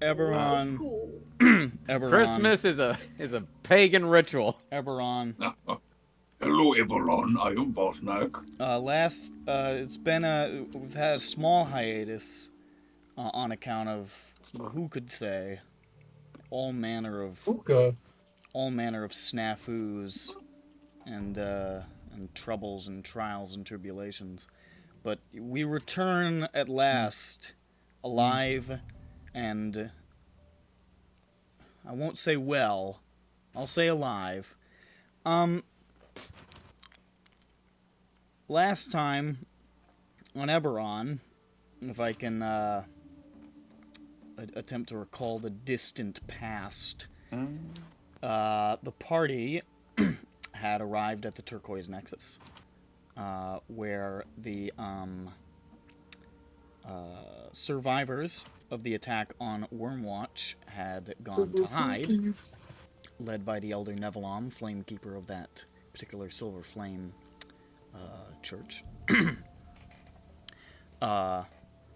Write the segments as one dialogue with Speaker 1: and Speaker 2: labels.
Speaker 1: EBERRON.
Speaker 2: Cool.
Speaker 1: EBERRON.
Speaker 3: Christmas is a pagan ritual.
Speaker 1: EBERRON.
Speaker 4: Hello, EBERRON. I am Vosnak.
Speaker 1: We've had a small hiatus on account of, who could say, all manner of snafus and troubles and trials and tribulations. But we return at last, alive, and I won't say well, I'll say alive. Last time on EBERRON, if I can attempt to recall the distant past, the party had arrived at the Turquoise Nexus, where the survivors of the attack on Wyrmwatch had gone to hide, led by the Elder Nevelom, Flamekeeper of that particular Silver Flame church.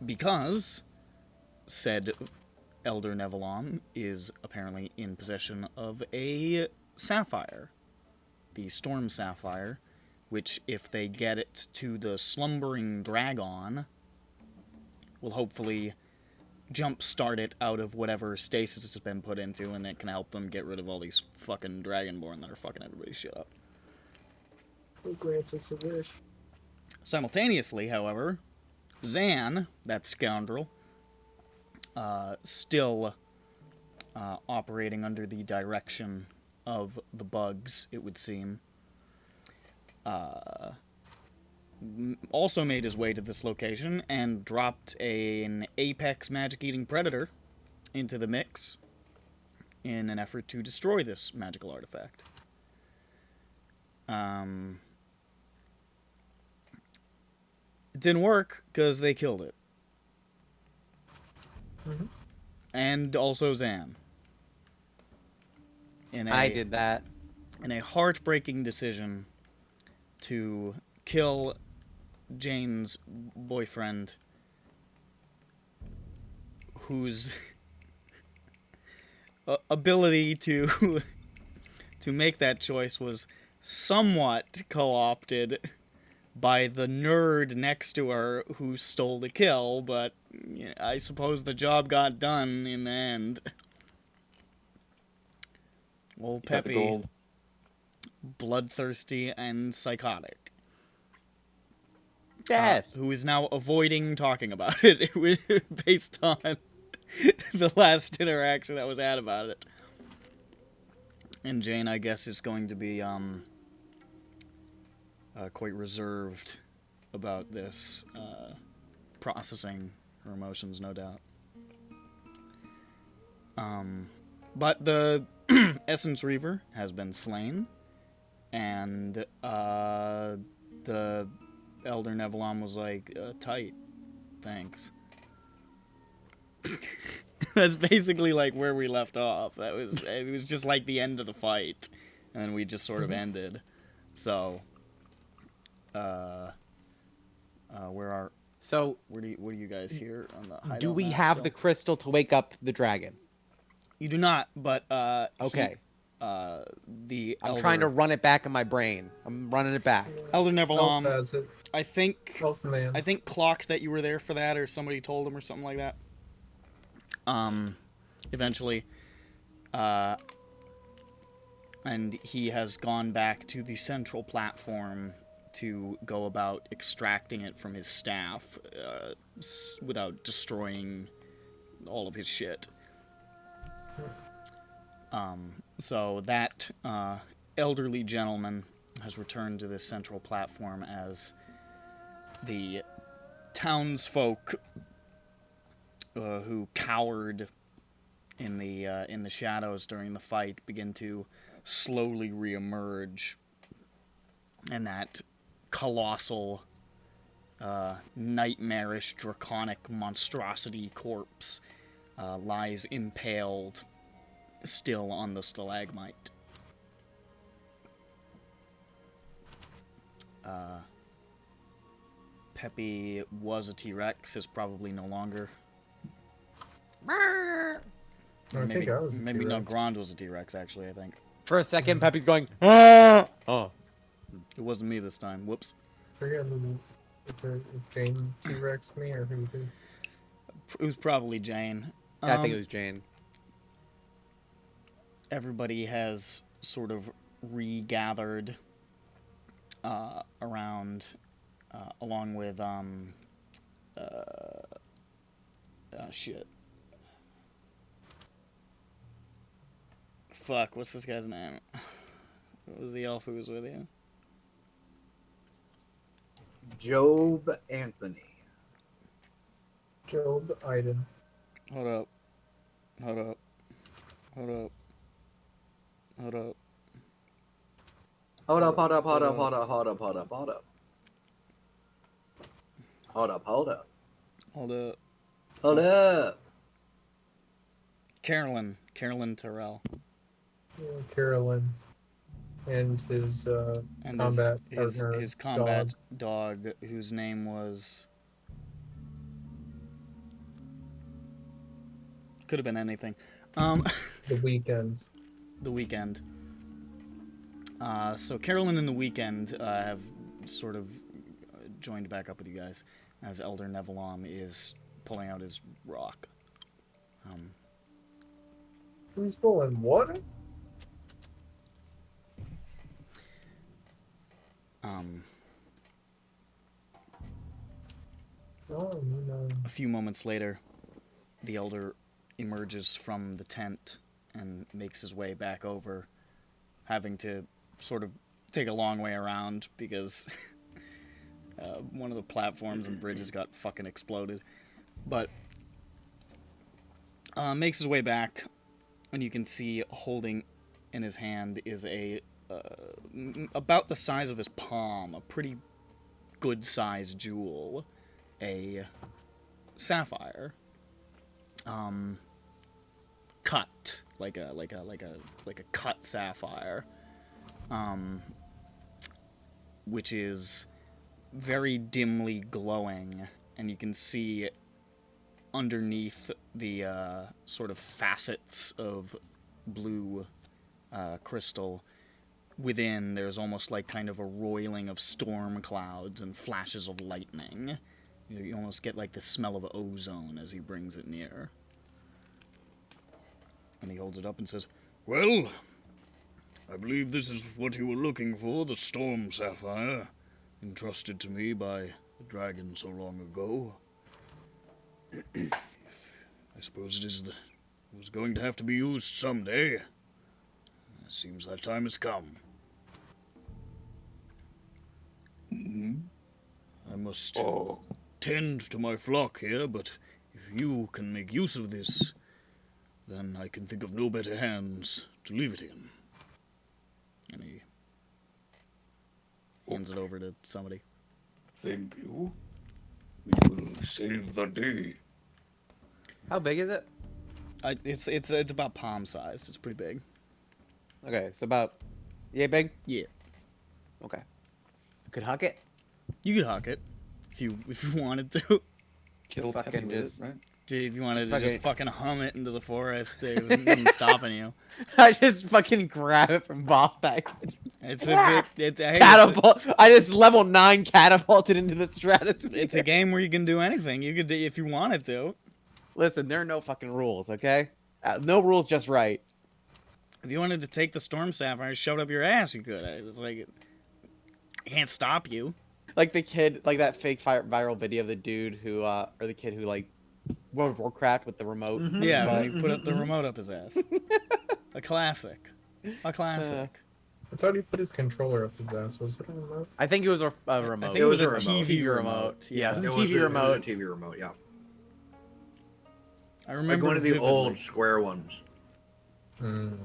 Speaker 1: Because said Elder Nevelom is apparently in possession of a sapphire, the Storm Sapphire, which, if they get it to the slumbering dragon, will hopefully jumpstart it out of whatever stasis it's been put into, and it can help them get rid of all these fucking Dragonborn that are fucking everybody's shit up.
Speaker 2: Who grants us a wish?
Speaker 1: Simultaneously, however, Zaan, that scoundrel, still operating under the direction of the bugs, it would seem, also made his way to this location and dropped an apex magic-eating predator into the mix in an effort to destroy this magical artifact. It didn't work because they killed it.
Speaker 2: Mm-hmm.
Speaker 1: And also Zaan.
Speaker 3: I did that.
Speaker 1: In a heartbreaking decision to kill Jane's boyfriend, whose ability to make that choice was somewhat co-opted by the nerd next to her who stole the kill, but I suppose the job got done in the end. Old Peppy, bloodthirsty and psychotic.
Speaker 3: Death.
Speaker 1: Who is now avoiding talking about it based on the last interaction that was had about it. And Jane, I guess, is going to be quite reserved about this, processing her emotions, no doubt. But the Essence Reaver has been slain, and the Elder Nevelom was like, tight, thanks. That's basically like where we left off. It was just like the end of the fight, and then we just sort of ended. So, where do you guys hear on the hideout?
Speaker 3: Do we
Speaker 1: map
Speaker 3: have
Speaker 1: still?
Speaker 3: the crystal to wake up the dragon?
Speaker 1: You do not, but
Speaker 3: okay.
Speaker 1: I'm
Speaker 3: trying to run it back in my brain. I'm running it back.
Speaker 1: Elder Nevelom,
Speaker 2: Elf has it.
Speaker 1: I think
Speaker 2: Elfman.
Speaker 1: clocked that you were there for that, or somebody told him or something like that. Eventually, and he has gone back to the central platform to go about extracting it from his staff without destroying all of his shit. So that elderly gentleman has returned to this central platform as the townsfolk who cowered in the shadows during the fight begin to slowly reemerge, and that colossal, nightmarish, draconic monstrosity corpse lies impaled still on the stalagmite. Peppy was a T-Rex, is probably no longer.
Speaker 2: I think I was a
Speaker 1: Maybe no,
Speaker 2: T-Rex.
Speaker 1: Grand was a T-Rex, actually, I think.
Speaker 3: For a second, Peppy's going, ah! Oh.
Speaker 1: It wasn't me this time. Whoops.
Speaker 2: I forget if Jane T-Rex me or who did.
Speaker 1: It was probably Jane.
Speaker 3: Yeah, I think it was Jane.
Speaker 1: Everybody has sort of regathered around, along with, shit. Fuck, what's this guy's name? What was the elf who was with you?
Speaker 5: Job Anthony.
Speaker 2: Job Iden.
Speaker 1: Hold up. Hold up. Hold up. Hold up.
Speaker 5: Hold up, hold up, hold up, hold up, hold up, hold up, hold up. Hold up, hold up.
Speaker 1: Hold up.
Speaker 5: Hold up.
Speaker 1: Carolyn Terrell.
Speaker 2: Yeah, Carolyn. And his
Speaker 1: And
Speaker 2: combat
Speaker 1: his
Speaker 2: partner.
Speaker 1: combat dog, whose name was... Could have been anything.
Speaker 2: The Weekend.
Speaker 1: The Weekend. So Carolyn and the Weekend have sort of joined back up with you guys as Elder Nevalom is pulling out his rock.
Speaker 2: Who's pulling what? Oh, no.
Speaker 1: A few moments later, the Elder emerges from the tent and makes his way back over, having to sort of take a long way around because one of the platforms and bridges got fucking exploded. But makes his way back, and you can see holding in his hand is a about the size of his palm, a pretty good sized jewel, a sapphire, cut like a cut sapphire, which is very dimly glowing, and you can see underneath the sort of facets of blue crystal. Within, there's almost like kind of a roiling of storm clouds and flashes of lightning. You almost get like the smell of ozone as he brings it near. And he holds it up and says,
Speaker 4: Well, I believe this is what you were looking for, the storm sapphire, entrusted to me by the dragon so long ago. I suppose it was going to have to be used someday. It seems that time has come. I must tend to my flock here, but if you can make use of this, then I can think of no better hands to leave it in.
Speaker 1: and he hands it over to somebody.
Speaker 4: Thank you. We will save the day.
Speaker 3: How big is it?
Speaker 1: It's about palm sized. It's pretty big.
Speaker 3: Okay, so about yay big?
Speaker 1: Yeah.
Speaker 3: Okay. Could hug it?
Speaker 1: You could huck it if you wanted to.
Speaker 6: Kill
Speaker 3: Fucking
Speaker 6: Peppy with
Speaker 3: just-
Speaker 6: it, right?
Speaker 1: Dude, if you wanted to
Speaker 3: Fucking-
Speaker 1: just fucking hum it into the forest, it wasn't stopping you.
Speaker 3: I just fucking grab it from Bob back.
Speaker 1: It's a bit, hey,
Speaker 3: Catapult. I just level 9 catapulted into the stratosphere.
Speaker 1: it's a game where you can do anything. You could do if you wanted to.
Speaker 3: Listen, there are no fucking rules, okay? No rules, just right.
Speaker 1: If you wanted to take the storm sapphire, shove it up your ass, you could. It was like, it can't stop you.
Speaker 3: Like the kid, like that fake viral video of the dude who, or the kid who like World of Warcraft with the remote.
Speaker 1: Yeah,
Speaker 3: But-
Speaker 1: when he put up the remote up his ass. A classic. A classic.
Speaker 2: I thought he put his controller up his ass. Was it a remote?
Speaker 3: I think it was a remote.
Speaker 1: I think
Speaker 5: It
Speaker 1: it
Speaker 5: was
Speaker 1: was a
Speaker 5: a remote.
Speaker 1: TV remote.
Speaker 3: Yeah,
Speaker 1: Yeah.
Speaker 3: it
Speaker 5: It
Speaker 3: was
Speaker 5: was,
Speaker 3: a TV remote.
Speaker 5: It was a TV remote, yeah.
Speaker 1: I
Speaker 5: Like
Speaker 1: remember
Speaker 5: one of the
Speaker 1: vividly.
Speaker 5: old square ones.
Speaker 2: Mm.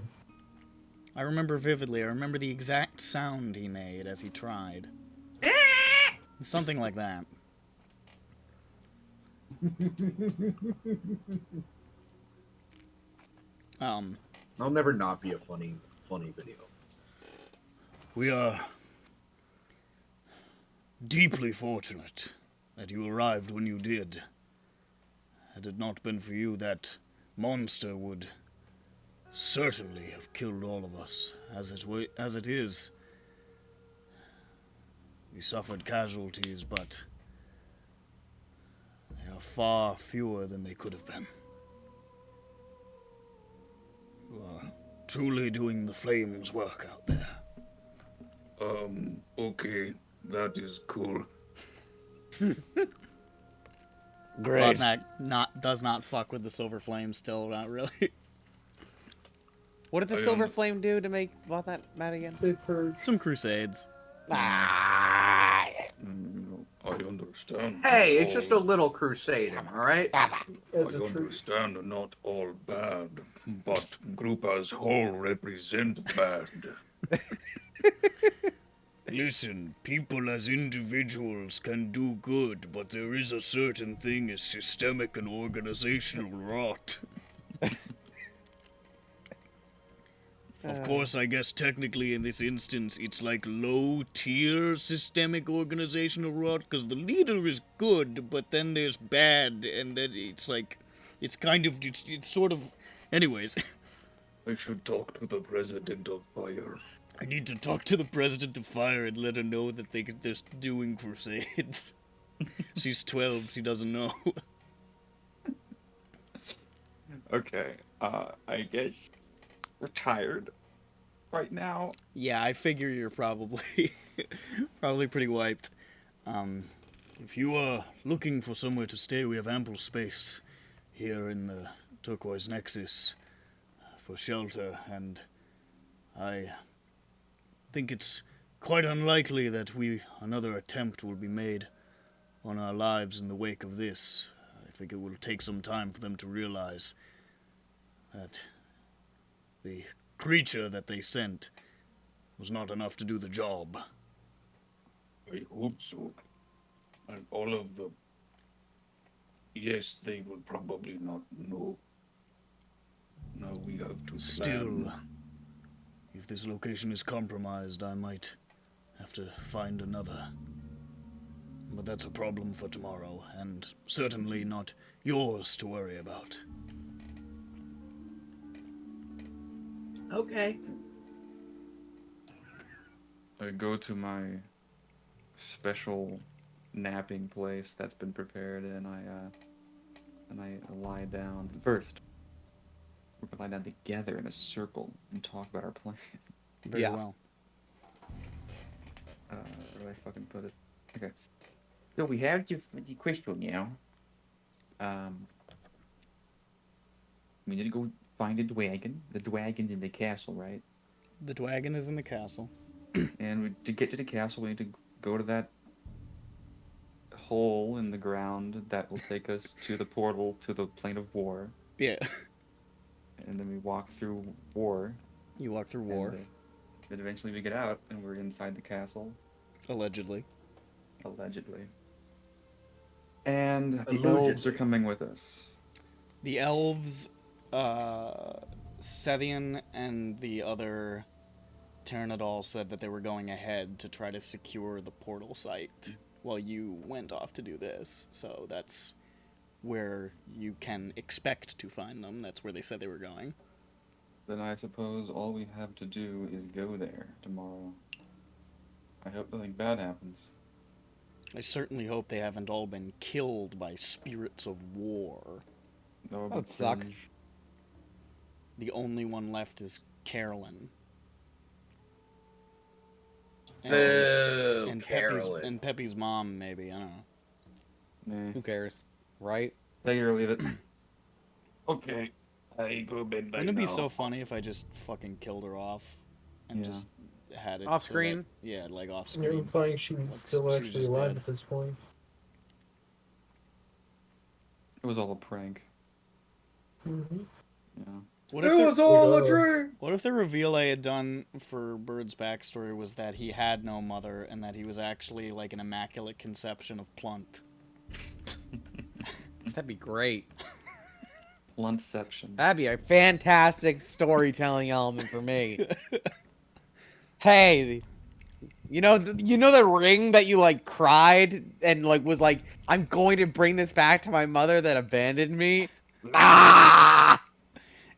Speaker 1: I remember vividly. I remember the exact sound he made as he tried. Something like that.
Speaker 5: I'll never not be a funny video.
Speaker 4: We are deeply fortunate that you arrived when you did. Had it not been for you, that monster would certainly have killed all of us. As it is, we suffered casualties, but they are far fewer than they could have been. You are truly doing the flames' work out there. Okay, that is cool.
Speaker 3: Great.
Speaker 1: Does not fuck with the silver flame still, not really.
Speaker 3: What did the Silver Flame do to make about that mad again?
Speaker 2: They purge.
Speaker 1: Some crusades.
Speaker 3: Ah.
Speaker 4: I understand.
Speaker 5: Hey, it's just a little crusade, all right?
Speaker 2: As
Speaker 4: I
Speaker 2: a true.
Speaker 4: understand not all bad, but group as whole represent bad. Listen, people as individuals can do good, but there is a certain thing as systemic and organizational rot. Of course, I guess technically in this instance, it's like low-tier systemic organizational rot, because the leader is good, but then there's bad, and then it's like, it's kind of, it's sort of, anyways. I should talk to the president of fire. I need to talk to the president of fire and let her know that they're doing crusades. She's 12, she doesn't know.
Speaker 6: Okay, I guess we're tired right now.
Speaker 1: Yeah, I figure you're probably probably pretty wiped.
Speaker 4: If you are looking for somewhere to stay, we have ample space here in the Turquoise Nexus for shelter, and I think it's quite unlikely that another attempt will be made on our lives in the wake of this. I think it will take some time for them to realize that the creature that they sent was not enough to do the job. I hope so. And all of the... Yes, they will probably not know. Now we have to plan. Still, if this location is compromised, I might have to find another. But that's a problem for tomorrow, and certainly not yours to worry about.
Speaker 5: Okay.
Speaker 6: I go to my special napping place that's been prepared, and I lie down. First, we're gonna lie down together in a circle and talk about our plan.
Speaker 1: Very
Speaker 3: Yeah.
Speaker 1: well.
Speaker 6: Where do I fucking put it? Okay. So we have the crystal now. We need to go find a dragon. The dragon's in the castle, right?
Speaker 1: The dragon is in the castle.
Speaker 6: And to get to the castle, we need to go to that hole in the ground that will take us to the portal to the plane of war.
Speaker 1: Yeah.
Speaker 6: And then we walk through war.
Speaker 1: You walk through war,
Speaker 6: And, then eventually we get out and we're inside the castle,
Speaker 1: allegedly.
Speaker 6: allegedly. And the
Speaker 5: Allegedly.
Speaker 6: elves are coming with us.
Speaker 1: The elves, Sethian and the other Tairnadal said that they were going ahead to try to secure the portal site while you went off to do this. So that's where you can expect to find them. That's where they said they were going.
Speaker 6: Then I suppose all we have to do is go there tomorrow. I hope nothing bad happens.
Speaker 1: I certainly hope they haven't all been killed by spirits of war.
Speaker 6: That would
Speaker 3: That would
Speaker 6: be
Speaker 3: suck.
Speaker 6: cringe.
Speaker 1: The only one left is Carolyn.
Speaker 5: Boo,
Speaker 1: and
Speaker 5: Carolyn.
Speaker 1: Peppy's mom, maybe. I don't know.
Speaker 6: Nah.
Speaker 3: Who cares, right?
Speaker 6: Take it or leave it. Okay. I go bed
Speaker 1: Wouldn't it be so funny if I just fucking killed her off and
Speaker 6: Yeah.
Speaker 1: just had it
Speaker 3: Off
Speaker 1: so
Speaker 3: screen?
Speaker 1: that- yeah, like off
Speaker 2: You're
Speaker 1: screen.
Speaker 2: implying she's
Speaker 1: Like,
Speaker 2: still
Speaker 1: she's
Speaker 2: actually
Speaker 1: just
Speaker 2: alive
Speaker 1: dead.
Speaker 2: at this point.
Speaker 6: It was all a prank.
Speaker 2: Mm-hmm.
Speaker 6: Yeah.
Speaker 1: What if, the,
Speaker 5: all
Speaker 2: a
Speaker 5: dream.
Speaker 1: what if the reveal I had done for Bird's backstory was that he had no mother and that he was actually like an immaculate conception of Plunt?
Speaker 3: That'd be great.
Speaker 6: Bluntception.
Speaker 3: That'd be a fantastic storytelling element for me. Hey, you know the ring that you like cried and like was like, I'm going to bring this back to my mother that abandoned me. Ah!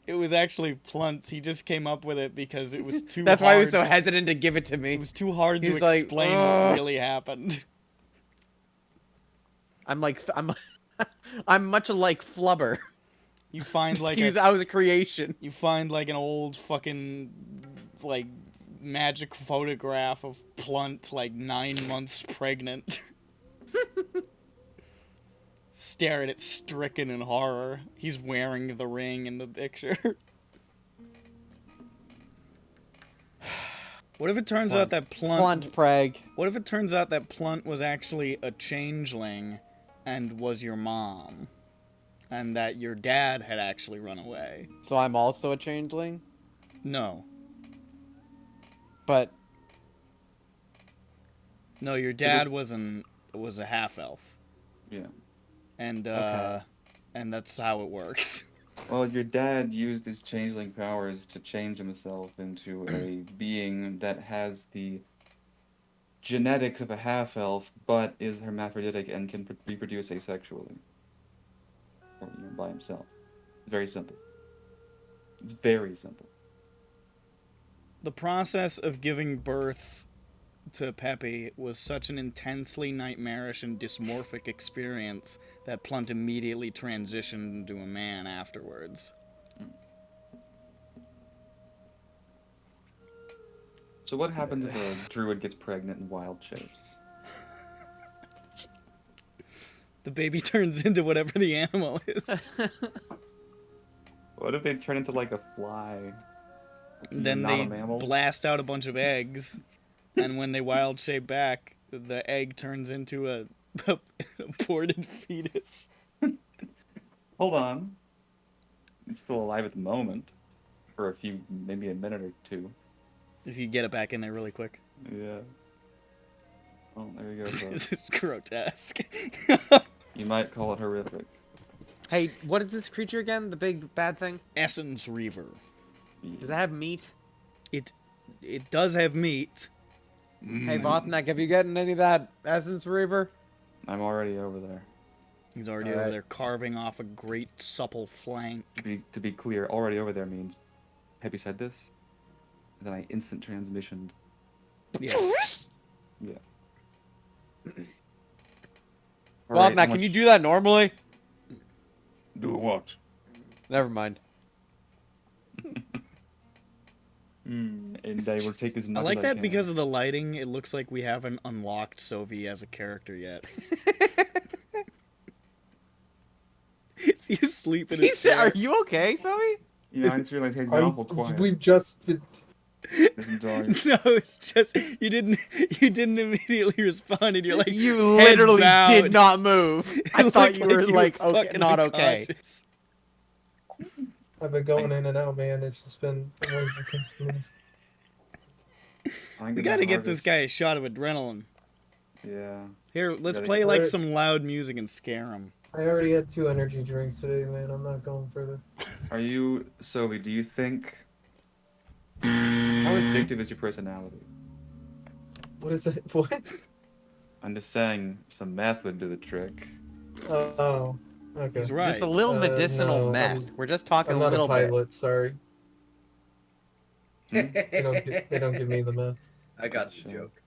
Speaker 1: It was actually Plunt. He just came up with it because it was too
Speaker 3: That's
Speaker 1: hard.
Speaker 3: why he was so hesitant to give it to me.
Speaker 1: It was too hard to
Speaker 3: He's like,
Speaker 1: explain
Speaker 3: "Ugh."
Speaker 1: what really happened.
Speaker 3: I'm I'm much like Flubber.
Speaker 1: You find like
Speaker 3: I was a creation.
Speaker 1: you find like an old fucking like magic photograph of Plunt like 9 months pregnant. Stare at it stricken in horror. He's wearing the ring in the picture. What if it turns out that
Speaker 3: Plunt preg.
Speaker 1: What if it turns out that Plunt was actually a changeling and was your mom? And that your dad had actually run away?
Speaker 3: So I'm also a changeling,
Speaker 1: No.
Speaker 3: but
Speaker 1: No, your dad was a half elf.
Speaker 6: Yeah.
Speaker 1: And
Speaker 3: Okay.
Speaker 1: and that's how it works.
Speaker 6: Well, your dad used his changeling powers to change himself into a being that has the genetics of a half-elf, but is hermaphroditic and can reproduce asexually. Or, by himself. It's very simple. It's very simple.
Speaker 1: The process of giving birth to Peppy was such an intensely nightmarish and dysmorphic experience that Plunt immediately transitioned into a man afterwards.
Speaker 6: So what happens if a druid gets pregnant in wild shapes?
Speaker 1: The baby turns into whatever the animal is.
Speaker 6: What if they turn into like a fly?
Speaker 1: Then
Speaker 6: Not
Speaker 1: they
Speaker 6: a mammal?
Speaker 1: blast out a bunch of eggs, and when they wild shape back, the egg turns into a aborted fetus.
Speaker 6: Hold on. It's still alive at the moment. For a few, maybe a minute or two.
Speaker 1: If you get it back in there really quick.
Speaker 6: Yeah. Oh, there you go.
Speaker 1: This is grotesque.
Speaker 6: You might call it horrific.
Speaker 3: hey, what is this creature again? The big bad thing?
Speaker 1: Essence Reaver.
Speaker 3: Does that have meat?
Speaker 1: It does have meat.
Speaker 3: Hey, Botnak, have you gotten any of that essence reaver?
Speaker 6: I'm already over there.
Speaker 1: He's already
Speaker 3: All
Speaker 1: over
Speaker 3: right.
Speaker 1: there carving off a great supple flank.
Speaker 6: To be clear, already over there means Peppy said this, and then I instant transmissioned.
Speaker 1: Yeah.
Speaker 6: Yeah.
Speaker 3: Botnak, can you do that normally?
Speaker 6: Do what?
Speaker 3: Never mind.
Speaker 6: And I will take as
Speaker 1: I
Speaker 6: much
Speaker 1: like
Speaker 6: as
Speaker 1: that
Speaker 6: can.
Speaker 1: because of the lighting, it looks like we haven't unlocked Sophie as a character yet. Is he asleep in his chair?
Speaker 3: Are you okay, Zoe?
Speaker 6: Yeah, I just realized he's awful quiet.
Speaker 2: We've just been...
Speaker 6: This dog.
Speaker 1: No, it's just you didn't immediately respond, and you're like
Speaker 3: You
Speaker 1: head
Speaker 3: literally
Speaker 1: bowed.
Speaker 3: did not move. I
Speaker 1: It
Speaker 3: thought
Speaker 1: looked
Speaker 3: you were like
Speaker 1: fucking
Speaker 3: not okay.
Speaker 1: unconscious.
Speaker 2: I've been going in and out, man. It's just been a wonderful things for me.
Speaker 1: We gotta get this guy a shot of adrenaline.
Speaker 6: Yeah.
Speaker 1: Here, let's
Speaker 6: Gotta
Speaker 1: play
Speaker 2: get-
Speaker 1: like some loud music and scare him.
Speaker 2: I already had 2 energy drinks today, man. I'm not going further.
Speaker 6: Are you, Sophie, do you think... How addictive is your personality?
Speaker 2: What is that? What?
Speaker 6: I'm just saying, some meth would do the trick.
Speaker 2: Oh, okay.
Speaker 1: He's right.
Speaker 3: Just a little medicinal
Speaker 2: no,
Speaker 3: meth. We're just talking
Speaker 2: I'm
Speaker 3: a
Speaker 2: not
Speaker 3: little
Speaker 2: a pilot, sorry.
Speaker 6: Hmm?
Speaker 2: They don't give me the meth.
Speaker 5: I got the
Speaker 6: Sure.
Speaker 5: joke.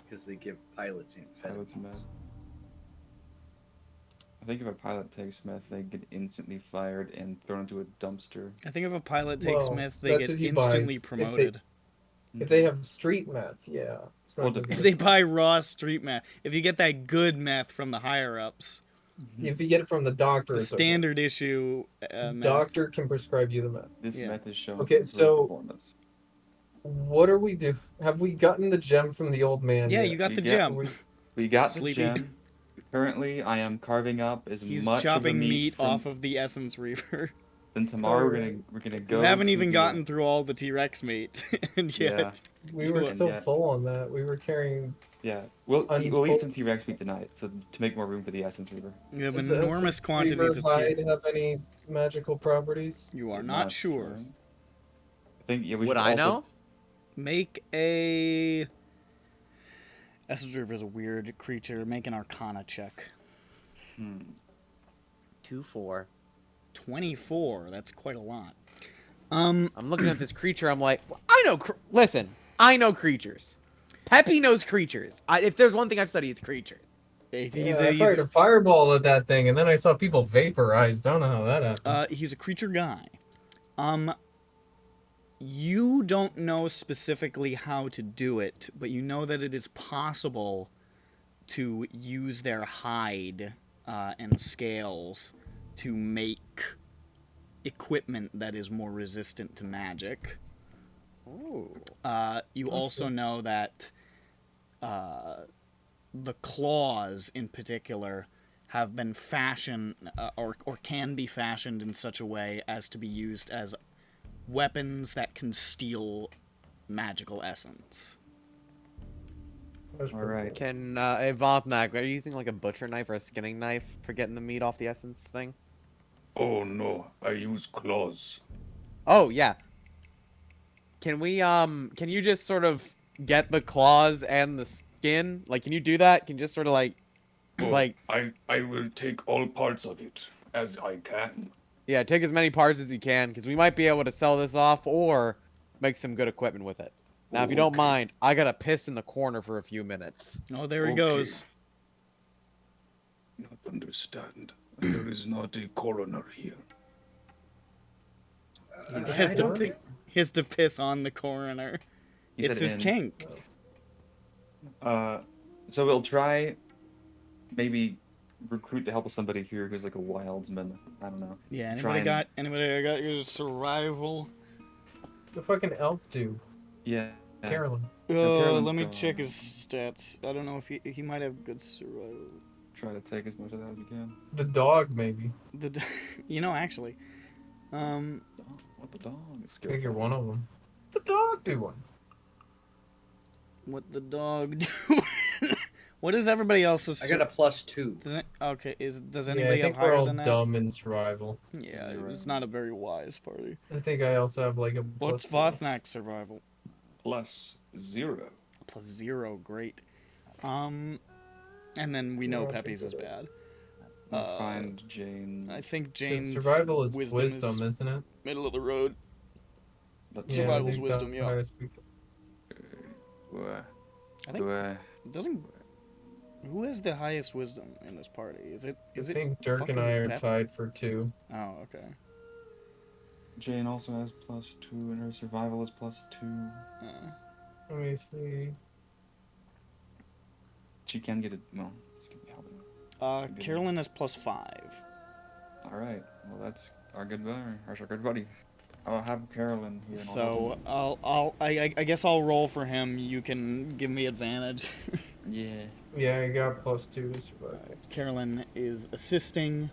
Speaker 5: Because they give pilots
Speaker 6: Pilots
Speaker 5: amphetamines.
Speaker 6: meth. I think if a pilot takes meth, they get instantly fired and thrown into a dumpster.
Speaker 1: I think if a pilot takes
Speaker 2: Well,
Speaker 1: meth, they
Speaker 2: that's
Speaker 1: get
Speaker 2: if he
Speaker 1: instantly
Speaker 2: buys- if they-
Speaker 1: promoted.
Speaker 2: If they have street meth, yeah. It's not
Speaker 6: Well,
Speaker 2: good.
Speaker 1: If they buy raw street meth, if you get that good meth from the higher ups,
Speaker 2: If you get it from the doctor,
Speaker 1: The
Speaker 2: it's okay.
Speaker 1: standard issue meth.
Speaker 2: Doctor can prescribe you the meth.
Speaker 6: This
Speaker 1: Yeah.
Speaker 6: meth is showing
Speaker 2: Okay,
Speaker 6: improved
Speaker 2: so-
Speaker 6: performance.
Speaker 2: What are we do? Have we gotten the gem from the old man?
Speaker 1: Yeah,
Speaker 2: yet?
Speaker 1: you got
Speaker 6: You
Speaker 1: the
Speaker 6: get-
Speaker 1: gem.
Speaker 6: We got
Speaker 1: Sleepy.
Speaker 6: the gem. Currently, I am carving up as
Speaker 1: He's
Speaker 6: much of the
Speaker 1: chopping
Speaker 6: meat,
Speaker 1: meat
Speaker 6: from,
Speaker 1: off of the essence reaver.
Speaker 6: Then tomorrow
Speaker 2: Alright.
Speaker 6: we're gonna go.
Speaker 1: You haven't
Speaker 6: to
Speaker 1: even
Speaker 6: the-
Speaker 1: gotten through all the T-Rex meat, and yet
Speaker 6: Yeah.
Speaker 2: We were
Speaker 1: You
Speaker 2: still
Speaker 6: and yet-
Speaker 2: full on that. We were carrying.
Speaker 6: Yeah, we'll eat
Speaker 2: Untold-
Speaker 6: some T-Rex meat tonight, so to make more room for the essence reaver.
Speaker 1: you have
Speaker 2: Does the
Speaker 1: enormous
Speaker 2: Essence
Speaker 1: quantities
Speaker 2: Reaver
Speaker 1: of
Speaker 2: hide
Speaker 1: T.
Speaker 2: have any magical properties?
Speaker 1: You are not sure.
Speaker 6: I think yeah, we
Speaker 3: Would
Speaker 6: should
Speaker 3: I
Speaker 6: also,
Speaker 3: know?
Speaker 1: Make a. Essence Reaver is a weird creature. Make an Arcana check.
Speaker 3: 2-4.
Speaker 1: 24. That's quite a lot.
Speaker 3: I'm looking at this creature. I'm like, I know. Listen, I know creatures. Peppy knows creatures. If there's one thing I've studied, it's creatures.
Speaker 2: I fired a fireball at that thing, and then I saw people vaporized. I don't know how that happened.
Speaker 1: He's a creature guy. You don't know specifically how to do it, but you know that it is possible to use their hide and scales to make equipment that is more resistant to magic.
Speaker 3: Ooh.
Speaker 1: You
Speaker 2: That's
Speaker 1: also
Speaker 2: good.
Speaker 1: know that the claws, in particular, have been fashioned or can be fashioned in such a way as to be used as weapons that can steal magical essence.
Speaker 2: That's pretty
Speaker 6: Alright.
Speaker 2: cool.
Speaker 3: Can Vopnak, are you using like a butcher knife or a skinning knife for getting the meat off the essence thing?
Speaker 4: Oh no, I use claws.
Speaker 3: Oh yeah. Can we can you just sort of get the claws and the skin? Like, can you do that? Can you just sort of like
Speaker 4: I will take all parts of it as I can.
Speaker 3: yeah, take as many parts as you can, because we might be able to sell this off or make some good equipment with it. Now, if you don't
Speaker 4: Okay.
Speaker 3: mind, I gotta piss in the corner for a few minutes.
Speaker 1: Oh, there he
Speaker 4: Okay.
Speaker 1: goes.
Speaker 4: Not understand. There is not a coroner here.
Speaker 1: He has to,
Speaker 2: what?
Speaker 1: he has to piss on the coroner.
Speaker 6: You
Speaker 1: It's
Speaker 6: said
Speaker 1: his
Speaker 6: end.
Speaker 1: kink.
Speaker 6: So we'll try maybe recruit the help of somebody here who's like a wildsman. I don't know.
Speaker 1: Yeah,
Speaker 6: Try
Speaker 1: anybody got your survival?
Speaker 2: The fucking elf dude,
Speaker 6: Yeah.
Speaker 2: Carolyn.
Speaker 6: Carolyn's
Speaker 1: Let me
Speaker 6: gone.
Speaker 1: check his stats. I don't know if he might have good survival.
Speaker 6: Try to take as much of that as you can.
Speaker 2: The dog, maybe.
Speaker 1: Actually,
Speaker 6: What the dog is scared.
Speaker 2: Figure one of them. The dog do one.
Speaker 1: what the dog do? What is everybody else's?
Speaker 5: I got a +2.
Speaker 1: Does
Speaker 2: Yeah,
Speaker 1: anybody
Speaker 2: I think
Speaker 1: have
Speaker 2: we're
Speaker 1: higher
Speaker 2: all
Speaker 1: than that?
Speaker 2: dumb in survival.
Speaker 1: Yeah,
Speaker 6: Zero.
Speaker 1: it's not a very wise party.
Speaker 2: I think I also have like a.
Speaker 1: What's
Speaker 2: +2.
Speaker 1: Vothnak's survival?
Speaker 6: +0.
Speaker 1: +0, great. And then we know
Speaker 2: Yeah, I
Speaker 1: Pepe's
Speaker 2: think
Speaker 1: is
Speaker 2: so.
Speaker 1: bad.
Speaker 6: We'll find Jane.
Speaker 1: I think
Speaker 2: 'Cause
Speaker 1: Jane's
Speaker 2: survival is
Speaker 1: wisdom
Speaker 2: wisdom,
Speaker 1: is
Speaker 2: isn't it?
Speaker 1: middle of the road.
Speaker 6: That's
Speaker 2: Yeah, I
Speaker 1: Survival's
Speaker 2: think
Speaker 1: wisdom,
Speaker 2: the
Speaker 1: yeah.
Speaker 2: highest we-
Speaker 1: I think doesn't. Who has the highest wisdom in this party? Is it?
Speaker 2: I think Dirk and
Speaker 1: fucking
Speaker 2: I are
Speaker 1: Pepe?
Speaker 2: tied for 2.
Speaker 1: Oh, okay.
Speaker 6: Jane also has +2, and her survival is +2.
Speaker 2: Let me see.
Speaker 6: She can get it. Well, this can be helping.
Speaker 1: Carolyn is +5.
Speaker 6: All right. Well, that's our good buddy. Our good buddy. I'll have Carolyn here. and
Speaker 1: So
Speaker 6: I'll
Speaker 1: I guess I'll roll for him. You can give me advantage.
Speaker 6: yeah.
Speaker 2: Yeah, I got +2 to survive.
Speaker 1: Carolyn is assisting.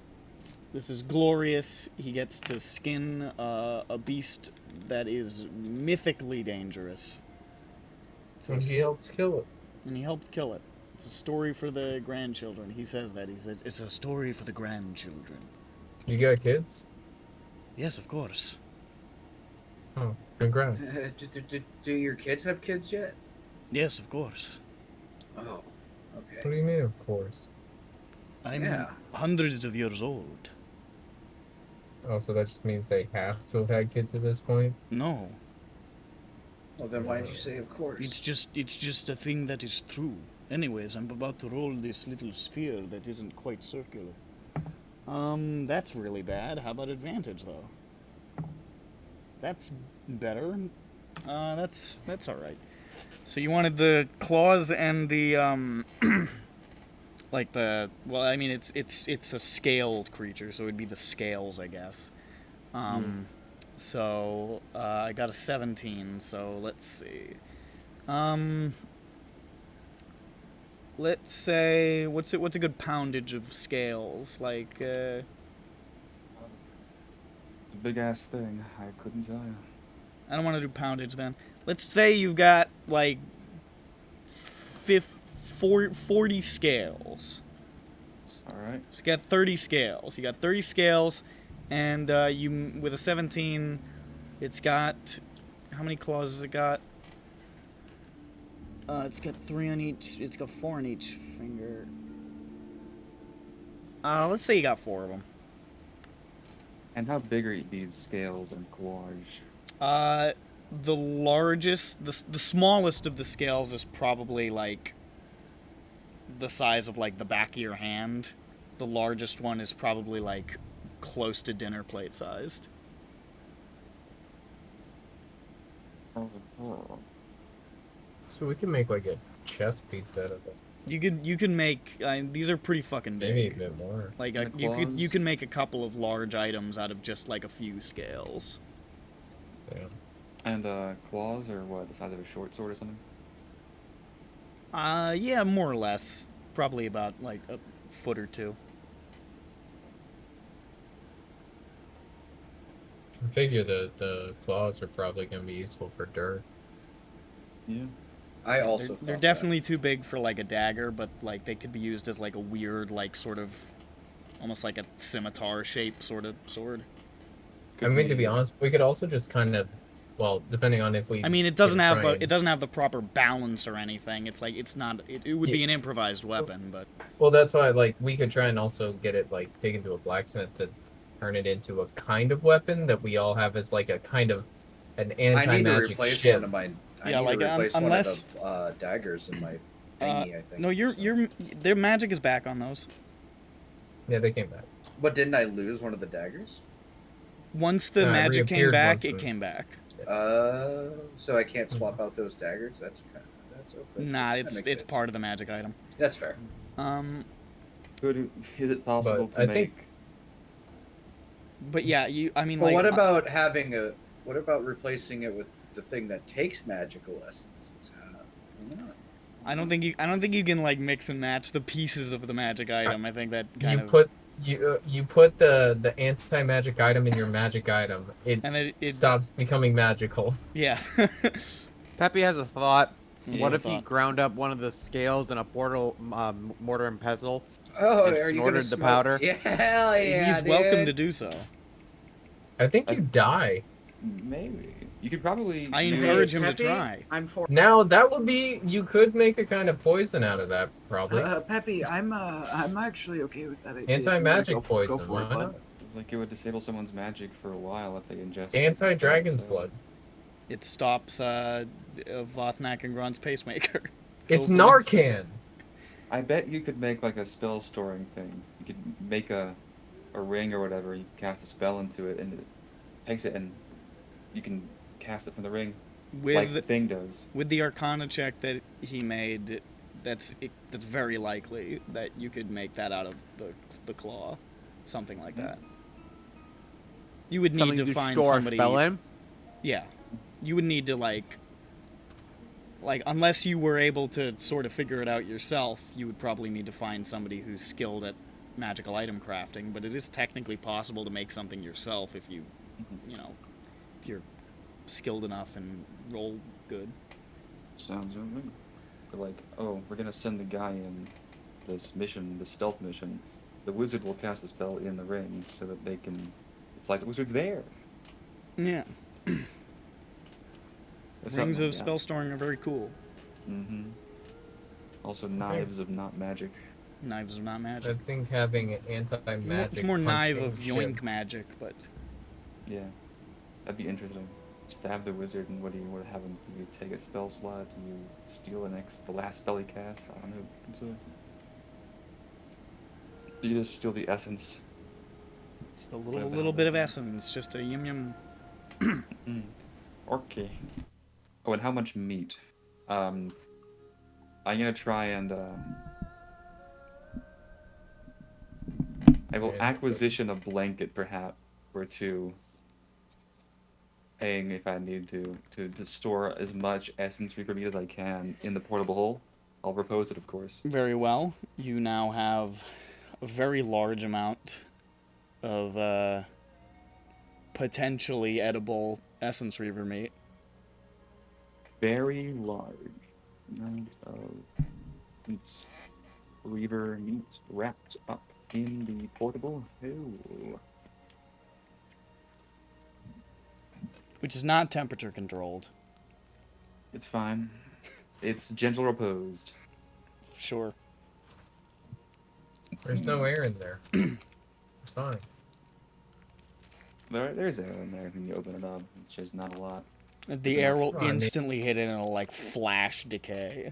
Speaker 1: This is glorious. He gets to skin a beast that is mythically dangerous.
Speaker 2: And he helped kill it.
Speaker 1: And he helped kill it. It's a story for the grandchildren. He says that. He says, it's a story for the grandchildren.
Speaker 2: You got kids?
Speaker 1: Yes, of course.
Speaker 2: Oh, congrats.
Speaker 5: Do your kids have kids yet?
Speaker 1: Yes, of course.
Speaker 5: Oh,
Speaker 2: What
Speaker 5: okay.
Speaker 2: do you mean, of course?
Speaker 1: I'm
Speaker 5: Yeah.
Speaker 1: hundreds of years old.
Speaker 2: Oh, so that just means they have to have had kids at this point?
Speaker 1: No,
Speaker 5: Well, then why did you say of course?
Speaker 1: it's just a thing that is true. Anyways, I'm about to roll this little sphere that isn't quite circular. That's really bad. How about advantage, though? That's better. That's all right. So you wanted the claws and the Like the well, I mean it's a scaled creature, so it'd be the scales, I guess. So I got a 17. So let's see. Let's say what's a good poundage of scales? Like
Speaker 6: It's a big ass thing. I couldn't tell you.
Speaker 1: I don't want to do poundage then. Let's say you've got like 40 scales.
Speaker 6: All right.
Speaker 1: So you got 30 scales. You got 30 scales, and you with a 17, it's got how many claws has it got? It's got 3 on each. It's got 4 on each finger. Let's say you got 4 of them.
Speaker 6: And how big are these scales and claws?
Speaker 1: The largest, the smallest of the scales is probably like the size of like the back of your hand. The largest one is probably like close to dinner plate sized.
Speaker 2: So we can make like a chess piece out of it.
Speaker 1: You can make these are pretty fucking big.
Speaker 2: Maybe a bit more.
Speaker 1: Like
Speaker 6: The
Speaker 1: you
Speaker 6: claws?
Speaker 1: can make a couple of large items out of just like a few scales.
Speaker 2: Yeah.
Speaker 6: And claws are what, the size of a short sword or something?
Speaker 1: Yeah, more or less. Probably about like a foot or 2.
Speaker 2: I figure the claws are probably gonna be useful for dirt.
Speaker 6: Yeah.
Speaker 5: I also
Speaker 1: They're
Speaker 5: thought that.
Speaker 1: definitely too big for like a dagger, but like they could be used as like a weird like sort of almost like a scimitar shaped sort of sword.
Speaker 2: I mean, to be honest, we could also just kind of, well, depending on if we.
Speaker 1: I mean, it doesn't have
Speaker 2: try and-
Speaker 1: it doesn't have the proper balance or anything. It's like it's not. It would be an improvised weapon, but
Speaker 2: Well, that's why like we could try and also get it like taken to a blacksmith to turn it into a kind of weapon that we all have as like a kind of an
Speaker 5: I need to
Speaker 2: anti-magic
Speaker 5: replace
Speaker 2: ship.
Speaker 5: one of my. I
Speaker 1: Yeah,
Speaker 5: need
Speaker 1: like,
Speaker 5: to replace
Speaker 1: unless-
Speaker 5: one of the daggers in my thingy. I think.
Speaker 1: no,
Speaker 5: so.
Speaker 1: their magic is back on those.
Speaker 2: Yeah, they came back.
Speaker 5: But didn't I lose one of the daggers?
Speaker 1: Once the
Speaker 2: It
Speaker 1: magic came
Speaker 2: reappeared
Speaker 1: back,
Speaker 2: once
Speaker 1: it
Speaker 2: the-
Speaker 1: came back.
Speaker 5: So I can't swap out those daggers. That's okay.
Speaker 1: Nah,
Speaker 5: That
Speaker 1: it's
Speaker 5: makes sense.
Speaker 1: part of the magic item.
Speaker 5: That's fair.
Speaker 6: Is it possible
Speaker 2: But
Speaker 6: to
Speaker 2: I
Speaker 6: make?
Speaker 2: think-
Speaker 1: But yeah, I mean,
Speaker 5: But
Speaker 1: like,
Speaker 5: what about having a? What about replacing it with the thing that takes magical essences? I don't know.
Speaker 1: I don't think you can like mix and match the pieces of the magic item. I think that kind
Speaker 2: You
Speaker 1: of
Speaker 2: put the anti-magic item in your magic item. It
Speaker 1: and it
Speaker 2: stops becoming magical.
Speaker 1: yeah.
Speaker 3: Peppy has a thought.
Speaker 1: What's
Speaker 3: What
Speaker 1: the
Speaker 3: if he
Speaker 1: thought?
Speaker 3: ground up one of the scales in a mortar and pestle?
Speaker 5: Oh,
Speaker 3: And
Speaker 5: are you
Speaker 3: snorted
Speaker 5: gonna
Speaker 3: the
Speaker 5: smoke?
Speaker 3: powder?
Speaker 5: Yeah, hell yeah,
Speaker 1: He's welcome to
Speaker 5: dude.
Speaker 1: do so.
Speaker 2: I think you die.
Speaker 6: Maybe you could probably.
Speaker 1: I
Speaker 6: maybe-
Speaker 1: encourage him to
Speaker 5: Peppy,
Speaker 1: try.
Speaker 5: I'm for.
Speaker 2: Now that would be you could make a kind of poison out of that probably.
Speaker 5: Peppy, I'm actually okay with that idea.
Speaker 2: Anti-magic poison.
Speaker 5: Go
Speaker 2: Why
Speaker 5: for it, bud.
Speaker 2: not?
Speaker 6: It's like it would disable someone's magic for a while if they ingest.
Speaker 2: Anti-dragon's
Speaker 6: so-
Speaker 2: blood.
Speaker 1: It stops Vothnak and Grun's pacemaker.
Speaker 2: It's
Speaker 1: Opens.
Speaker 2: Narcan.
Speaker 6: I bet you could make like a spell storing thing. You could make a ring or whatever. You cast a spell into it, and it takes it, and you can cast it from the ring like the
Speaker 1: With
Speaker 6: thing does.
Speaker 1: with the Arcana check that he made, that's very likely that you could make that out of the claw, something like that. You would need
Speaker 3: Something
Speaker 1: to find
Speaker 3: store a
Speaker 1: somebody.
Speaker 3: spell in?
Speaker 1: Yeah, you would need to like unless you were able to sort of figure it out yourself, you would probably need to find somebody who's skilled at magical item crafting. But it is technically possible to make something yourself if you, if you're skilled enough and roll good.
Speaker 6: Sounds really. We're like, oh, we're gonna send the guy in this mission, this stealth mission. The wizard will cast a spell in the ring so that they can. It's like the wizard's there.
Speaker 1: Yeah,
Speaker 6: Or
Speaker 1: rings
Speaker 6: something
Speaker 1: of
Speaker 6: like
Speaker 1: spell storing are very cool.
Speaker 6: Mm-hmm. Also, knives of not magic.
Speaker 1: Knives are not
Speaker 2: I
Speaker 1: magic.
Speaker 2: think having an anti-magic.
Speaker 1: It's more knife of
Speaker 2: punching
Speaker 1: yoink
Speaker 2: ship-
Speaker 1: magic, but
Speaker 6: Yeah, that'd be interesting. Stab the wizard, and what do you have him? Do you take a spell slot? Do you steal the last spell he casts? I don't know. It's you just steal the essence.
Speaker 1: just a
Speaker 6: What about
Speaker 1: little bit of
Speaker 6: that?
Speaker 1: essence, just a yum yum.
Speaker 6: Okay. Oh, and how much meat? I'm gonna try and I will
Speaker 2: And-
Speaker 6: acquisition a blanket, perhaps, or two. Paying if I need to store as much essence for meat as I can in the portable hole. I'll repose it, of course.
Speaker 1: Very well. You now have a very large amount of potentially edible essence reaver meat.
Speaker 6: Very large amount of meats. Reaver meat wrapped up in the portable hole.
Speaker 1: Which is not temperature controlled.
Speaker 6: It's fine. It's gentle reposed.
Speaker 1: Sure.
Speaker 2: There's no air in there. It's fine.
Speaker 6: There's air in there when you open it up. It's just not a lot.
Speaker 1: The air will
Speaker 2: I mean-
Speaker 1: instantly hit it and it'll like flash decay.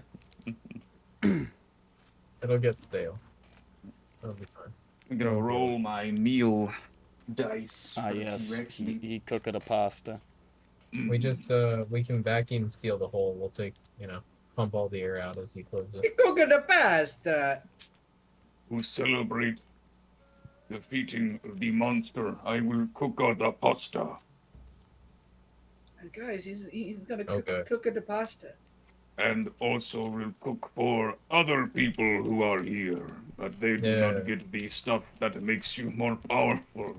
Speaker 2: It'll get stale. It'll be fine.
Speaker 6: I'm gonna roll my meal dice.
Speaker 1: Ah
Speaker 6: for the
Speaker 1: yes,
Speaker 6: T-Rex.
Speaker 1: he cooked a pasta.
Speaker 2: We just we can vacuum seal the hole. We'll take pump all the air out as he closes it.
Speaker 5: Cook the pasta.
Speaker 7: To celebrate defeating the monster, I will cook the pasta.
Speaker 5: Guys, he's gonna
Speaker 2: Okay.
Speaker 5: cook the pasta.
Speaker 7: And also will cook for other people who are here, but they do
Speaker 2: Yeah.
Speaker 7: not get the stuff that makes you more powerful.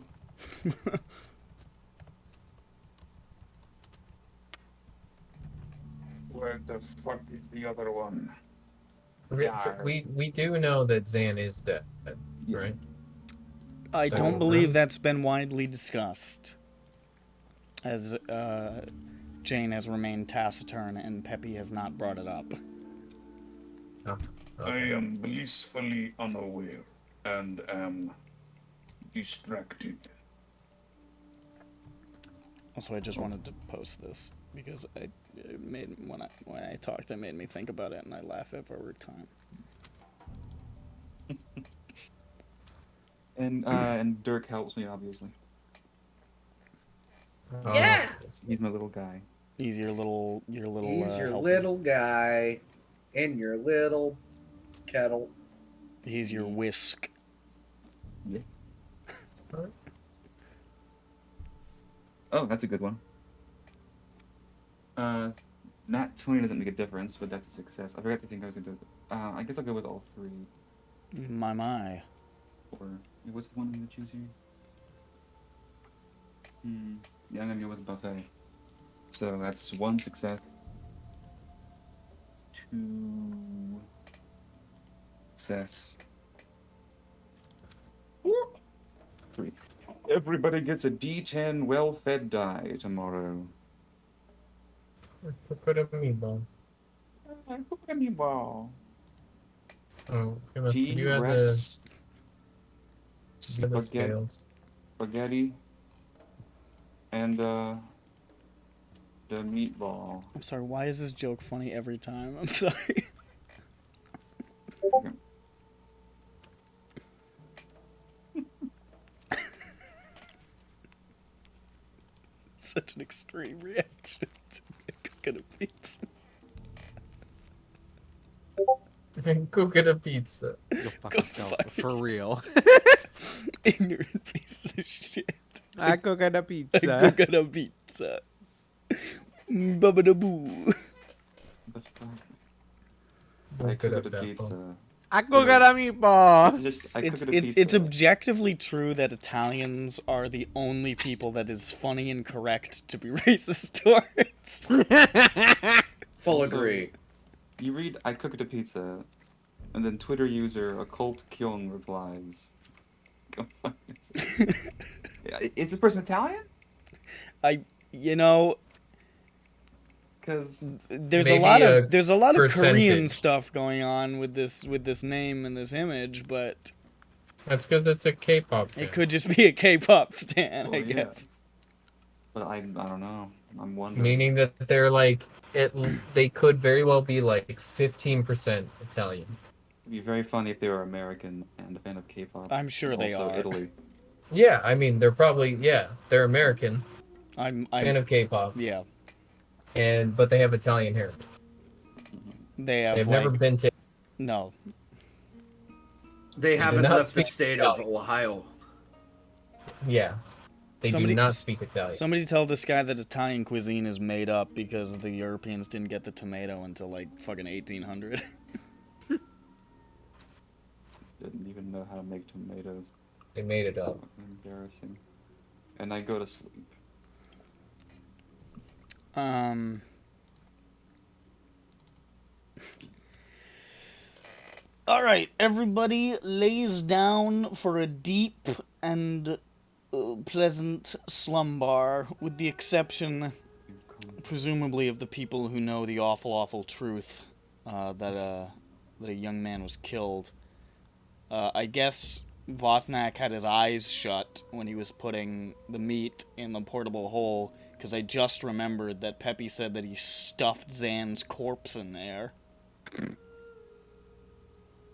Speaker 7: Where the fuck is the other one?
Speaker 2: So we do know that Zaan is dead, right?
Speaker 1: I
Speaker 2: So-
Speaker 1: don't believe that's been widely discussed, as Jane has remained taciturn and Peppy has not brought it up.
Speaker 7: I
Speaker 2: Okay.
Speaker 7: am blissfully unaware and am distracted.
Speaker 1: Also, I just wanted to post this because it made when I talked, it made me think about it, and I laugh every time.
Speaker 6: And Dirk helps me, obviously.
Speaker 2: Oh,
Speaker 5: Yeah!
Speaker 6: He's my little guy.
Speaker 1: He's your little
Speaker 5: He's your
Speaker 1: helper.
Speaker 5: little guy in your little kettle.
Speaker 1: He's your whisk.
Speaker 6: Oh, that's a good one. Nat 20 doesn't make a difference, but that's a success. I forgot to think I was going to do it. I guess I'll go with all three.
Speaker 1: My.
Speaker 6: Or what's the one I'm going to choose here? Yeah, I'm going to go with buffet. So that's one success. 2 success. 3. Everybody gets a D10 well-fed die tomorrow.
Speaker 2: Put up a meatball.
Speaker 6: Meatball.
Speaker 2: Oh, goodness. Did you have the
Speaker 6: T-Rex,
Speaker 2: scales?
Speaker 6: spaghetti, and the meatball.
Speaker 1: I'm sorry. Why is this joke funny every time? I'm sorry. Such an extreme reaction to cooking a pizza.
Speaker 2: Go get a pizza.
Speaker 3: Go fuck yourself,
Speaker 1: fuck
Speaker 3: for real.
Speaker 1: Ignorant piece of shit.
Speaker 3: I cook a
Speaker 1: I
Speaker 3: pizza.
Speaker 1: cook a pizza. Bubba da boo.
Speaker 6: The fuck?
Speaker 2: Go
Speaker 6: I
Speaker 2: get
Speaker 6: cooked a
Speaker 2: that
Speaker 6: pizza.
Speaker 2: phone.
Speaker 3: I cook a meatball.
Speaker 6: It's just I
Speaker 1: It's
Speaker 6: cooked a pizza.
Speaker 1: it's objectively true that Italians are the only people that is funny and correct to be racist towards.
Speaker 5: Full
Speaker 6: Also-
Speaker 5: agree.
Speaker 6: You read I cooked a pizza, and then Twitter user Occult Kyung replies. Go fuck yourself. Is this person Italian?
Speaker 1: You know,
Speaker 6: Because
Speaker 1: there's
Speaker 2: Maybe
Speaker 1: a lot
Speaker 2: a
Speaker 1: of Korean
Speaker 2: percentage.
Speaker 1: stuff going on with this name and this image, but
Speaker 2: That's because it's a K-pop.
Speaker 1: it
Speaker 2: band.
Speaker 1: could just be a K-pop stan, I
Speaker 6: Well, yeah.
Speaker 1: guess.
Speaker 6: But I don't know. I'm wondering.
Speaker 2: Meaning that they're like they could very well be like 15% Italian.
Speaker 6: It'd be very funny if they were American and a fan of K-pop.
Speaker 1: I'm sure they
Speaker 6: also
Speaker 1: are.
Speaker 6: Italy.
Speaker 2: Yeah, I mean they're probably they're American,
Speaker 1: I'm
Speaker 2: fan of K-pop,
Speaker 1: yeah.
Speaker 2: but they have Italian hair.
Speaker 1: They have
Speaker 2: They've
Speaker 1: like,
Speaker 2: never been to.
Speaker 1: no.
Speaker 5: They
Speaker 2: do
Speaker 5: haven't
Speaker 2: not
Speaker 5: left the
Speaker 2: speak
Speaker 5: state of
Speaker 2: Italian.
Speaker 5: Ohio.
Speaker 2: Yeah. They
Speaker 1: Somebody-
Speaker 2: do not speak Italian.
Speaker 1: Somebody tell this guy that Italian cuisine is made up because the Europeans didn't get the tomato until like fucking 1800.
Speaker 6: Didn't even know how to make tomatoes.
Speaker 2: They made it up.
Speaker 6: Embarrassing. And I go to sleep.
Speaker 1: All right, everybody lays down for a deep and pleasant slumber, with the exception, presumably, of the people who know the awful, awful truth that a young man was killed. I guess Vothnak had his eyes shut when he was putting the meat in the portable hole, because I just remembered that Peppy said that he stuffed Zaan's corpse in there.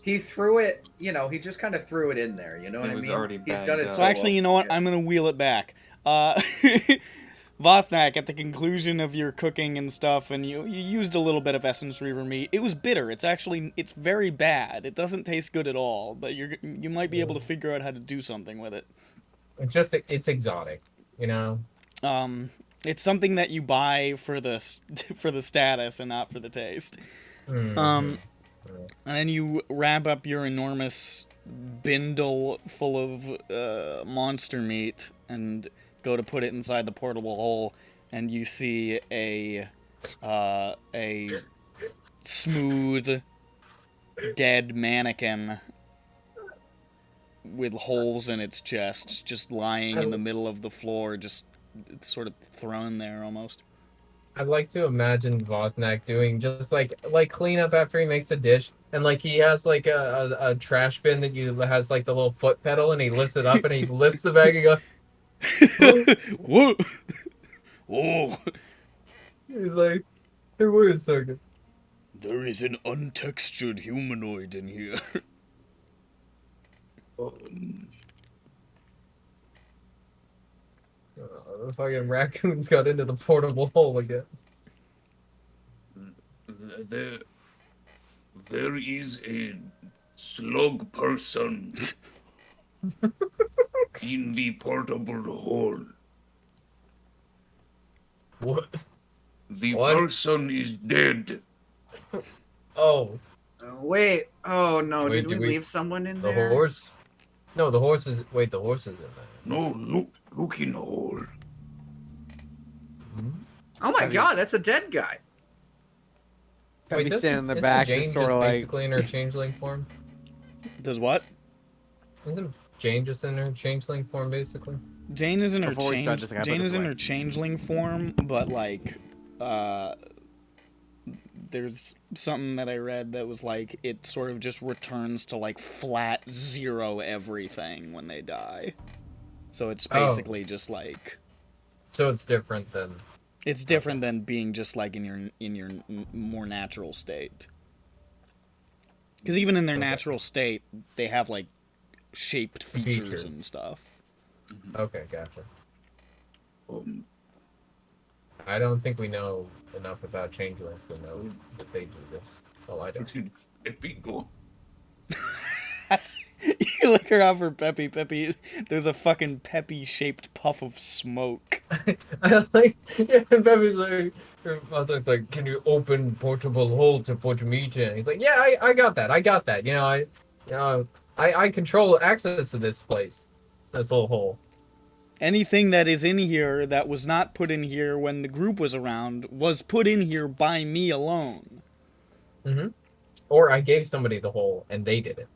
Speaker 5: He threw it, he just kind of threw it in there, you know what
Speaker 6: It
Speaker 5: I
Speaker 6: was
Speaker 5: mean?
Speaker 6: already
Speaker 5: He's
Speaker 6: bagged
Speaker 5: done it
Speaker 6: up.
Speaker 1: So actually, you know what? I'm gonna wheel it back. Vothnak, at the conclusion of your cooking and stuff, and you used a little bit of essence reaver meat. It was bitter. It's very bad. It doesn't taste good at all. But you might be able to figure out how to do something with it.
Speaker 2: It's exotic, you know.
Speaker 1: It's something that you buy for the status and not for the taste.
Speaker 2: Mhm.
Speaker 1: And then you wrap up your enormous bindle full of monster meat and go to put it inside the portable hole, and you see a smooth, dead mannequin with holes in its chest, just lying in the middle of the floor, just sort of thrown there almost.
Speaker 2: I'd like to imagine Vothnak doing just like clean up after he makes a dish, and like he has like a trash bin that has like the little foot pedal, and he lifts it up and he lifts the bag and goes.
Speaker 1: Whoa! Whoa!
Speaker 2: He's like, hey, wait a second.
Speaker 4: There is an untextured humanoid in here.
Speaker 2: The fucking raccoons got into the portable hole again.
Speaker 7: There is a slug person in the portable hole.
Speaker 2: What?
Speaker 7: The
Speaker 2: What?
Speaker 7: person is dead.
Speaker 2: Oh,
Speaker 5: Wait. Oh, no.
Speaker 2: Wait,
Speaker 5: did
Speaker 2: did
Speaker 5: we
Speaker 2: we-
Speaker 5: leave someone in
Speaker 2: the
Speaker 5: there?
Speaker 2: horse? No, the horse is. Wait, the horse is in there.
Speaker 7: No, look in the hole.
Speaker 5: Oh, my God. That's a dead guy.
Speaker 3: Wait,
Speaker 2: doesn't-
Speaker 3: standing in the
Speaker 2: isn't
Speaker 3: back,
Speaker 2: Jane
Speaker 3: just sort of like.
Speaker 2: basically in her changeling form?
Speaker 1: Does what?
Speaker 2: Isn't Jane just in her changeling form, basically?
Speaker 1: Jane is in her
Speaker 3: Before we start this, I gotta
Speaker 1: Jane
Speaker 3: put
Speaker 1: is
Speaker 3: this
Speaker 1: in
Speaker 3: away.
Speaker 1: her changeling form, but like, there's something that I read that was like it sort of just returns to like flat zero everything when they die. So it's
Speaker 2: Oh.
Speaker 1: basically just like
Speaker 2: So it's different than.
Speaker 1: it's different than being just like in your more natural state. Because even in their
Speaker 2: Okay.
Speaker 1: natural state, they have like shaped features
Speaker 2: Features.
Speaker 1: and stuff.
Speaker 2: Okay, gotcha.
Speaker 7: Um,
Speaker 2: I don't think we know enough about changelings to know that they do this. Oh, I don't.
Speaker 7: it's an epigo.
Speaker 1: You look around for Peppy. Peppy, there's a fucking Peppy-shaped puff of smoke.
Speaker 2: I like, yeah, and Peppy's like, her father's like, can you open portable hole to put meat in? He's like, yeah, I got that. You know, I control access to this place, this little hole.
Speaker 1: Anything that is in here that was not put in here when the group was around was put in here by me alone.
Speaker 2: Mm-hmm. Or I gave somebody the hole and they did it.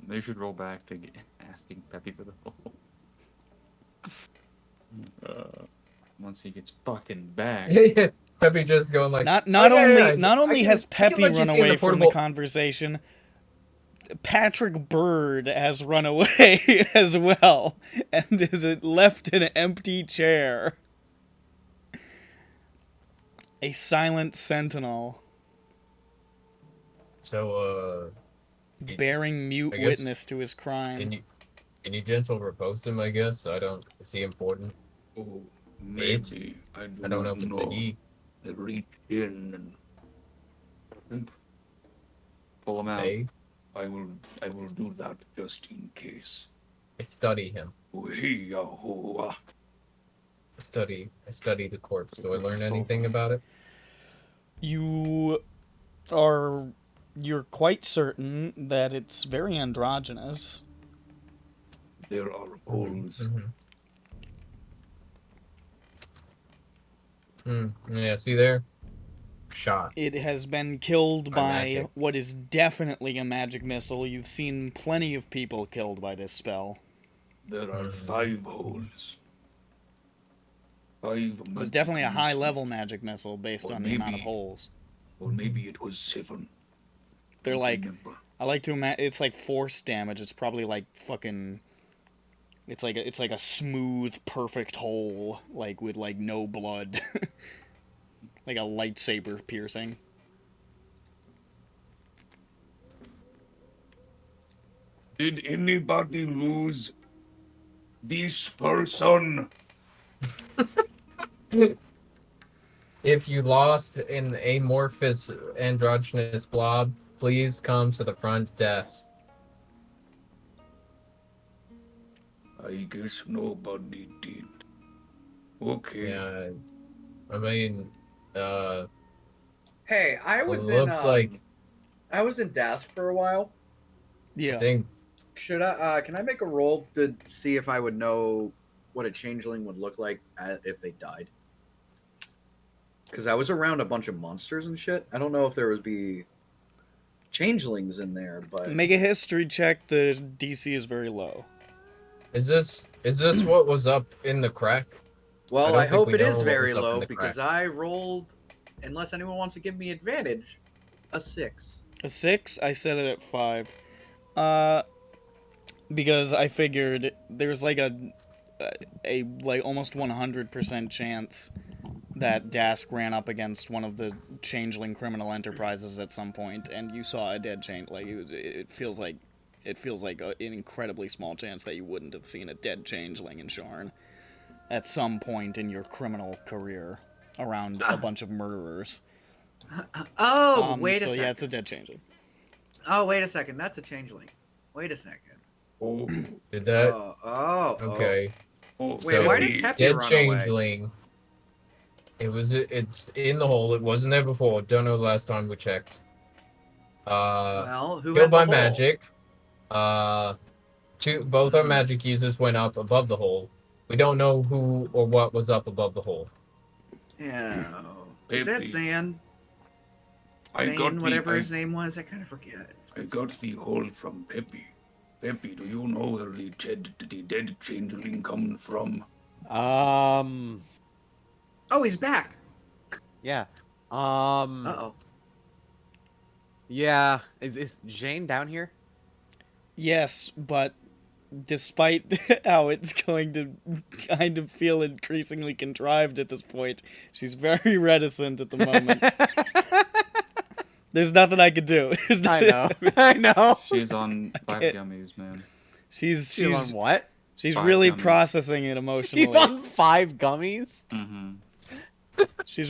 Speaker 6: They should roll back to asking Peppy for the hole. Once he gets fucking back.
Speaker 2: Peppy just going like,
Speaker 1: Not
Speaker 2: "Oh, yeah,
Speaker 1: not
Speaker 2: I
Speaker 1: only
Speaker 2: can-
Speaker 1: has
Speaker 2: I can
Speaker 1: Peppy
Speaker 2: let you
Speaker 1: run
Speaker 2: see in
Speaker 1: away from the
Speaker 2: portable-"
Speaker 1: conversation, Patrick Bird has run away as well and is left in an empty chair. A silent sentinel
Speaker 2: So,
Speaker 1: bearing mute
Speaker 2: I guess-
Speaker 1: witness to his crime.
Speaker 2: can you gentle repose him, I guess? Is he important?
Speaker 7: Oh,
Speaker 2: It's-
Speaker 7: maybe. I
Speaker 2: don't know if it's a he.
Speaker 7: I reach in and
Speaker 6: Pull him out.
Speaker 2: They?
Speaker 7: I will do that just in case.
Speaker 2: I study him.
Speaker 7: Wee-yah-hoo-ah.
Speaker 2: I study the corpse. Do I learn
Speaker 6: So-
Speaker 2: anything about it?
Speaker 1: You're quite certain that it's very androgynous.
Speaker 7: There are holes.
Speaker 2: Yeah, see there? Shot.
Speaker 1: It has been killed
Speaker 2: By
Speaker 1: by
Speaker 2: magic.
Speaker 1: what is definitely a magic missile. You've seen plenty of people killed by this spell.
Speaker 7: There are 5 holes. 5
Speaker 1: It was definitely a high-level magic missile based
Speaker 7: Or
Speaker 1: on the amount of
Speaker 7: maybe-
Speaker 1: holes.
Speaker 7: Or maybe it was 7.
Speaker 1: They're
Speaker 7: Don't
Speaker 1: like,
Speaker 7: remember.
Speaker 1: I like to imagine, it's like force damage. It's probably like fucking, it's like a smooth, perfect hole, like with like no blood. Like a lightsaber piercing.
Speaker 7: Did anybody lose this person?
Speaker 2: If you lost an amorphous androgynous blob, please come to the front desk.
Speaker 7: I guess nobody did. Okay.
Speaker 2: Yeah, I mean,
Speaker 5: Hey, I was
Speaker 2: looks like
Speaker 5: I was in Dask for a while.
Speaker 2: I
Speaker 1: Yeah.
Speaker 2: think
Speaker 5: Should I? Can I make a roll to see if I would know what a changeling would look like if they died? Because I was around a bunch of monsters and shit. I don't know if there would be changelings in there, but
Speaker 1: Make a history check. The DC is very low.
Speaker 2: is this what was up in the crack?
Speaker 5: well,
Speaker 2: don't
Speaker 5: I
Speaker 2: think
Speaker 5: hope
Speaker 2: we
Speaker 5: it
Speaker 2: know
Speaker 5: is
Speaker 2: what
Speaker 5: very
Speaker 2: was up in
Speaker 5: low
Speaker 2: the
Speaker 5: because
Speaker 2: crack.
Speaker 5: I rolled, unless anyone wants to give me advantage, a 6.
Speaker 1: A 6, I set it at 5. Because I figured there's like a like almost 100% chance that Dask ran up against one of the changeling criminal enterprises at some point, and you saw a dead change. Like it feels like an incredibly small chance that you wouldn't have seen a dead changeling in Sharn at some point in your criminal career around a bunch of murderers.
Speaker 5: Oh, wait a
Speaker 1: so
Speaker 5: second.
Speaker 1: yeah, it's a dead changeling.
Speaker 5: Oh, wait a second. That's a changeling. Wait a second.
Speaker 7: Oh,
Speaker 2: Did that?
Speaker 5: Oh.
Speaker 2: Okay.
Speaker 7: oh,
Speaker 5: Wait, why
Speaker 7: Peppy.
Speaker 5: did Peppy
Speaker 2: Dead
Speaker 5: run away?
Speaker 2: changeling. It's in the hole. It wasn't there before. Don't know the last time we checked.
Speaker 5: Well, who
Speaker 2: Killed
Speaker 5: had the
Speaker 2: by
Speaker 5: hole?
Speaker 2: magic. Both our magic users went up above the hole. We don't know who or what was up above the hole.
Speaker 5: Yeah. Is that
Speaker 7: Peppy.
Speaker 5: Zaan?
Speaker 7: I got
Speaker 5: Zane,
Speaker 7: the
Speaker 5: whatever
Speaker 7: I,
Speaker 5: his name was. I kind of forget.
Speaker 7: I got the hole from Peppy. Peppy, do you know where the dead changeling come from?
Speaker 5: Oh, he's back.
Speaker 3: Yeah.
Speaker 5: Uh-oh.
Speaker 3: Yeah. Is Jane down here?
Speaker 1: Yes, but despite how it's going to kind of feel increasingly contrived at this point, she's very reticent at the moment. There's nothing I could do. There's
Speaker 3: I
Speaker 1: nothing-
Speaker 3: know. I know.
Speaker 6: She's on 5
Speaker 1: can't-
Speaker 6: gummies, man.
Speaker 1: She's
Speaker 3: She's on what?
Speaker 1: she's
Speaker 6: 5
Speaker 1: really
Speaker 6: gummies.
Speaker 1: processing it emotionally.
Speaker 3: He's on 5 gummies?
Speaker 6: Mm-hmm.
Speaker 1: She's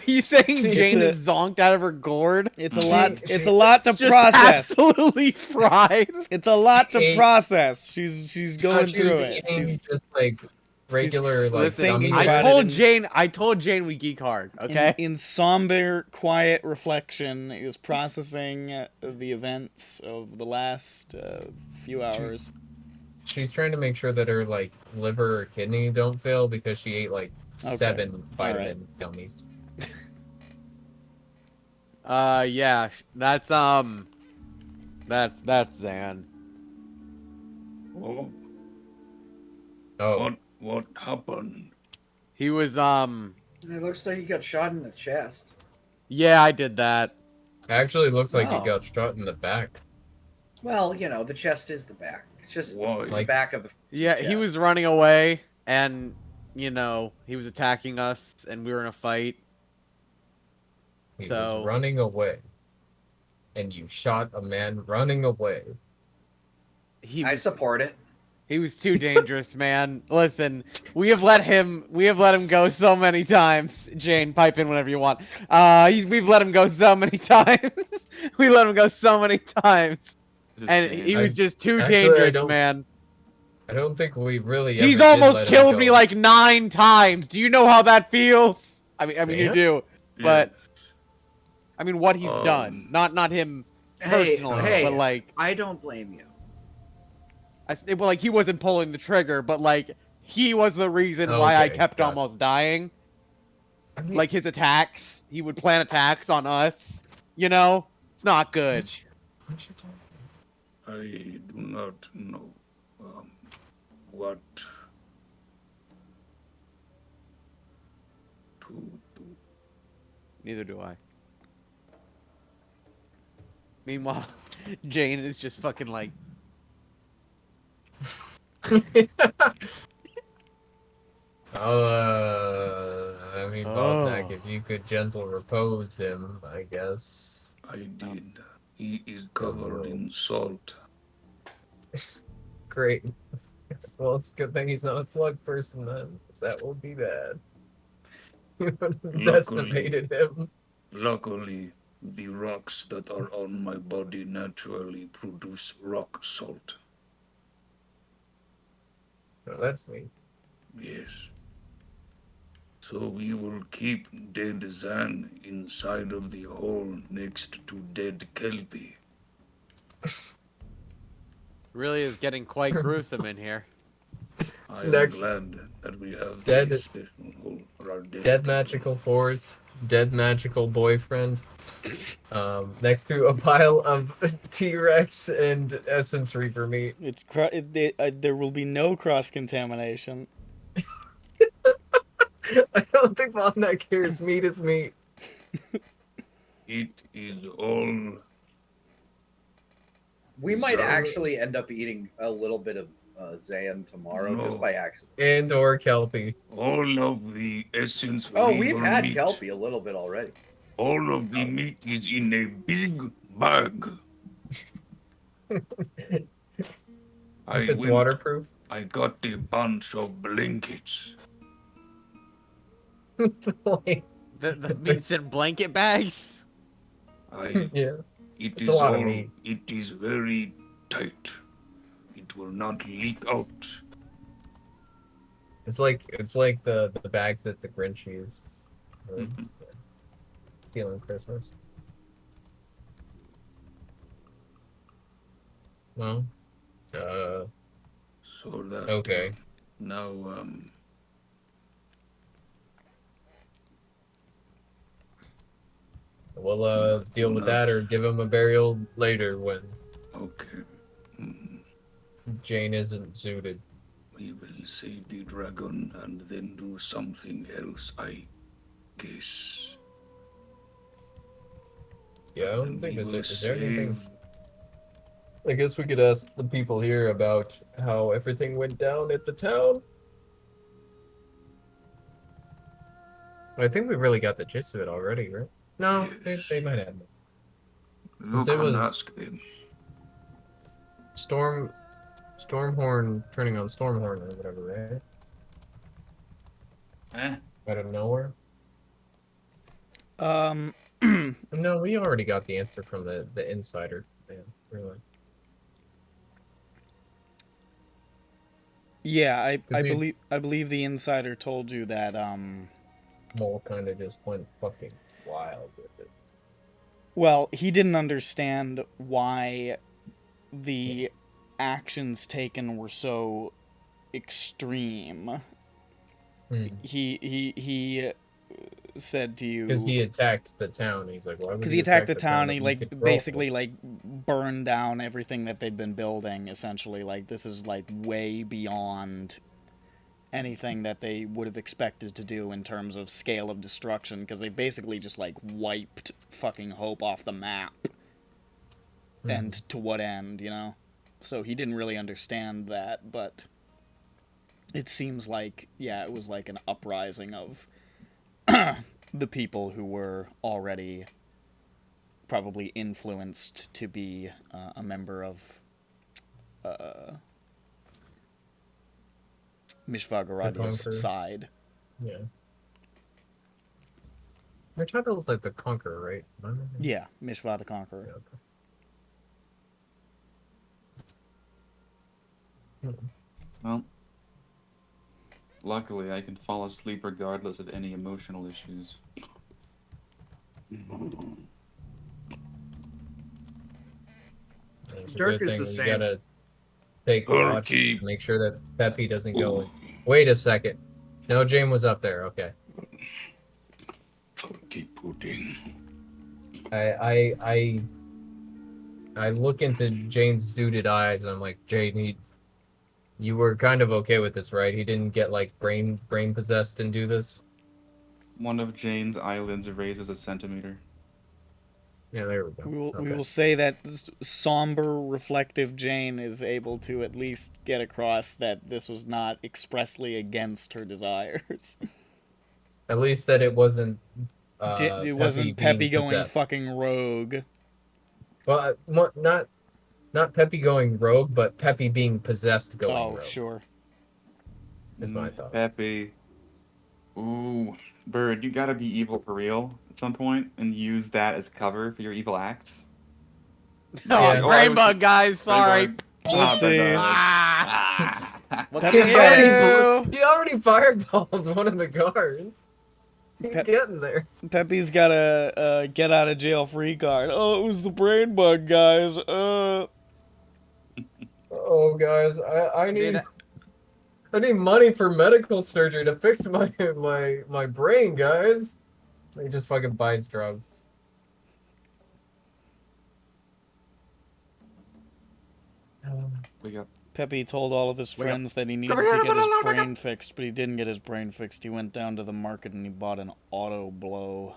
Speaker 3: He's saying Jane
Speaker 1: a-
Speaker 3: is zonked out of her gourd?
Speaker 1: it's a
Speaker 2: She-
Speaker 1: lot
Speaker 2: she-
Speaker 1: it's a lot to
Speaker 3: Just
Speaker 1: process.
Speaker 3: absolutely fried.
Speaker 1: It's a lot to
Speaker 2: Hey.
Speaker 1: process. She's going
Speaker 2: She was
Speaker 1: through it.
Speaker 2: eating
Speaker 1: She's
Speaker 2: just like regular like
Speaker 1: thinking
Speaker 2: gummy
Speaker 1: about
Speaker 2: bears.
Speaker 1: it
Speaker 3: I told Jane we geek hard, okay?
Speaker 1: in somber, quiet reflection, is processing the events of the last few hours.
Speaker 2: She's trying to make sure that her like liver or kidney don't fail because she ate like
Speaker 1: Okay.
Speaker 2: 7 vitamin gummies.
Speaker 3: Yeah, that's Zan.
Speaker 7: Oh,
Speaker 2: Oh,
Speaker 7: what happened?
Speaker 3: He was,
Speaker 5: It looks like he got shot in the chest.
Speaker 3: yeah, I did that.
Speaker 2: actually looks like
Speaker 5: Wow.
Speaker 2: he got shot in the back.
Speaker 5: Well, you know, the chest is the back. It's just
Speaker 7: Why?
Speaker 5: the
Speaker 2: Like-
Speaker 5: back of the
Speaker 3: Yeah,
Speaker 5: chest.
Speaker 3: he was running away, and, you know, he was attacking us, and we were in a fight.
Speaker 2: He
Speaker 3: So-
Speaker 2: was running away, and you shot a man running away.
Speaker 3: He
Speaker 5: I
Speaker 3: was,
Speaker 5: support it.
Speaker 3: He was too dangerous, man. Listen, we have let him go so many times. Jane, pipe in whenever you want. We've let him go so many times. We let him go so many times,
Speaker 6: This is
Speaker 3: and
Speaker 6: Jane.
Speaker 3: he was just too
Speaker 2: Actually,
Speaker 3: dangerous, man.
Speaker 2: I don't think we really
Speaker 3: He's
Speaker 2: ever did
Speaker 3: almost
Speaker 2: let him
Speaker 3: killed
Speaker 2: go.
Speaker 3: me like 9 times. Do you know how that feels? I mean, you
Speaker 2: Zaan?
Speaker 3: do, but
Speaker 6: Yeah.
Speaker 3: I mean, what he's done, not him personally,
Speaker 5: hey,
Speaker 3: but like,
Speaker 5: I don't blame you.
Speaker 3: well, like he wasn't pulling the trigger, but like he was the reason why I
Speaker 2: Okay,
Speaker 3: kept
Speaker 2: got it.
Speaker 3: almost dying.
Speaker 2: I mean,
Speaker 3: Like his attacks, he would plan attacks on us. You know, it's not good.
Speaker 2: what you talking
Speaker 7: I do not know what to do.
Speaker 3: Neither do I. Meanwhile, Jane is just fucking like,
Speaker 2: I mean, Baldneck, if you could gentle repose him, I guess.
Speaker 7: I did. He is covered in salt.
Speaker 2: Great. Well, it's a good thing he's not a slug person then, 'cause that will be bad. You would have decimated him.
Speaker 7: Luckily, the rocks that are on my body naturally produce rock salt.
Speaker 2: Oh, that's neat.
Speaker 7: Yes. So we will keep dead Zaan inside of the hole next to dead Kelpie.
Speaker 3: really is getting quite gruesome in here.
Speaker 7: I am
Speaker 2: Next.
Speaker 7: glad that we have
Speaker 2: Dead-
Speaker 7: a special hole for our dead.
Speaker 2: Dead magical horse, dead magical boyfriend. Next to a pile of T-Rex and Essence Reaper meat.
Speaker 1: There will be no cross contamination.
Speaker 2: I don't think Baldneck cares. Meat is meat.
Speaker 7: It is all
Speaker 5: We might
Speaker 7: So-
Speaker 5: actually end up eating a little bit of Zaan tomorrow just
Speaker 7: No.
Speaker 5: by accident.
Speaker 2: And or Kelpie.
Speaker 7: all of the essence.
Speaker 5: Oh, we've
Speaker 7: Reaver
Speaker 5: had
Speaker 7: meat.
Speaker 5: Kelpie a little bit already.
Speaker 7: All of the meat is in a big bag.
Speaker 2: It's waterproof.
Speaker 7: I got a bunch of blankets.
Speaker 2: Like,
Speaker 3: The meat's in blanket bags.
Speaker 2: yeah.
Speaker 7: It
Speaker 2: It's
Speaker 7: is
Speaker 2: a lot of
Speaker 7: all.
Speaker 2: meat.
Speaker 7: It is very tight. It will not leak out.
Speaker 2: It's like the bags that the Grinch used.
Speaker 7: Mhm.
Speaker 2: Stealing Christmas. Well,
Speaker 7: So that.
Speaker 2: okay.
Speaker 7: Now,
Speaker 2: We'll deal with that or give him a burial later when
Speaker 7: okay. Mm,
Speaker 2: Jane isn't zooted.
Speaker 7: We will save the dragon and then do something else, I guess.
Speaker 2: Yeah, I don't
Speaker 7: And
Speaker 2: think
Speaker 7: we
Speaker 2: there's
Speaker 7: will
Speaker 2: is there anything.
Speaker 7: save.
Speaker 2: I guess we could ask the people here about how everything went down at the town. I think we really got the gist of it already, right? No, they might have.
Speaker 7: Look
Speaker 2: it
Speaker 7: and
Speaker 2: was-
Speaker 7: ask them.
Speaker 2: Stormhorn turning on Stormhorn or whatever, right? Out of nowhere. No, we already got the answer from the insider. Man, really.
Speaker 1: Yeah, I
Speaker 2: 'Cause he-
Speaker 1: believe the insider told you that
Speaker 2: Mole kind of just went fucking wild with it.
Speaker 1: well, he didn't understand why the actions taken were so extreme. He said to you
Speaker 2: Because he attacked the town. He's like, why would
Speaker 1: because he attacked the town. He
Speaker 2: if
Speaker 1: like
Speaker 2: could
Speaker 1: basically
Speaker 2: roll?
Speaker 1: like burned down everything that they'd been building. Essentially, like this is like way beyond anything that they would have expected to do in terms of scale of destruction. Because they basically just like wiped fucking Hope off the map. And to what end, you know? So he didn't really understand that, but it seems like, yeah, it was like an uprising of the people who were already probably influenced to be a member of Mishva Garadia's
Speaker 2: conqueror.
Speaker 1: side.
Speaker 2: Yeah. Their title is like the Conqueror, right?
Speaker 1: Yeah, Mishva the Conqueror.
Speaker 2: Yeah, okay.
Speaker 6: Well, luckily I can fall asleep regardless of any emotional issues.
Speaker 2: It's a
Speaker 5: Dirk
Speaker 2: good
Speaker 5: is
Speaker 2: thing
Speaker 5: the
Speaker 2: we
Speaker 5: same.
Speaker 2: gotta take watch,
Speaker 7: Turkey.
Speaker 2: make sure that Peppy doesn't go. Wait a second. No, Jane was up there. Okay.
Speaker 7: Turkey pudding.
Speaker 2: I look into Jane's zooted eyes and I'm like, Jane, you were kind of okay with this, right? He didn't get like brain possessed and do this.
Speaker 6: One of Jane's eyelids raises a centimeter.
Speaker 2: Yeah, there we go.
Speaker 1: We will say that somber, reflective Jane is able to at least get across that this was not expressly against her desires.
Speaker 2: At least that it wasn't.
Speaker 1: It wasn't Peppy
Speaker 2: being
Speaker 1: going
Speaker 2: possessed.
Speaker 1: fucking rogue.
Speaker 2: Well, not Peppy going rogue, but Peppy being possessed going
Speaker 1: Oh,
Speaker 2: rogue.
Speaker 1: sure.
Speaker 2: Is my thought.
Speaker 6: Peppy. Ooh, Bird, you gotta be evil for real at some point and use that as cover for your evil acts.
Speaker 3: Oh,
Speaker 2: Yeah.
Speaker 3: brain bug, guys. Sorry.
Speaker 1: Oopsie.
Speaker 3: Ah. What can
Speaker 1: Peppy's
Speaker 3: you
Speaker 1: got-
Speaker 3: do?
Speaker 2: He already fireballed one of the guards. He's
Speaker 1: Pep-
Speaker 2: getting there.
Speaker 1: Peppy's got a get out of jail free card. Oh, it was the brain bug, guys.
Speaker 2: Oh, guys, I need money for medical surgery to fix my brain, guys. He just fucking buys drugs.
Speaker 6: We got
Speaker 1: Peppy told all of his
Speaker 3: Wait.
Speaker 1: friends that he needed to get his brain fixed, but he didn't get his brain fixed. He went down to the market and he bought an auto blow.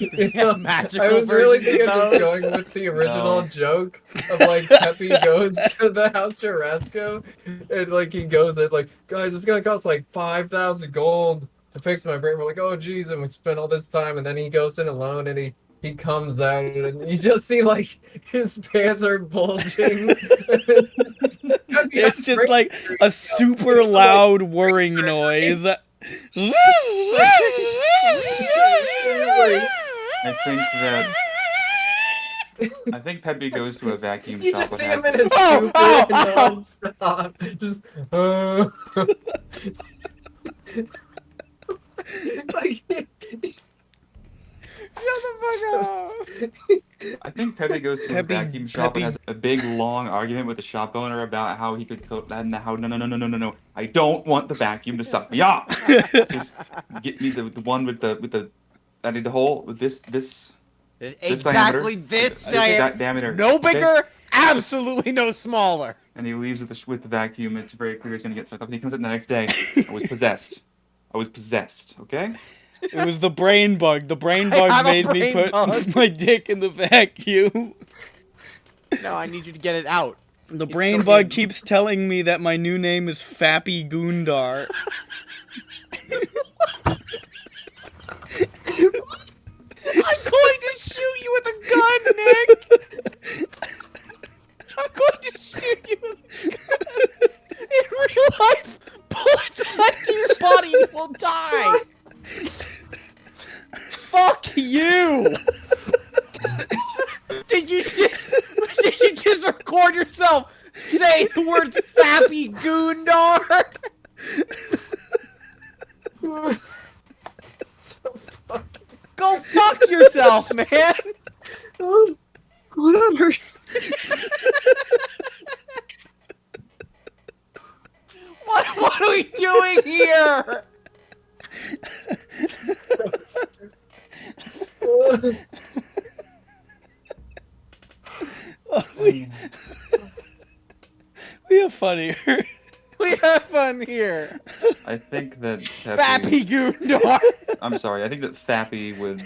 Speaker 2: You know,
Speaker 3: Magical
Speaker 2: I was really
Speaker 3: version
Speaker 2: thinking of
Speaker 3: of
Speaker 2: just going with the original
Speaker 6: No.
Speaker 2: joke of like Peppy goes to the house Churrasco and like he goes in like, guys, it's gonna cost like 5,000 gold to fix my brain. We're like, oh geez, and we spent all this time, and then he goes in alone and he comes out and you just see like his pants are bulging.
Speaker 1: It's just like a super
Speaker 2: It's like-
Speaker 1: loud whirring noise.
Speaker 6: I think Peppy goes to a vacuum
Speaker 2: You
Speaker 6: shop
Speaker 2: just
Speaker 6: and
Speaker 2: see
Speaker 6: has
Speaker 2: him in his
Speaker 3: Oh,
Speaker 2: super
Speaker 3: oh,
Speaker 2: non-stop. Just like
Speaker 3: Shut the fuck up.
Speaker 6: I think Peppy goes to a
Speaker 1: Peppy-
Speaker 6: vacuum shop
Speaker 1: Peppy-
Speaker 6: and has a big long argument with the shop owner about how he could how no. I don't want the vacuum to suck me off. Just get me the one with the I need the hole with this
Speaker 3: Exactly this diameter.
Speaker 6: diameter.
Speaker 3: No
Speaker 6: okay?
Speaker 3: bigger, absolutely no smaller.
Speaker 6: And he leaves with the vacuum. It's very clear he's gonna get sucked up. And he comes in the next day. I was possessed. Okay.
Speaker 1: It was the brain bug. The brain
Speaker 3: I
Speaker 1: bug
Speaker 3: have a
Speaker 1: made me
Speaker 3: brain
Speaker 1: put
Speaker 3: bug.
Speaker 1: my dick in the vacuum.
Speaker 3: No, I need you to get it out.
Speaker 1: The
Speaker 3: It's
Speaker 1: brain
Speaker 3: still
Speaker 1: bug
Speaker 3: in.
Speaker 1: keeps telling me that my new name is Fappy Goondar.
Speaker 3: I'm going to shoot you with a gun, Nick. I'm going to shoot you with a gun. In real life, bullets enter your body and you will die. Fuck you. Did you just record yourself saying the words Fappy Goondar?
Speaker 2: so fucking
Speaker 3: Go fuck yourself, man. What are we doing here?
Speaker 1: We have fun here.
Speaker 3: We have fun here.
Speaker 6: I think that
Speaker 3: Fappy Goondar.
Speaker 6: I'm sorry. I think that Fappy would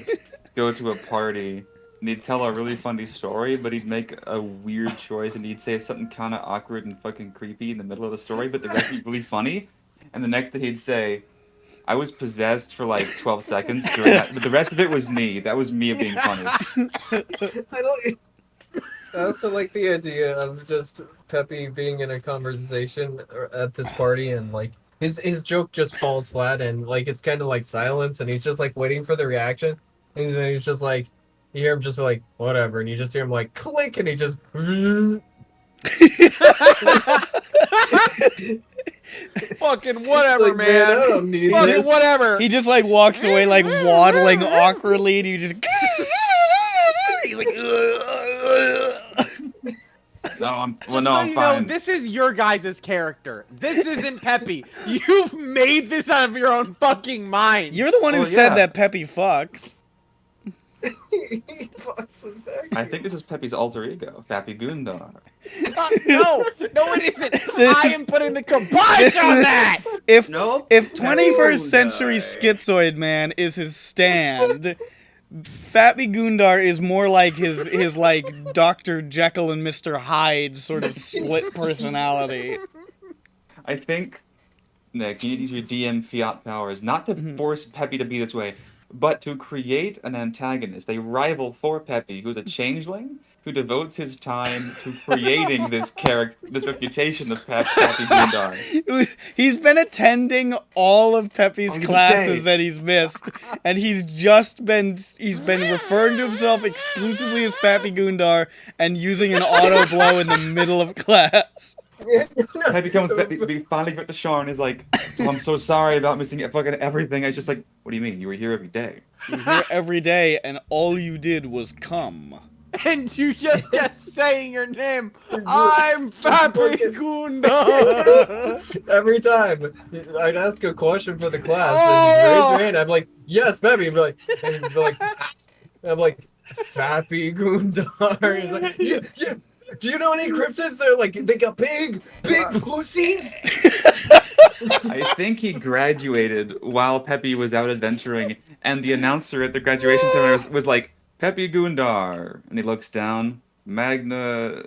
Speaker 6: go to a party and he'd tell a really funny story, but he'd make a weird choice and he'd say something kind of awkward and fucking creepy in the middle of the story, but the rest would be really funny. And the next day he'd say, I was possessed for like 12 seconds during that, but the rest of it was me. That was me being funny.
Speaker 2: I also like the idea of just Peppy being in a conversation at this party and like his joke just falls flat and like it's kind of like silence and he's just like waiting for the reaction and then he's just like you hear him just like whatever and you just hear him like click and he just
Speaker 3: Fucking whatever,
Speaker 2: like,
Speaker 3: man.
Speaker 2: I don't need
Speaker 3: Fucking
Speaker 2: this.
Speaker 3: whatever.
Speaker 1: He just like walks away like waddling awkwardly, and you just. He's like.
Speaker 6: No, I'm
Speaker 3: Just so
Speaker 6: I'm
Speaker 3: you
Speaker 6: fine.
Speaker 3: know, this is your guys' character. This isn't Peppy. You've made this out of your own fucking mind.
Speaker 1: You're the one who
Speaker 6: Well,
Speaker 1: said
Speaker 6: yeah.
Speaker 1: that Peppy fucks.
Speaker 2: He fucks him back.
Speaker 6: I think this is Peppy's alter ego, Fappy Goondar.
Speaker 3: No, it isn't. I am putting the kibosh on that.
Speaker 1: If
Speaker 5: Nope.
Speaker 1: if 21st century
Speaker 5: No.
Speaker 1: schizoid man is his stand, Fappy Goondar is more like his like Dr. Jekyll and Mr. Hyde sort of split personality.
Speaker 6: I think, Nick, you need to use your DM fiat powers, not to force Peppy to be this way, but to create an antagonist, a rival for Peppy, who's a changeling, who devotes his time to creating this character, this reputation of Fappy Goondar.
Speaker 1: He's been attending all of Peppy's
Speaker 6: I'm gonna
Speaker 1: classes
Speaker 6: say-
Speaker 1: that he's missed, and he's been referring to himself exclusively as Fappy Goondar and using an auto blow in the middle of class.
Speaker 6: Peppy comes back, we finally get to Sean, and is like, oh, I'm so sorry about missing fucking everything. I was just like, what do you mean? You were here every day.
Speaker 1: You're here every day, and all you did was come.
Speaker 3: And you just kept saying your name. I'm Fappy Gunda.
Speaker 2: Every time I'd ask a question for the class and
Speaker 3: Oh!
Speaker 2: raise your hand, I'm like, yes, Peppy. And be like, I'm like, Fappy Gundar. He's like, yeah. Do you know any cryptids? They're like, they got big pussies.
Speaker 6: I think he graduated while Peppy was out adventuring, and the announcer at the graduation ceremony was like, Peppy Goondar. And he looks down, Magna...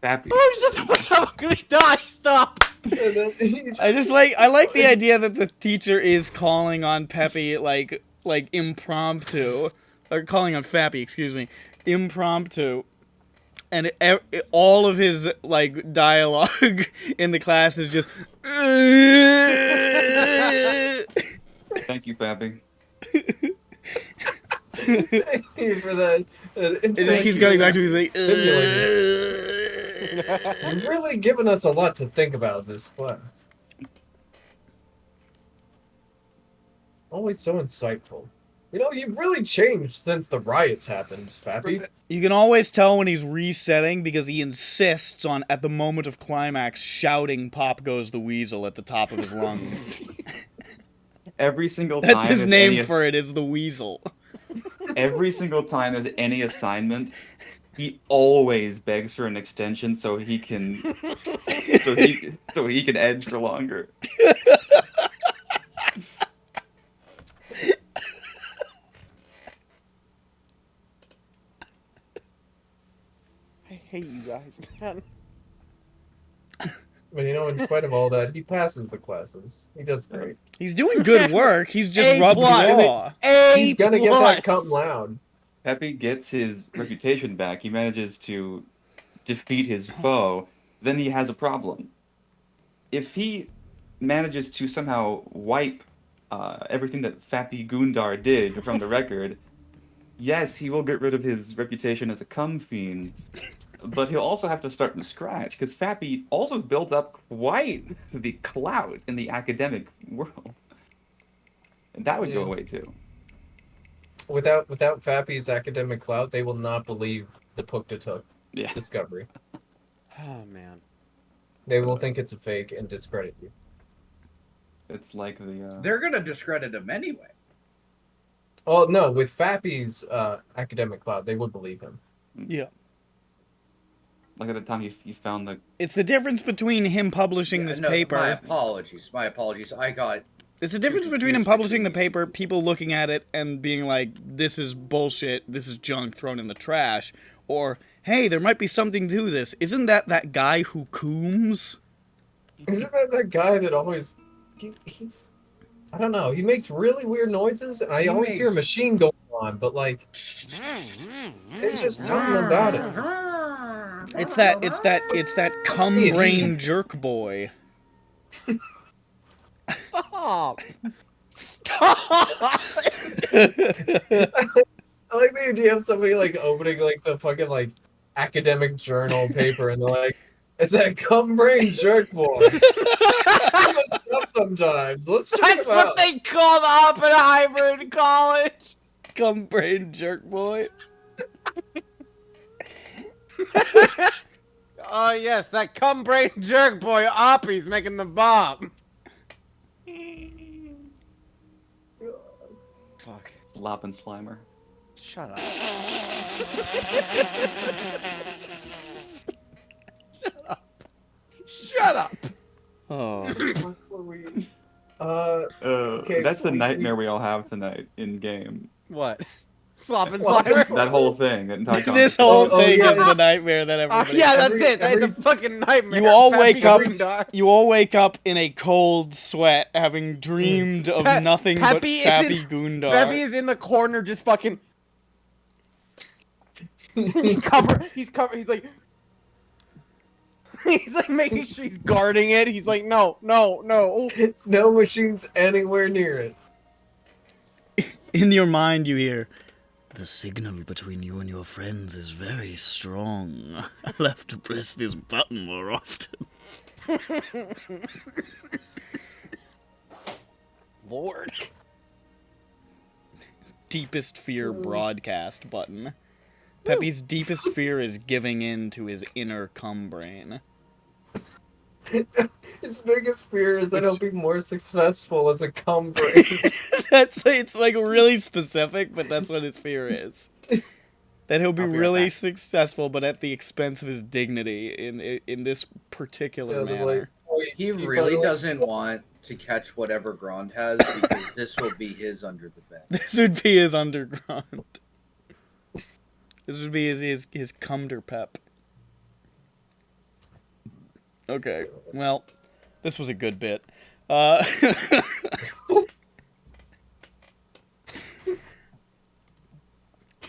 Speaker 6: Fappy.
Speaker 3: Oh, shut the fuck up. I'm gonna die. Stop.
Speaker 2: And then
Speaker 1: I like the idea that the teacher is calling on Peppy like impromptu, or calling on Fappy, excuse me, impromptu, and all of his like dialogue in the class is just.
Speaker 6: Thank you, Fappy.
Speaker 2: Thank you for that.
Speaker 1: It just keeps going back to his like.
Speaker 2: You've really given us a lot to think about this class. Always so insightful. You know, you've really changed since the riots happened, Fappy.
Speaker 1: You can always tell when he's resetting because he insists on, at the moment of climax, shouting "Pop goes the weasel" at the top of his lungs.
Speaker 6: Every single time
Speaker 1: That's his
Speaker 6: there's
Speaker 1: name
Speaker 6: any-
Speaker 1: for it, is the weasel.
Speaker 6: Every single time there's any assignment, he always begs for an extension so he can so he can edge for longer.
Speaker 3: I hate you guys, man.
Speaker 2: But you know, in spite of all that, he passes the classes. He does great.
Speaker 1: He's doing good work. He's just
Speaker 3: A
Speaker 1: rubbed
Speaker 3: plus.
Speaker 1: raw.
Speaker 2: He's gonna get that cum loud.
Speaker 6: Peppy gets his reputation back. He manages to defeat his foe. Then he has a problem. If he manages to somehow wipe everything that Fappy Goondar did from the record, yes, he will get rid of his reputation as a cum fiend. But he'll also have to start from scratch, because Fappy also built up quite the clout in the academic world. And that would go away too.
Speaker 2: Without Fappy's academic clout, they will not believe the Puktatuk
Speaker 6: Yeah.
Speaker 2: discovery.
Speaker 3: Oh man.
Speaker 2: They will think it's a fake and discredit you.
Speaker 6: It's like the...
Speaker 5: They're gonna discredit him anyway.
Speaker 2: Oh no, with Fappy's academic clout, they would believe him.
Speaker 1: Yeah.
Speaker 6: Like at the time you found the...
Speaker 1: It's the difference between him publishing this
Speaker 5: No,
Speaker 1: paper.
Speaker 5: My apologies. I got.
Speaker 1: It's the difference between him publishing the paper, people looking at it and being like, this is bullshit, this is junk thrown in the trash, or, hey, there might be something to this. Isn't that guy who cooms?
Speaker 2: Isn't that guy that always... He's... I don't know. He makes really weird noises, and I always hear a machine going on, but like, there's just something about it.
Speaker 1: It's that cum
Speaker 2: being
Speaker 1: brain jerk boy.
Speaker 3: Stop.
Speaker 2: I like the idea of somebody like opening like the fucking like academic journal paper and they're like, it's that cum brain jerk boy. Stuff sometimes. Let's check
Speaker 3: That's
Speaker 2: him
Speaker 3: what
Speaker 2: out.
Speaker 3: they called Oppenheimer in college.
Speaker 1: Cum brain jerk boy.
Speaker 3: Oh yes, that cum brain jerk boy Oppie's making the bomb. Fuck.
Speaker 6: Slop and Slimer.
Speaker 3: Shut up. Shut up.
Speaker 1: Oh.
Speaker 2: Okay,
Speaker 6: That's
Speaker 2: so
Speaker 6: the nightmare we all have tonight in game.
Speaker 3: What? Slop and
Speaker 2: Slop and
Speaker 3: Slimer?
Speaker 6: That whole thing. That entire
Speaker 1: This whole
Speaker 2: Oh,
Speaker 1: thing
Speaker 2: yeah.
Speaker 1: is the nightmare that
Speaker 3: Oh,
Speaker 1: everybody.
Speaker 3: yeah, that's
Speaker 2: every-
Speaker 3: it. That's
Speaker 2: every-
Speaker 3: a fucking nightmare.
Speaker 1: You all
Speaker 3: Happy
Speaker 1: wake up.
Speaker 3: Gundar.
Speaker 1: You all wake up in a cold sweat, having dreamed of
Speaker 3: Pe-
Speaker 1: nothing
Speaker 3: Peppy
Speaker 1: but
Speaker 3: is
Speaker 1: Fappy Gundar.
Speaker 3: Peppy is in the corner just fucking. He's covered. He's like. He's like making sure he's guarding it. He's like, no.
Speaker 2: No machines anywhere near it.
Speaker 1: In your mind, you hear, "The signal between you and your friends is very strong. I'll have to press this button more often."
Speaker 3: Lord.
Speaker 1: Deepest fear broadcast button. Peppy's deepest fear is giving in to his inner cum brain.
Speaker 2: His biggest fear is that he'll be more successful as a cum brain.
Speaker 1: It's like really specific, but that's what his fear is. That he'll be
Speaker 3: I'll be right
Speaker 1: really
Speaker 3: back.
Speaker 1: successful, but at the expense of his dignity in this particular
Speaker 2: Yeah, they're
Speaker 1: manner.
Speaker 2: like, "Oh,
Speaker 5: He
Speaker 2: you
Speaker 5: really
Speaker 2: fucking-
Speaker 5: doesn't want to catch whatever Grand has because this will be his under the bed.
Speaker 1: This would be his underground. This would be his cumder pep. Okay, well, this was a good bit.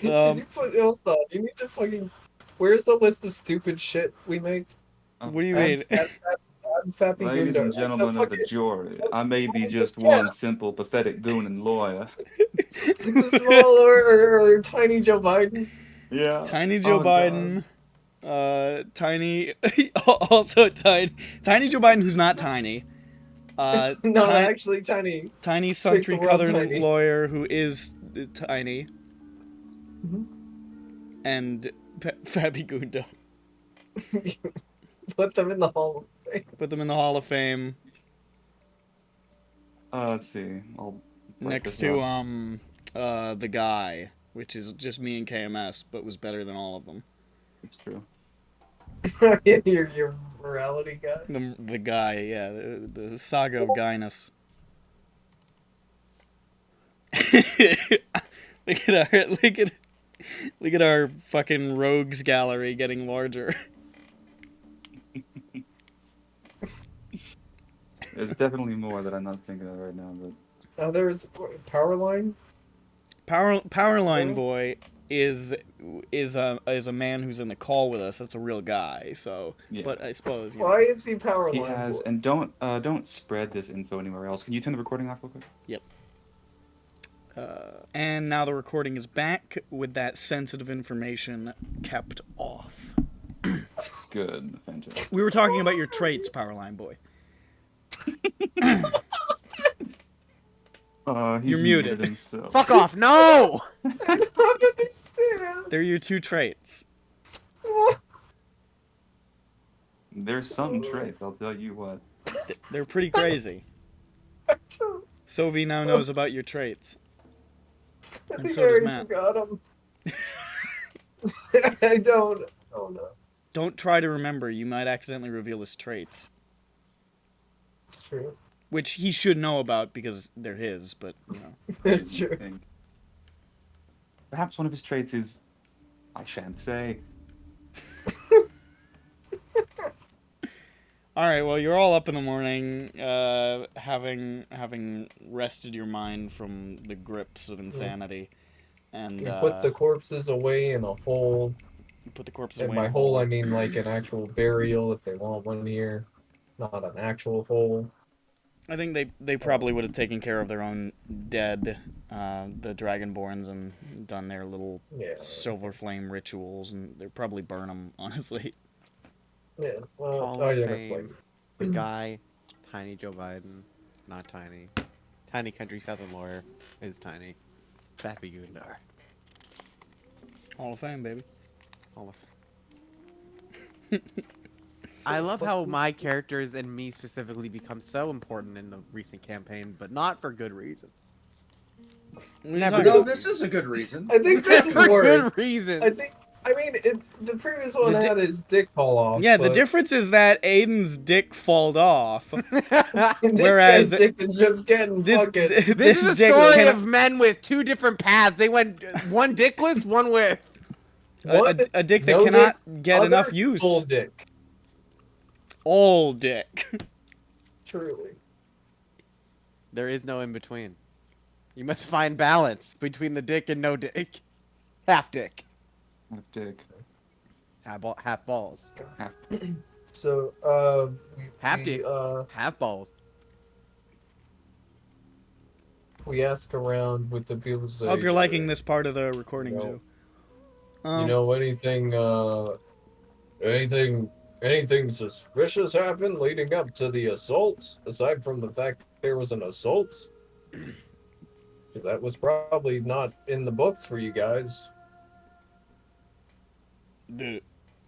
Speaker 2: Hold on, you need to fucking. Where's the list of stupid shit we make?
Speaker 1: What do you mean?
Speaker 2: I'm Fappy
Speaker 6: Ladies and
Speaker 2: Gundar.
Speaker 6: gentlemen of the
Speaker 2: Fucking-
Speaker 6: jury, I may be just
Speaker 2: Yeah.
Speaker 6: one simple, pathetic goon and lawyer.
Speaker 2: Small or tiny Joe Biden.
Speaker 6: Yeah.
Speaker 1: Tiny Joe
Speaker 6: Oh,
Speaker 1: Biden. Tiny. Also Tiny Joe Biden, who's not tiny.
Speaker 2: No, actually tiny.
Speaker 1: Tiny
Speaker 2: Makes the world
Speaker 1: sultry-colored
Speaker 2: tiny.
Speaker 1: lawyer who is tiny.
Speaker 2: Mhm.
Speaker 1: And Fabi Gunda.
Speaker 2: Put them in the Hall of Fame.
Speaker 1: Put them in the Hall of Fame
Speaker 6: Let's see. I'll break
Speaker 1: next
Speaker 6: this
Speaker 1: to
Speaker 6: up.
Speaker 1: the guy, which is just me and KMS, but was better than all of them.
Speaker 6: It's true.
Speaker 2: your morality guy.
Speaker 1: The guy, yeah, the saga of Gynus. Look at our fucking rogues gallery getting larger.
Speaker 6: There's definitely more that I'm not thinking of right now, but
Speaker 2: There's Powerline.
Speaker 1: Powerline
Speaker 2: So-
Speaker 1: Boy is a man who's in the call with us. That's a real guy. So,
Speaker 6: yeah.
Speaker 1: but I suppose you know.
Speaker 2: Why is he Powerline?
Speaker 6: He has,
Speaker 2: for?
Speaker 6: and don't spread this info anywhere else. Can you turn the recording off real quick?
Speaker 1: And now the recording is back with that sensitive information kept off.
Speaker 6: Good, fantastic.
Speaker 1: We were talking about your traits, Powerline Boy.
Speaker 6: He's
Speaker 1: You're muted.
Speaker 6: himself.
Speaker 3: Fuck off. No.
Speaker 2: I don't understand.
Speaker 1: They're your two traits.
Speaker 6: There's some traits, I'll tell you what.
Speaker 1: They're pretty crazy. Sovi now knows about your traits.
Speaker 2: I
Speaker 1: And
Speaker 2: think
Speaker 1: so
Speaker 2: I
Speaker 1: does
Speaker 2: already
Speaker 1: Matt.
Speaker 2: forgot him. I don't. Oh no.
Speaker 1: Don't try to remember. You might accidentally reveal his traits.
Speaker 2: It's true.
Speaker 1: Which he should know about because they're his, but, you know.
Speaker 2: It's
Speaker 6: I
Speaker 2: true.
Speaker 6: think. Perhaps one of his traits is, I shan't say.
Speaker 1: Alright, well, you're all up in the morning, having rested your mind from the grips of insanity. And
Speaker 2: You put the corpses away in a hole.
Speaker 1: put the corpses
Speaker 2: And
Speaker 1: away.
Speaker 2: by
Speaker 1: in a
Speaker 2: hole, I mean like an actual burial if they want one here, not an actual hole.
Speaker 1: I think they probably would have taken care of their own dead, the Dragonborns, and done their little silver flame rituals, and they'd probably burn them, honestly.
Speaker 2: Yeah, well,
Speaker 3: Hall
Speaker 2: oh
Speaker 3: of
Speaker 2: yeah, the
Speaker 3: Fame.
Speaker 2: flame.
Speaker 3: The guy, tiny Joe Biden, not tiny. Tiny country southern lawyer is tiny. Fappy Gundar.
Speaker 1: Hall of Fame, baby.
Speaker 3: Hall of I love how my characters and me specifically become so important in the recent campaign, but not for good reason. Never
Speaker 5: No,
Speaker 3: good
Speaker 5: this is a good reason.
Speaker 2: I think this is
Speaker 3: for
Speaker 2: worse.
Speaker 3: good reason.
Speaker 2: I mean, it's the previous one had his dick fall off.
Speaker 1: Yeah, the
Speaker 2: but
Speaker 1: difference is that Aiden's dick falled off.
Speaker 2: this
Speaker 1: whereas
Speaker 2: guy's dick is just getting fucking.
Speaker 3: This is a
Speaker 1: dick
Speaker 3: story
Speaker 1: cannot-
Speaker 3: of men with two different paths. They went one dickless, one with.
Speaker 1: a dick that
Speaker 2: No
Speaker 1: cannot
Speaker 2: dick,
Speaker 1: get
Speaker 2: other
Speaker 1: enough use.
Speaker 2: Full dick.
Speaker 1: All dick.
Speaker 2: Truly.
Speaker 3: There is no in between. You must find balance between the dick and no dick. Half dick.
Speaker 6: Dick.
Speaker 3: Half balls.
Speaker 2: So,
Speaker 3: Half dick. Half balls.
Speaker 2: we ask around with the people.
Speaker 1: I hope you're liking this part of the recording,
Speaker 2: No.
Speaker 1: Joe.
Speaker 2: You know anything suspicious happened leading up to the assaults, aside from the fact that there was an assault? Because that was probably not in the books for you guys.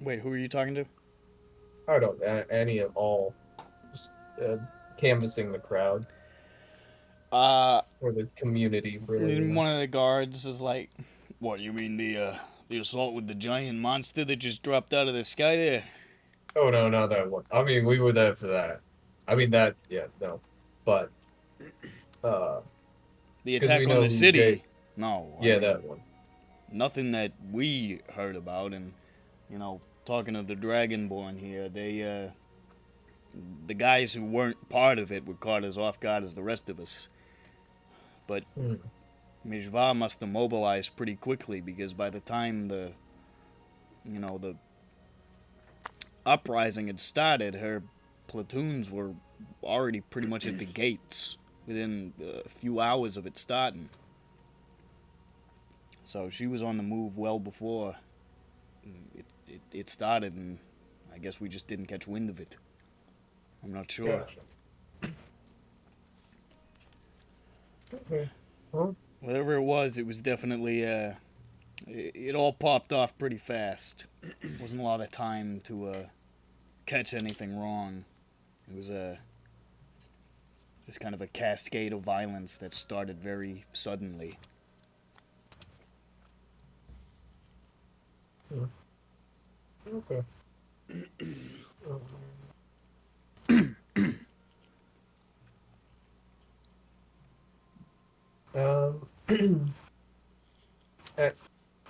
Speaker 1: Wait, who are you talking to?
Speaker 2: I don't any at all. Just canvassing the crowd or the community. Really.
Speaker 1: One of the guards is like, "What, you mean the assault with the giant monster that just dropped out of the sky there?"
Speaker 2: Oh no, not that one. I mean, we were there for that. I mean that, yeah, no, but
Speaker 1: The
Speaker 2: 'cause
Speaker 1: attack
Speaker 2: we
Speaker 1: on
Speaker 2: know
Speaker 1: the
Speaker 2: who
Speaker 1: city?
Speaker 2: gave-
Speaker 1: No. I
Speaker 2: yeah,
Speaker 1: mean,
Speaker 2: that one.
Speaker 1: Nothing that we heard about, and talking to the Dragonborn here, they the guys who weren't part of it were caught as off guard as the rest of us. But Mishva must have mobilized pretty quickly, because by the time the uprising had started, her platoons were already pretty much at the gates within a few hours of it starting. So she was on the move well before it started, and I guess we just didn't catch wind of it. I'm not sure.
Speaker 2: Yeah. Okay. Well,
Speaker 1: Whatever it was definitely, it all popped off pretty fast. Wasn't a lot of time to catch anything wrong. It was just kind of a cascade of violence that started very suddenly.
Speaker 2: okay.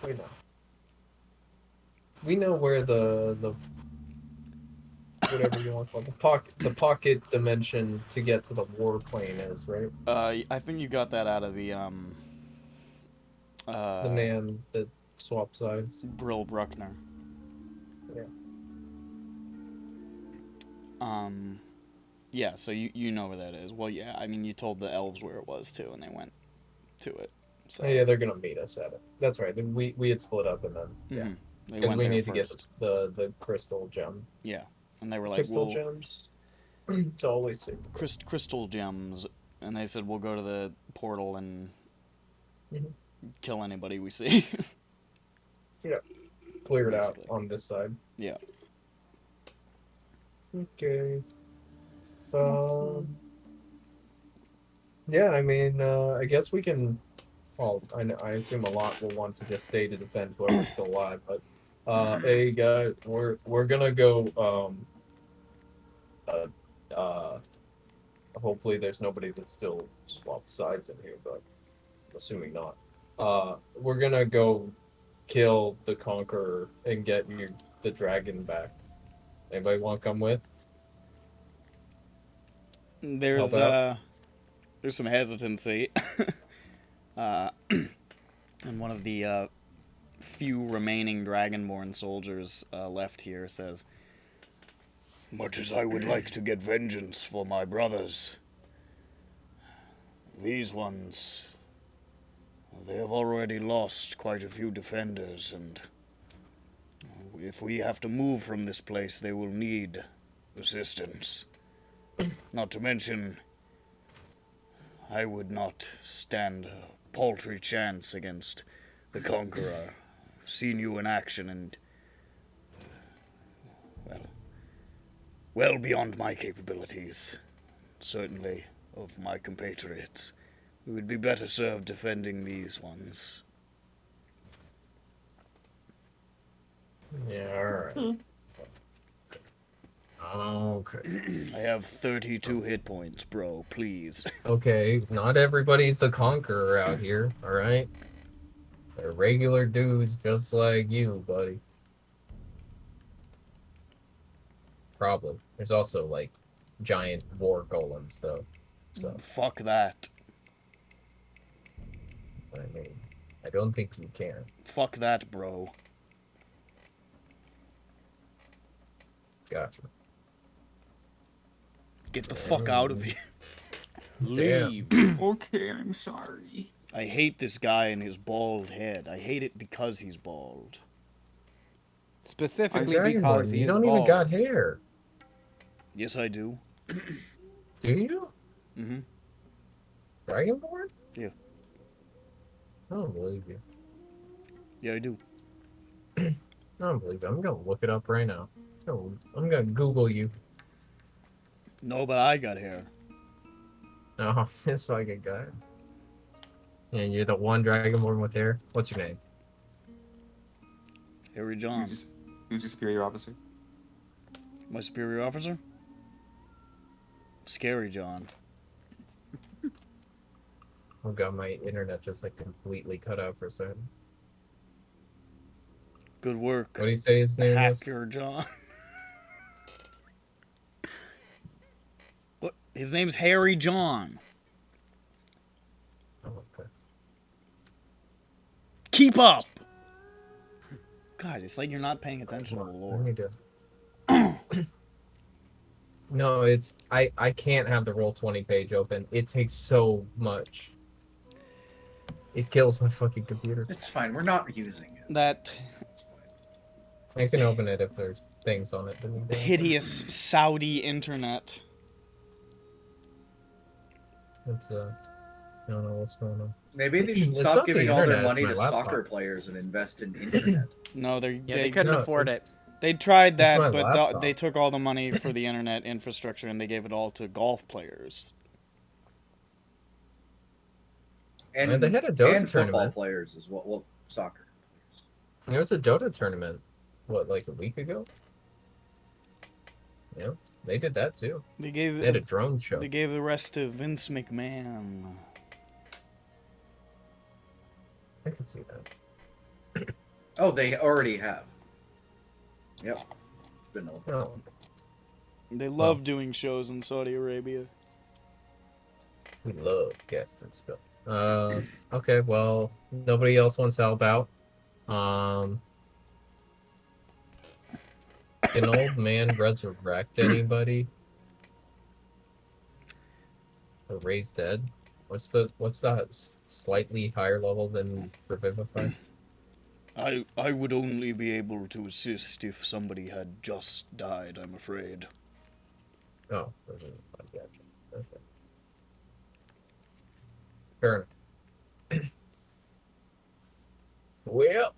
Speaker 2: Wait, no. We know where the whatever you want to call it, the pocket dimension to get to the war plane is, right?
Speaker 1: I think you got that out of the
Speaker 2: The man that swapped sides.
Speaker 1: Brill Bruckner.
Speaker 2: Yeah.
Speaker 1: Yeah, so you know where that is. Well, yeah, I mean, you told the elves where it was too, and they went to it. So
Speaker 2: Oh, yeah, they're gonna meet us at it. That's right. We had split up and then yeah,
Speaker 1: they
Speaker 2: because
Speaker 1: went
Speaker 2: we
Speaker 1: there
Speaker 2: need to get
Speaker 1: first.
Speaker 2: the crystal gem.
Speaker 1: Yeah, and they were like,
Speaker 2: Crystal
Speaker 1: "Well,
Speaker 2: gems. It's always safe.
Speaker 1: crystal gems," and they said, "We'll go to the portal and
Speaker 2: Mhm.
Speaker 1: kill anybody we see."
Speaker 2: Clear it out
Speaker 1: Basically.
Speaker 2: on this side.
Speaker 1: Yeah.
Speaker 2: Okay. Yeah, I mean, I guess we can. Well, I assume a lot will want to just stay to defend whoever's still alive, but hey guys, we're gonna go. Hopefully there's nobody that's still swapped sides in here, but I'm assuming not. We're gonna go kill the Conqueror and get the dragon back. Anybody want to come with?
Speaker 1: There's
Speaker 2: Help out.
Speaker 1: there's some hesitancy. And one of the few remaining Dragonborn soldiers left here says,
Speaker 4: Much as I would like to get vengeance for my brothers, these ones, they have already lost quite a few defenders, and if we have to move from this place, they will need assistance. Not to mention, I would not stand a paltry chance against the Conqueror. I've seen you in action, and well beyond my capabilities, certainly of my compatriots. We would be better served defending these ones.
Speaker 2: Yeah, alright. Okay.
Speaker 1: I have 32 hit points, bro, please.
Speaker 2: Okay, not everybody's the conqueror out here, alright? They're regular dudes just like you, buddy. Probably. There's also, like, giant war golems, though. So,
Speaker 1: Fuck that.
Speaker 2: I mean, I don't think you can.
Speaker 1: Fuck that, bro.
Speaker 2: Gotcha.
Speaker 1: Get the fuck out of here.
Speaker 3: Leave.
Speaker 6: Okay, I'm sorry.
Speaker 1: I hate this guy and his bald head. I hate it because he's bald.
Speaker 3: Specifically
Speaker 2: Dragonborn,
Speaker 3: because he
Speaker 2: you
Speaker 3: is
Speaker 2: don't
Speaker 3: bald.
Speaker 2: even got hair.
Speaker 1: Yes, I do.
Speaker 2: Do you?
Speaker 1: Mm-hmm.
Speaker 2: Dragonborn?
Speaker 1: Yeah.
Speaker 2: I don't believe you.
Speaker 1: Yeah, I do.
Speaker 2: I don't believe you. I'm gonna look it up right now. I'm gonna Google you.
Speaker 1: No, but I got hair.
Speaker 2: Oh, this fucking guy. And you're the one Dragonborn with hair? What's your name?
Speaker 1: Harry John.
Speaker 6: Who's your superior officer?
Speaker 1: My superior officer? Scary John.
Speaker 2: Oh god, my internet just like completely cut out for a second.
Speaker 1: Good work.
Speaker 2: What do you say his name is?
Speaker 1: Hacker John. What? His name's Harry John.
Speaker 2: Oh, okay.
Speaker 1: Keep up! God, it's like you're not paying attention to the
Speaker 2: I
Speaker 1: lore.
Speaker 2: need to... No, it's... I can't have the Roll20 page open. It takes so much. It kills my fucking computer.
Speaker 5: It's fine. We're not using it.
Speaker 1: That
Speaker 5: It's fine.
Speaker 2: I can open it if there's things on it. That need to-
Speaker 1: hideous Saudi internet.
Speaker 2: It's I don't know what's going on.
Speaker 5: Maybe they should
Speaker 2: It's
Speaker 5: stop
Speaker 2: not the
Speaker 5: giving all their
Speaker 2: internet, it's
Speaker 5: money
Speaker 2: my
Speaker 5: to
Speaker 2: laptop.
Speaker 5: soccer players and invest in internet.
Speaker 1: No,
Speaker 3: Yeah, they couldn't
Speaker 2: No,
Speaker 3: afford it.
Speaker 2: it's-
Speaker 1: they tried that,
Speaker 2: my
Speaker 1: but
Speaker 2: laptop.
Speaker 1: they took all the money for the internet infrastructure and they gave it all to golf players.
Speaker 2: And they had a Dota
Speaker 5: and football
Speaker 2: tournament.
Speaker 5: players as well. Well, soccer players.
Speaker 2: There was a Dota tournament, what, like a week ago? Yeah, they did that too.
Speaker 1: They gave
Speaker 2: They had a drone show.
Speaker 1: they gave the rest to Vince McMahon.
Speaker 2: I can see that.
Speaker 5: Oh, they already have. Yep. Been over.
Speaker 2: Oh,
Speaker 1: They love doing shows in Saudi Arabia.
Speaker 2: we love Gaston Spill. Okay, well, nobody else wants to help out. Can old man resurrect anybody? Or raise dead? What's that slightly higher level than revivify?
Speaker 4: I would only be able to assist if somebody had just died, I'm afraid.
Speaker 2: Oh, revivify, gotcha. Okay. Fair enough. Well,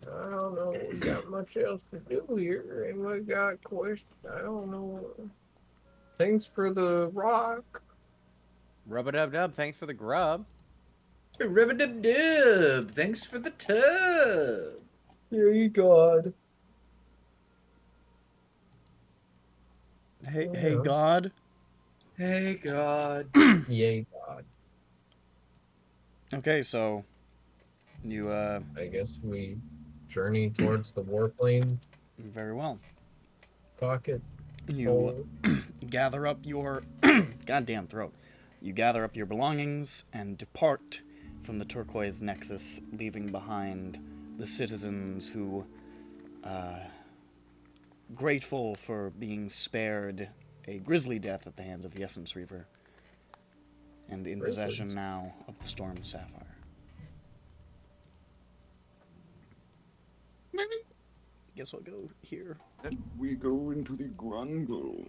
Speaker 2: I don't know. We got much else to do here. Anybody got a question? I don't know. Thanks for the rock.
Speaker 3: Rub-a-dub-dub, thanks for the grub.
Speaker 5: Rib-a-dub-dub. Thanks for the tub.
Speaker 2: Here you God.
Speaker 1: Hey,
Speaker 2: Oh,
Speaker 1: hey,
Speaker 2: yeah.
Speaker 1: God.
Speaker 5: Hey, God.
Speaker 2: Yay God.
Speaker 1: Okay, so you
Speaker 2: I guess we journey towards the warplane
Speaker 1: very well.
Speaker 2: pocket.
Speaker 1: You
Speaker 2: hole.
Speaker 1: gather up your goddamn throat. You gather up your belongings and depart from the turquoise nexus, leaving behind the citizens who, grateful for being spared a grisly death at the hands of the Essence Reaver, and in possession now of the Storm Sapphire. Guess I'll go here.
Speaker 6: And we go into the Grundle.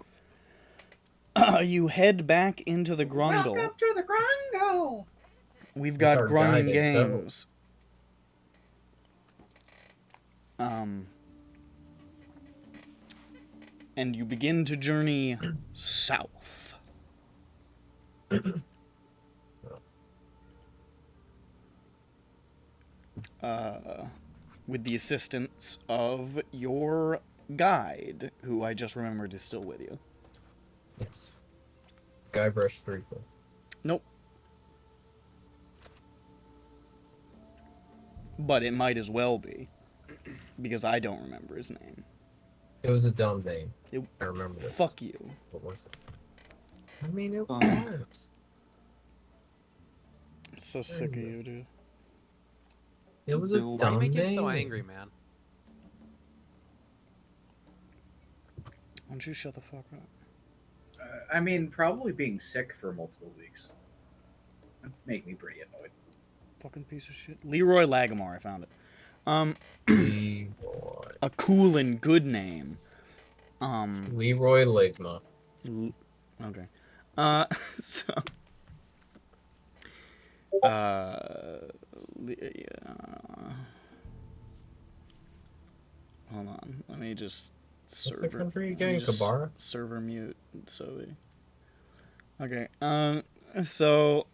Speaker 1: You head back into the Grundle.
Speaker 5: Welcome to the Grundle.
Speaker 1: We've got
Speaker 2: our
Speaker 1: grunting
Speaker 2: guided toe.
Speaker 1: games. And you begin to journey south. With the assistance of your guide, who I just remembered is still with you.
Speaker 2: Yes. Guybrush Threepwood.
Speaker 1: Nope. But it might as well be, because I don't remember his name.
Speaker 2: It was a dumb name.
Speaker 1: It-
Speaker 2: I remember this.
Speaker 1: Fuck you.
Speaker 2: What was it? I mean, it
Speaker 6: Fine.
Speaker 2: was.
Speaker 1: I'm so sick of you, dude.
Speaker 2: It was a
Speaker 6: Why do you
Speaker 2: dumb
Speaker 8: Why do you make
Speaker 2: name.
Speaker 8: him so angry, man?
Speaker 1: Why don't you shut the fuck up?
Speaker 5: I mean, probably being sick for multiple weeks. That'd make me pretty annoyed.
Speaker 1: Fucking piece of shit. Leroy Lagamore, I found it.
Speaker 2: Leroy.
Speaker 1: A cool and good name.
Speaker 2: Leroy Ligma.
Speaker 1: Okay. So. Hold on. Let me just
Speaker 2: What's the country
Speaker 1: let me
Speaker 2: again?
Speaker 1: just
Speaker 2: Kabara?
Speaker 1: Server mute. So. Okay. So.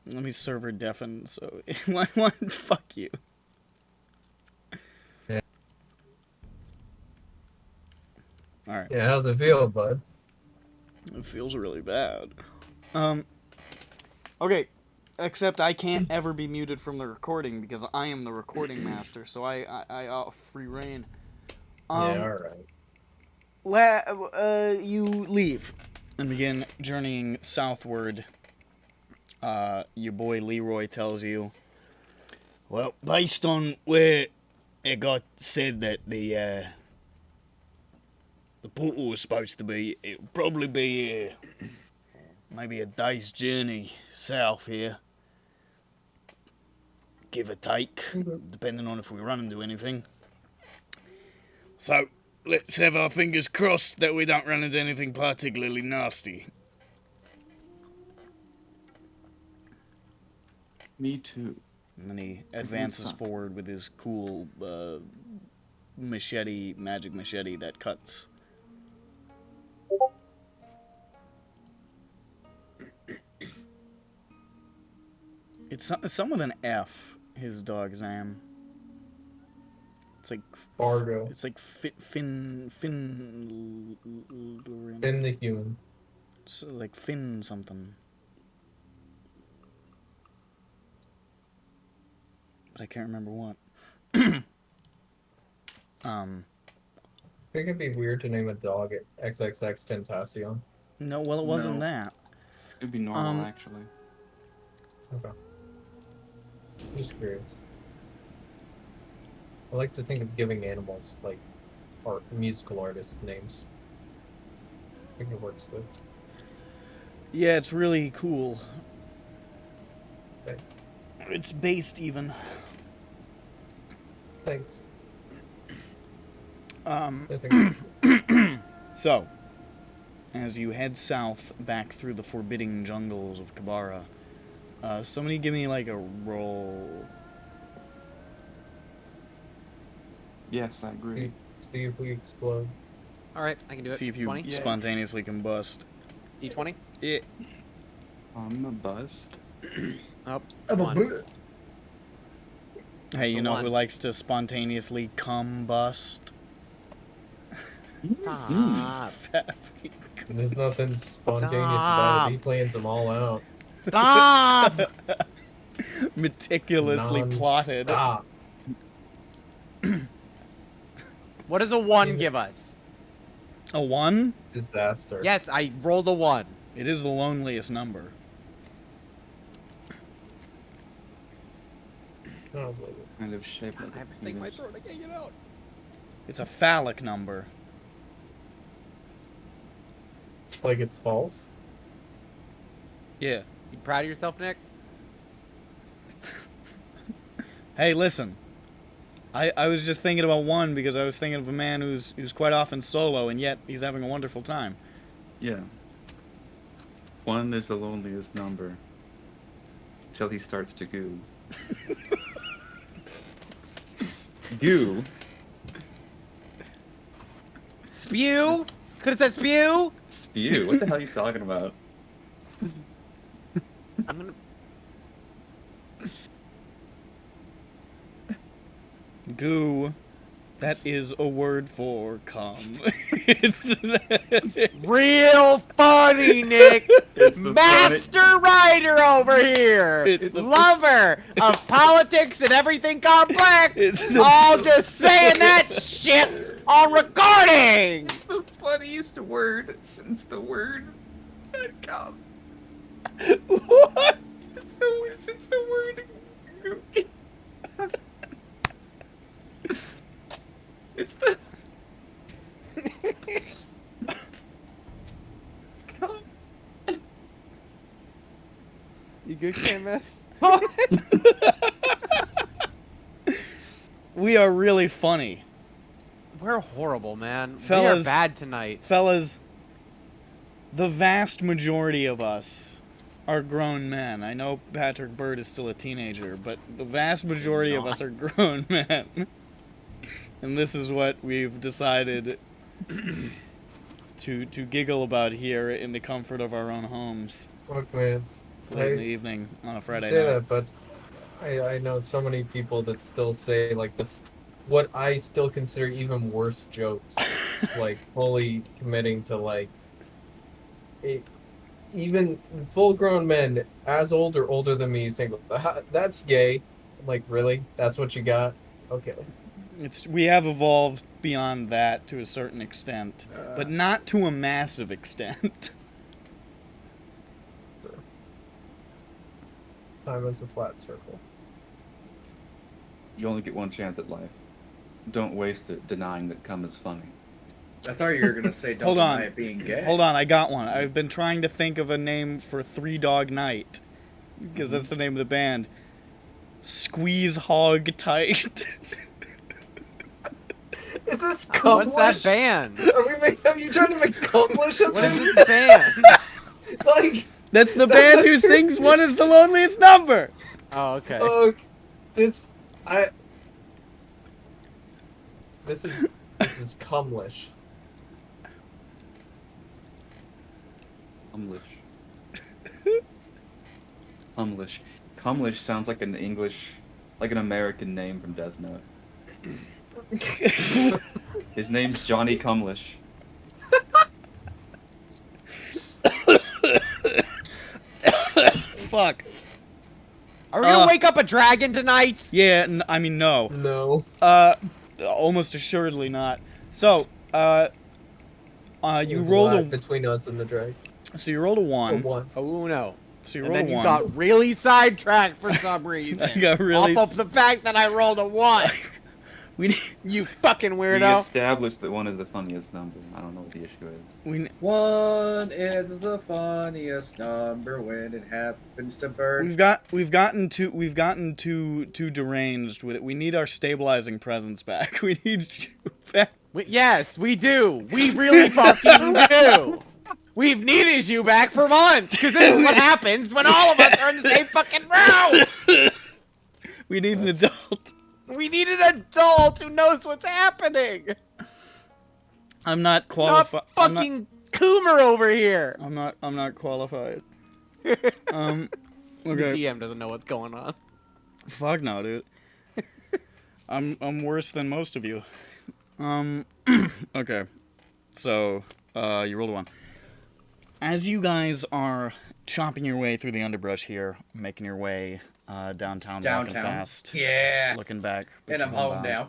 Speaker 1: Let me server deafen. So. What? Fuck you.
Speaker 2: Yeah.
Speaker 1: All right.
Speaker 2: Yeah, how's it feel, bud?
Speaker 1: It feels really bad. Okay, except I can't ever be muted from the recording because I am the recording master, so I free reign.
Speaker 2: Yeah, alright.
Speaker 1: You leave and begin journeying southward. Your boy Leroy tells you, well, based on where it got said that the portal was supposed to be, it'll probably be maybe a day's journey south here. Give or take, depending on if we run into anything. So, let's have our fingers crossed that we don't run into anything particularly nasty.
Speaker 6: Me too.
Speaker 1: And then he advances forward with his cool machete, magic machete that cuts. It's some with an F, his dog's name. It's like
Speaker 2: Fargo.
Speaker 1: It's like Finn
Speaker 2: Finn the human.
Speaker 1: so like Finn something. But I can't remember what.
Speaker 2: I think it'd be weird to name a dog XXX Tentacion.
Speaker 1: No, well it wasn't
Speaker 6: No.
Speaker 1: that.
Speaker 6: It'd be normal, actually.
Speaker 2: Okay. I'm just curious. I like to think of giving animals like musical artist names. I think it works good.
Speaker 1: Yeah, it's really cool.
Speaker 2: Thanks.
Speaker 1: It's based even.
Speaker 2: Thanks.
Speaker 1: Um,
Speaker 2: I think
Speaker 1: So, as you head south back through the forbidding jungles of Kabara, somebody give me like a roll.
Speaker 6: Yes, I agree.
Speaker 2: see if we explode.
Speaker 8: Alright, I can do it.
Speaker 1: See if you
Speaker 8: 20?
Speaker 1: spontaneously combust.
Speaker 8: D20?
Speaker 1: Yeah.
Speaker 6: I'm a bust.
Speaker 8: Oh,
Speaker 5: I'm a
Speaker 8: one.
Speaker 5: Buddha.
Speaker 1: Hey,
Speaker 8: That's
Speaker 1: you
Speaker 8: a
Speaker 1: know
Speaker 8: one.
Speaker 1: who likes to spontaneously combust?
Speaker 8: Stop.
Speaker 2: There's nothing spontaneous about it. He plans them all out.
Speaker 8: Stop!
Speaker 1: Meticulously plotted.
Speaker 2: Ah,
Speaker 8: What does a 1 give us?
Speaker 1: A 1?
Speaker 2: disaster.
Speaker 8: Yes, I rolled a 1.
Speaker 1: It is the loneliest number.
Speaker 2: Oh, boy.
Speaker 6: Kind of shaped like
Speaker 8: I have
Speaker 6: a
Speaker 8: to take my
Speaker 6: penis.
Speaker 8: throat. I can't get out.
Speaker 1: It's a phallic number.
Speaker 2: Like it's false?
Speaker 1: Yeah.
Speaker 8: You proud of yourself, Nick?
Speaker 1: Hey, listen. I was just thinking about one because I was thinking of a man who's quite often solo and yet he's having a wonderful time.
Speaker 6: Yeah. 1 is the loneliest number. Till he starts to goo. Goo?
Speaker 8: Spew? Could have said spew.
Speaker 6: Spew? What the hell are you talking about?
Speaker 8: I'm gonna.
Speaker 1: Goo. That is a word for cum. It's
Speaker 8: Real funny, Nick.
Speaker 6: It's the
Speaker 8: Master writer over here.
Speaker 1: It's the-
Speaker 8: Lover of politics and everything complex.
Speaker 1: It's the-
Speaker 8: All just saying that shit on recording.
Speaker 6: It's the funniest word since the word cum.
Speaker 1: What?
Speaker 6: It's since the word goo. It's the cum.
Speaker 8: You good, Canvas?
Speaker 1: We are really funny.
Speaker 8: We're horrible, man. We
Speaker 1: Fellas-
Speaker 8: are bad tonight.
Speaker 1: Fellas, the vast majority of us are grown men. I know Patrick Bird is still a teenager, but the vast majority of us are grown men. And this is what we've decided to giggle about here in the comfort of our own homes
Speaker 2: Look, man.
Speaker 1: late in the
Speaker 2: I
Speaker 1: evening on a
Speaker 2: say
Speaker 1: Friday night.
Speaker 2: that, but I know so many people that still say like this, what I still consider even worse jokes, like fully committing to like, even full-grown men as old or older than me saying that's gay. I'm like, really? That's what you got? Okay.
Speaker 1: We have evolved beyond that to a certain extent, but not to a massive extent.
Speaker 2: Time is a flat circle.
Speaker 6: You only get one chance at life. Don't waste it denying that cum is funny.
Speaker 5: I thought you were gonna say don't
Speaker 1: Hold
Speaker 5: deny
Speaker 1: on.
Speaker 5: it being gay.
Speaker 1: Hold on, I got one. I've been trying to think of a name for Three Dog Night, because that's the name of the band. Squeeze Hog Tight.
Speaker 2: Is this
Speaker 8: What's that band?
Speaker 2: Are you trying to make accomplish a
Speaker 8: What is
Speaker 2: thing?
Speaker 8: this band?
Speaker 2: Like,
Speaker 1: That's the band who sings One is the Loneliest Number.
Speaker 8: Oh, okay.
Speaker 2: this is cumlish.
Speaker 6: Cumlish. Cumlish. Cumlish sounds like an English, like an American name from Death Note. His name's Johnny Cumlish.
Speaker 1: Fuck.
Speaker 8: Are we gonna wake up a dragon tonight?
Speaker 1: Yeah, I mean, no.
Speaker 2: No.
Speaker 1: Almost assuredly not. So, you
Speaker 2: There's
Speaker 1: rolled
Speaker 2: lag
Speaker 1: a...
Speaker 2: between us and the drag.
Speaker 1: So you rolled a
Speaker 2: Oh,
Speaker 1: 1.
Speaker 2: one.
Speaker 8: Oh no.
Speaker 1: So you
Speaker 8: And
Speaker 1: rolled
Speaker 8: then
Speaker 1: a
Speaker 8: you
Speaker 1: 1.
Speaker 8: got really sidetracked for some reason.
Speaker 1: I got really
Speaker 8: Off of the fact that I rolled a 1.
Speaker 1: We need...
Speaker 8: You fucking
Speaker 6: We
Speaker 8: weirdo.
Speaker 6: established that 1 is the funniest number. I don't know what the issue is.
Speaker 1: We,
Speaker 5: 1 is the funniest number when it happens to burn.
Speaker 1: we've gotten too deranged with it. We need our stabilizing presence back. We need you back.
Speaker 8: Yes, we do. We really fucking do. We've needed you back for months, because this is what happens when all of us are in the same fucking room.
Speaker 1: We need an adult.
Speaker 8: We need an adult who knows what's happening.
Speaker 1: I'm not
Speaker 8: Not
Speaker 1: qualified.
Speaker 8: fucking Coomer over here.
Speaker 1: I'm not qualified.
Speaker 8: The
Speaker 1: Okay.
Speaker 8: DM doesn't know what's going on.
Speaker 1: Fuck no, dude. I'm worse than most of you. Okay. So, you rolled a 1. As you guys are chopping your way through the underbrush here, making your way downtown, walking fast,
Speaker 5: Yeah.
Speaker 1: looking back,
Speaker 5: And I'm home now.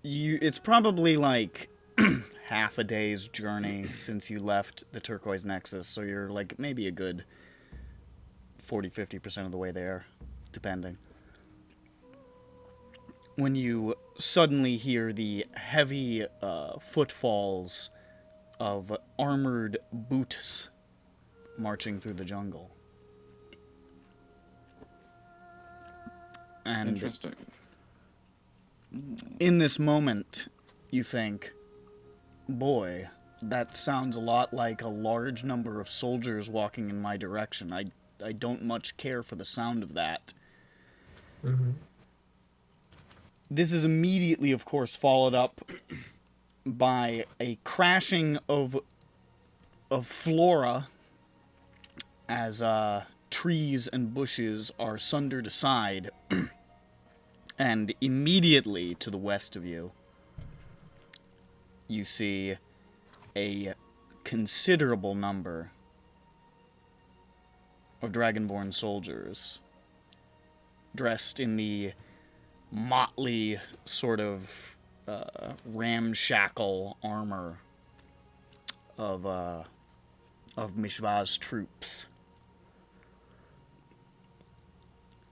Speaker 1: It's probably like half a day's journey since you left the Turquoise Nexus, so you're like maybe a good 40-50% of the way there, depending. When you suddenly hear the heavy footfalls of armored boots marching through the jungle. And
Speaker 6: Interesting.
Speaker 1: in this moment, you think, boy, that sounds a lot like a large number of soldiers walking in my direction. I don't much care for the sound of that.
Speaker 2: Mm-hmm.
Speaker 1: This is immediately, of course, followed up by a crashing of flora as trees and bushes are sundered aside, and immediately to the west of you, you see a considerable number of Dragonborn soldiers dressed in the motley sort of ramshackle armor of Mishva's troops,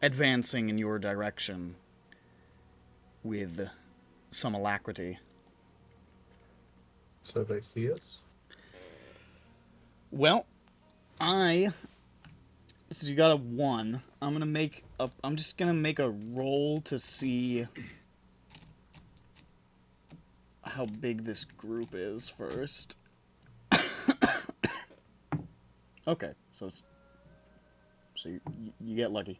Speaker 1: advancing in your direction with some alacrity.
Speaker 2: So they see us?
Speaker 1: Well, so you got a 1. I'm just gonna make a roll to see how big this group is first. Okay, so you get lucky.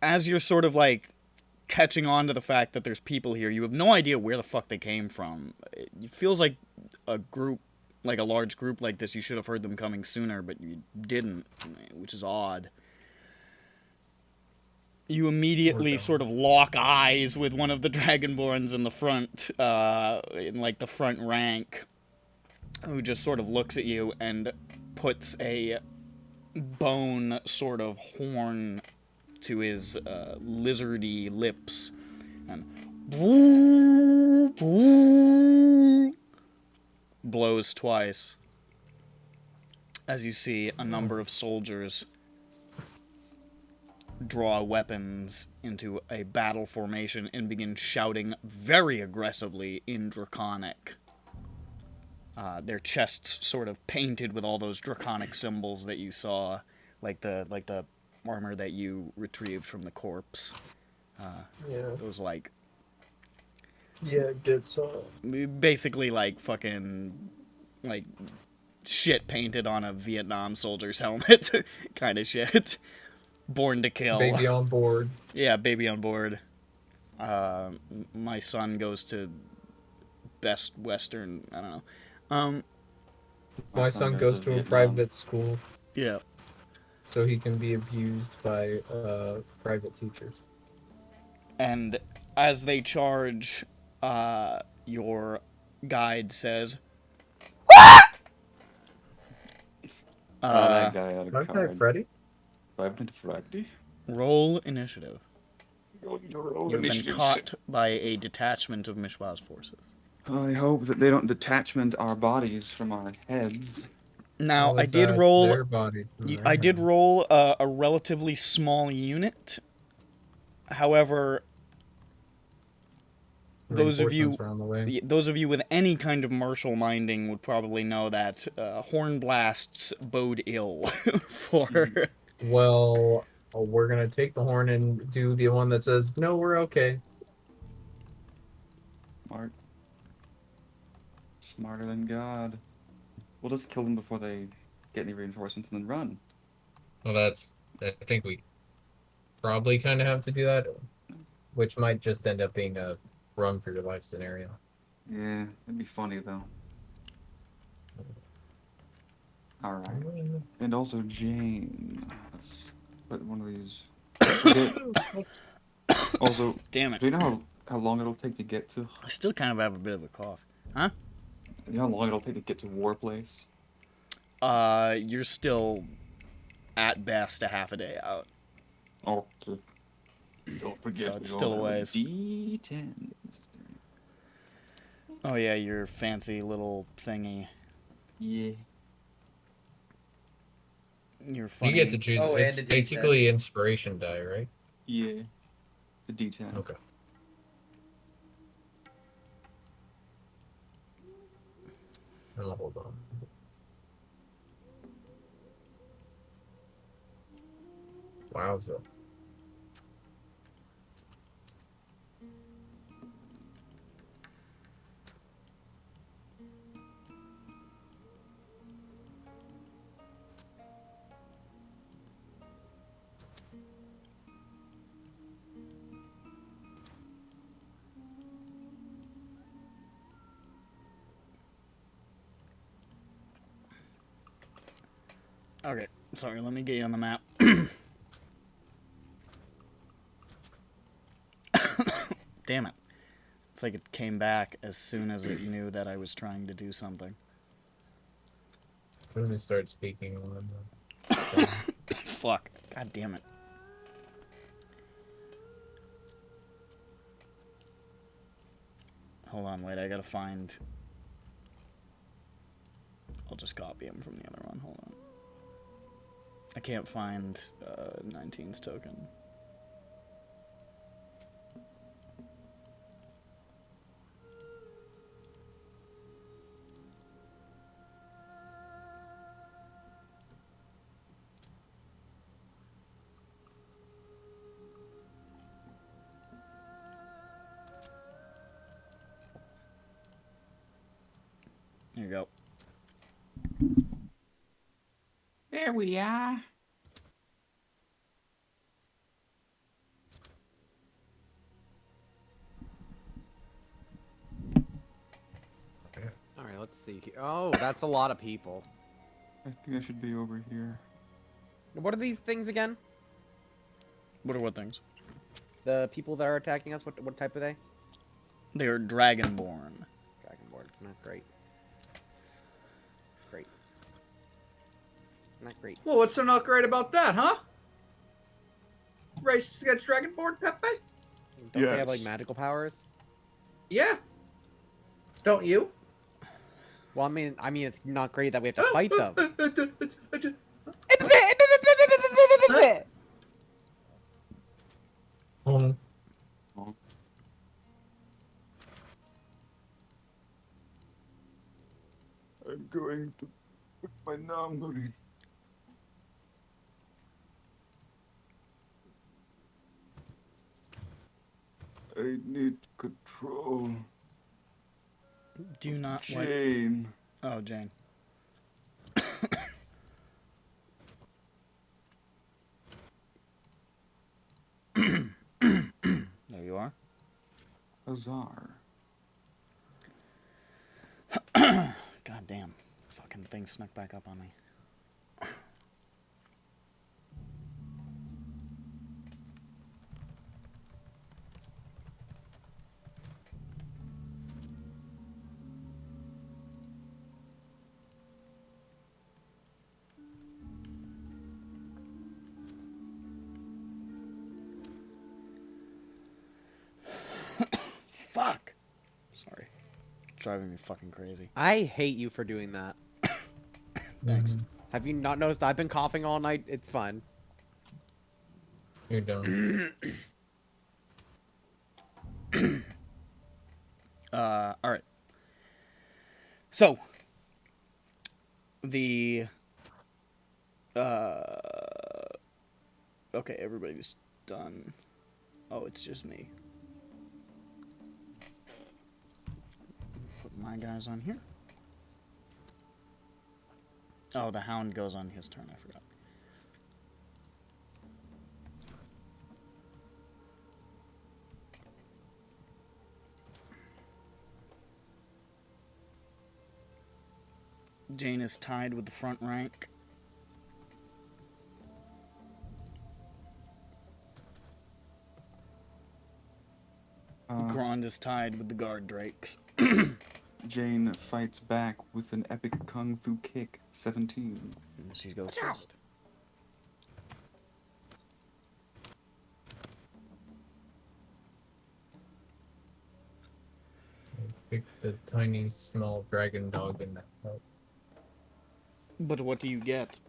Speaker 1: As you're sort of like catching on to the fact that there's people here, you have no idea where the fuck they came from. It feels like a group, like a large group like this, you should have heard them coming sooner, but you didn't, which is odd. You immediately sort of lock eyes with one of the Dragonborns in the front, in like the front rank, who just sort of looks at you and puts a bone sort of horn to his lizardy lips, and blows twice as you see a number of soldiers draw weapons into a battle formation and begin shouting very aggressively in Draconic. Their chests sort of painted with all those Draconic symbols that you saw, like the armor that you retrieved from the corpse.
Speaker 2: Yeah.
Speaker 1: Those like
Speaker 2: Good song.
Speaker 1: basically like fucking like shit painted on a Vietnam soldier's helmet kind of shit. Born to kill.
Speaker 2: Baby on board.
Speaker 1: Yeah, baby on board. My son goes to Best Western, I don't know.
Speaker 2: My son goes to a
Speaker 6: Vietnam.
Speaker 2: private school,
Speaker 1: Yeah.
Speaker 2: so he can be abused by private teachers.
Speaker 1: And as they charge, your guide says,
Speaker 6: That guy had a
Speaker 2: Okay,
Speaker 6: card.
Speaker 2: Freddy?
Speaker 6: 5 minute Friday.
Speaker 1: roll initiative.
Speaker 6: Roll
Speaker 1: You've been
Speaker 6: initiative.
Speaker 1: caught by a detachment of Mishwa's forces.
Speaker 6: I hope that they don't detachment our bodies from our heads.
Speaker 1: Now,
Speaker 2: Well,
Speaker 1: I
Speaker 2: it's,
Speaker 1: did roll.
Speaker 2: their body.
Speaker 1: I did roll a relatively small unit. However, those of you,
Speaker 2: Reinforcements are on the way.
Speaker 1: those of you with any kind of martial minding would probably know that horn blasts bode ill for.
Speaker 2: Well, we're gonna take the horn and do the one that says, "No, we're okay."
Speaker 6: Smart. Smarter than God. We'll just kill them before they get any reinforcements and then run.
Speaker 2: Well, I think we probably kind of have to do that, which might just end up being a run for your life scenario.
Speaker 6: Yeah, it'd be funny though. Alright. And also Jane. Let's put one of these. Also,
Speaker 1: Damn it.
Speaker 6: do you know how long it'll take to get to?
Speaker 1: I still kind of have a bit of a cough. Huh?
Speaker 6: You know how long it'll take to get to Warplace?
Speaker 1: You're still at best a half a day out.
Speaker 6: Okay. Don't forget.
Speaker 1: So it's still a ways.
Speaker 6: D10.
Speaker 1: Oh yeah, your fancy little thingy.
Speaker 6: Yeah.
Speaker 1: You're funny.
Speaker 2: You get to choose.
Speaker 5: Oh,
Speaker 2: It's
Speaker 5: and a D10.
Speaker 2: basically inspiration die, right?
Speaker 6: Yeah. The D10.
Speaker 2: Okay. Hold on. Wowza.
Speaker 1: Okay, sorry, let me get you on the map. Damn it. It's like it came back as soon as it knew that I was trying to do something.
Speaker 2: As soon as we start speaking,
Speaker 1: Fuck. God damn it. Hold on, wait, I gotta find... I'll just copy him from the other one, hold on. I can't find 19's token. Here you go.
Speaker 6: There we are.
Speaker 8: All right, let's see. Oh, that's a lot of people.
Speaker 6: I think I should be over here.
Speaker 8: What are these things again?
Speaker 1: What are what things?
Speaker 8: The people that are attacking us. What type are they?
Speaker 1: They are Dragonborn.
Speaker 8: Dragonborn. Not great. Great. Not great.
Speaker 5: Well, what's so not great about that, huh? Race against Dragonborn, Pepe?
Speaker 8: Don't they have like
Speaker 6: Yes.
Speaker 8: magical powers?
Speaker 5: Yeah. Don't you?
Speaker 8: Well, I mean, it's not great that we have to fight them.
Speaker 6: I'm going to put my number in. I need control.
Speaker 1: Do you not like...
Speaker 6: Jane.
Speaker 1: Oh, Jane. There you are.
Speaker 6: Azar.
Speaker 1: God damn. Fucking thing snuck back up on me. Fuck! Sorry. Driving me fucking crazy.
Speaker 8: I hate you for doing that.
Speaker 1: Thanks.
Speaker 8: Have you not noticed I've been coughing all night? It's fun.
Speaker 2: You're done.
Speaker 1: Alright. So, the, okay, everybody's done. Oh, it's just me. Put my guys on here. Oh, the hound goes on his turn, I forgot. Jane is tied with the front rank. Grand is tied with the guard drakes.
Speaker 6: Jane fights back with an epic kung fu kick. 17.
Speaker 1: And she goes first.
Speaker 2: Pick the tiny, small dragon dog in that.
Speaker 1: But what do you get?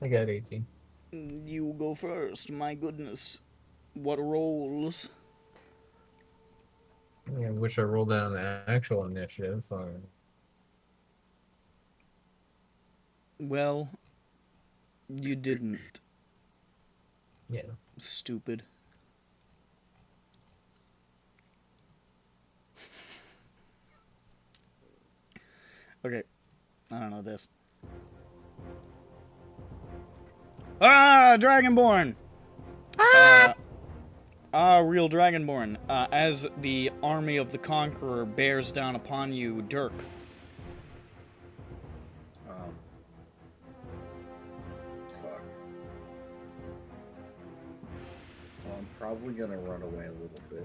Speaker 2: I got 18.
Speaker 1: You go first. My goodness. What rolls?
Speaker 2: I wish I rolled that on the actual initiative.
Speaker 1: Well, you didn't.
Speaker 2: Yeah.
Speaker 1: Stupid. Okay. I don't know this. Dragonborn! Real Dragonborn. As the army of the Conqueror bears down upon you, Dirk.
Speaker 5: Fuck. Well, I'm probably gonna run away a little bit.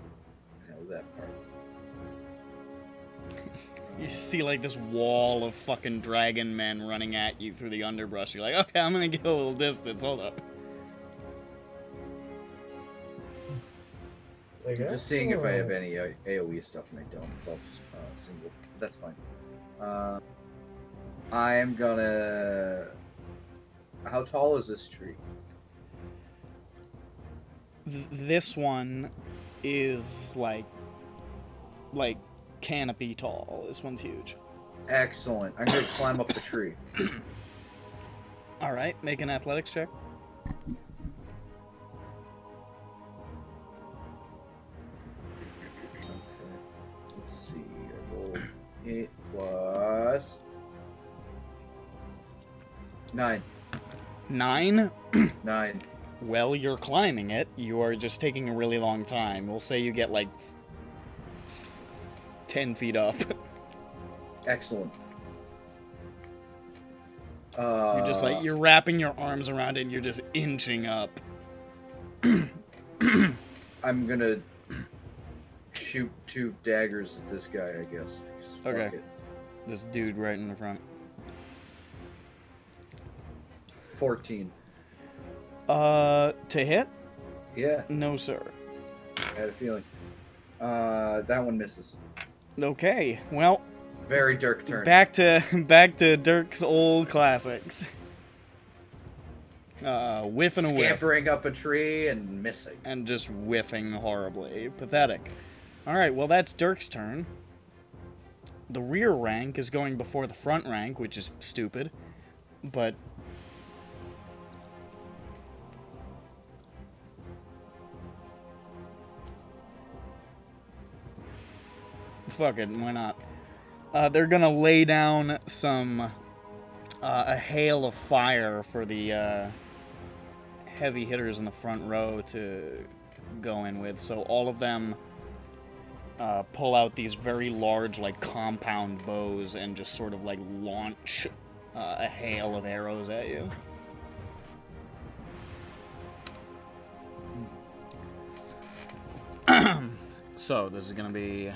Speaker 5: I know that part.
Speaker 1: You see like this wall of fucking dragon men running at you through the underbrush. You're like, okay, I'm gonna get a little distance. Hold up.
Speaker 2: Like,
Speaker 5: I'm just seeing if I have any AoE stuff, and I don't. It's all just single. That's fine. I am gonna. How tall is this tree?
Speaker 1: This one is like canopy tall. This one's huge.
Speaker 5: Excellent. I'm gonna climb up the tree.
Speaker 1: All right, make an athletics check.
Speaker 5: Okay. Let's see. I rolled 8 plus 9.
Speaker 1: 9.
Speaker 5: 9.
Speaker 1: Well, you're climbing it. You are just taking a really long time. We'll say you get like 10 feet up.
Speaker 5: Excellent.
Speaker 1: You're just like, you're wrapping your arms around it and you're just inching up.
Speaker 5: I'm gonna shoot 2 daggers at this guy, I guess. Fuck
Speaker 1: Okay.
Speaker 5: it.
Speaker 1: This dude right in the front.
Speaker 5: 14.
Speaker 1: To hit?
Speaker 5: Yeah,
Speaker 1: No, sir.
Speaker 5: I had a feeling. That one misses.
Speaker 1: Okay, well,
Speaker 5: Very Dirk turn.
Speaker 1: back to Dirk's old classics. Whiff and a whiff.
Speaker 5: Scampering up a tree and missing.
Speaker 1: And just whiffing horribly. Pathetic. Alright, well that's Dirk's turn. The rear rank is going before the front rank, which is stupid. But... fuck it, why not? They're gonna lay down some... a hail of fire for the, heavy hitters in the front row to go in with. So all of them pull out these very large, like, compound bows and just sort of, like, launch a hail of arrows at you. So this is gonna be...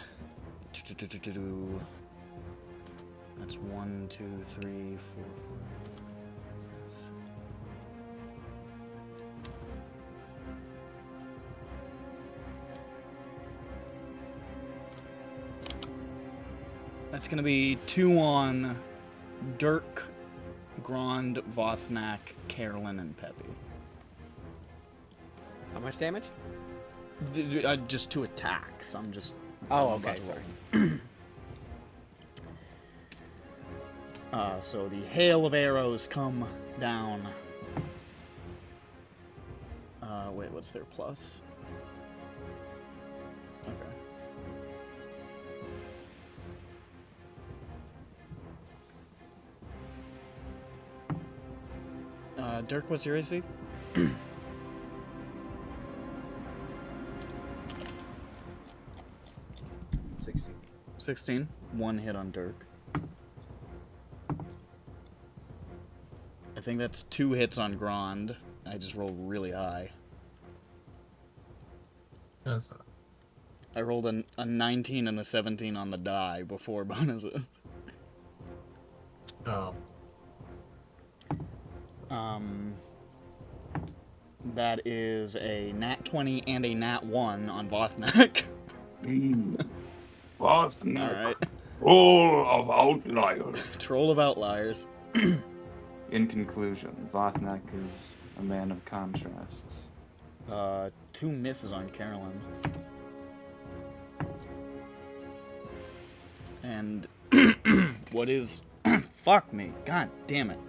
Speaker 1: that's 1, 2, 3, 4, 5. That's gonna be 2 on Dirk, Grond, Vothnak, Carolyn, and Peppy.
Speaker 8: How much damage?
Speaker 1: Just 2 attacks. I'm just...
Speaker 8: Oh, okay, sorry.
Speaker 1: So the hail of arrows come down. Wait, what's their plus? Okay. Dirk, what's your AC?
Speaker 5: 16.
Speaker 1: 16. 1 hit on Dirk. I think that's 2 hits on Grond. I just rolled really high.
Speaker 2: That's not.
Speaker 1: I rolled a 19 and a 17 on the die before bonuses.
Speaker 2: Oh.
Speaker 1: That is a nat 20 and a nat 1 on Vothnak.
Speaker 7: Vothnak.
Speaker 1: Alright.
Speaker 7: Roll of outliers.
Speaker 1: Troll of Outliers.
Speaker 6: in conclusion, Vothnak is a man of contrasts.
Speaker 1: 2 misses on Carolyn. And what is... Fuck me. God damn it.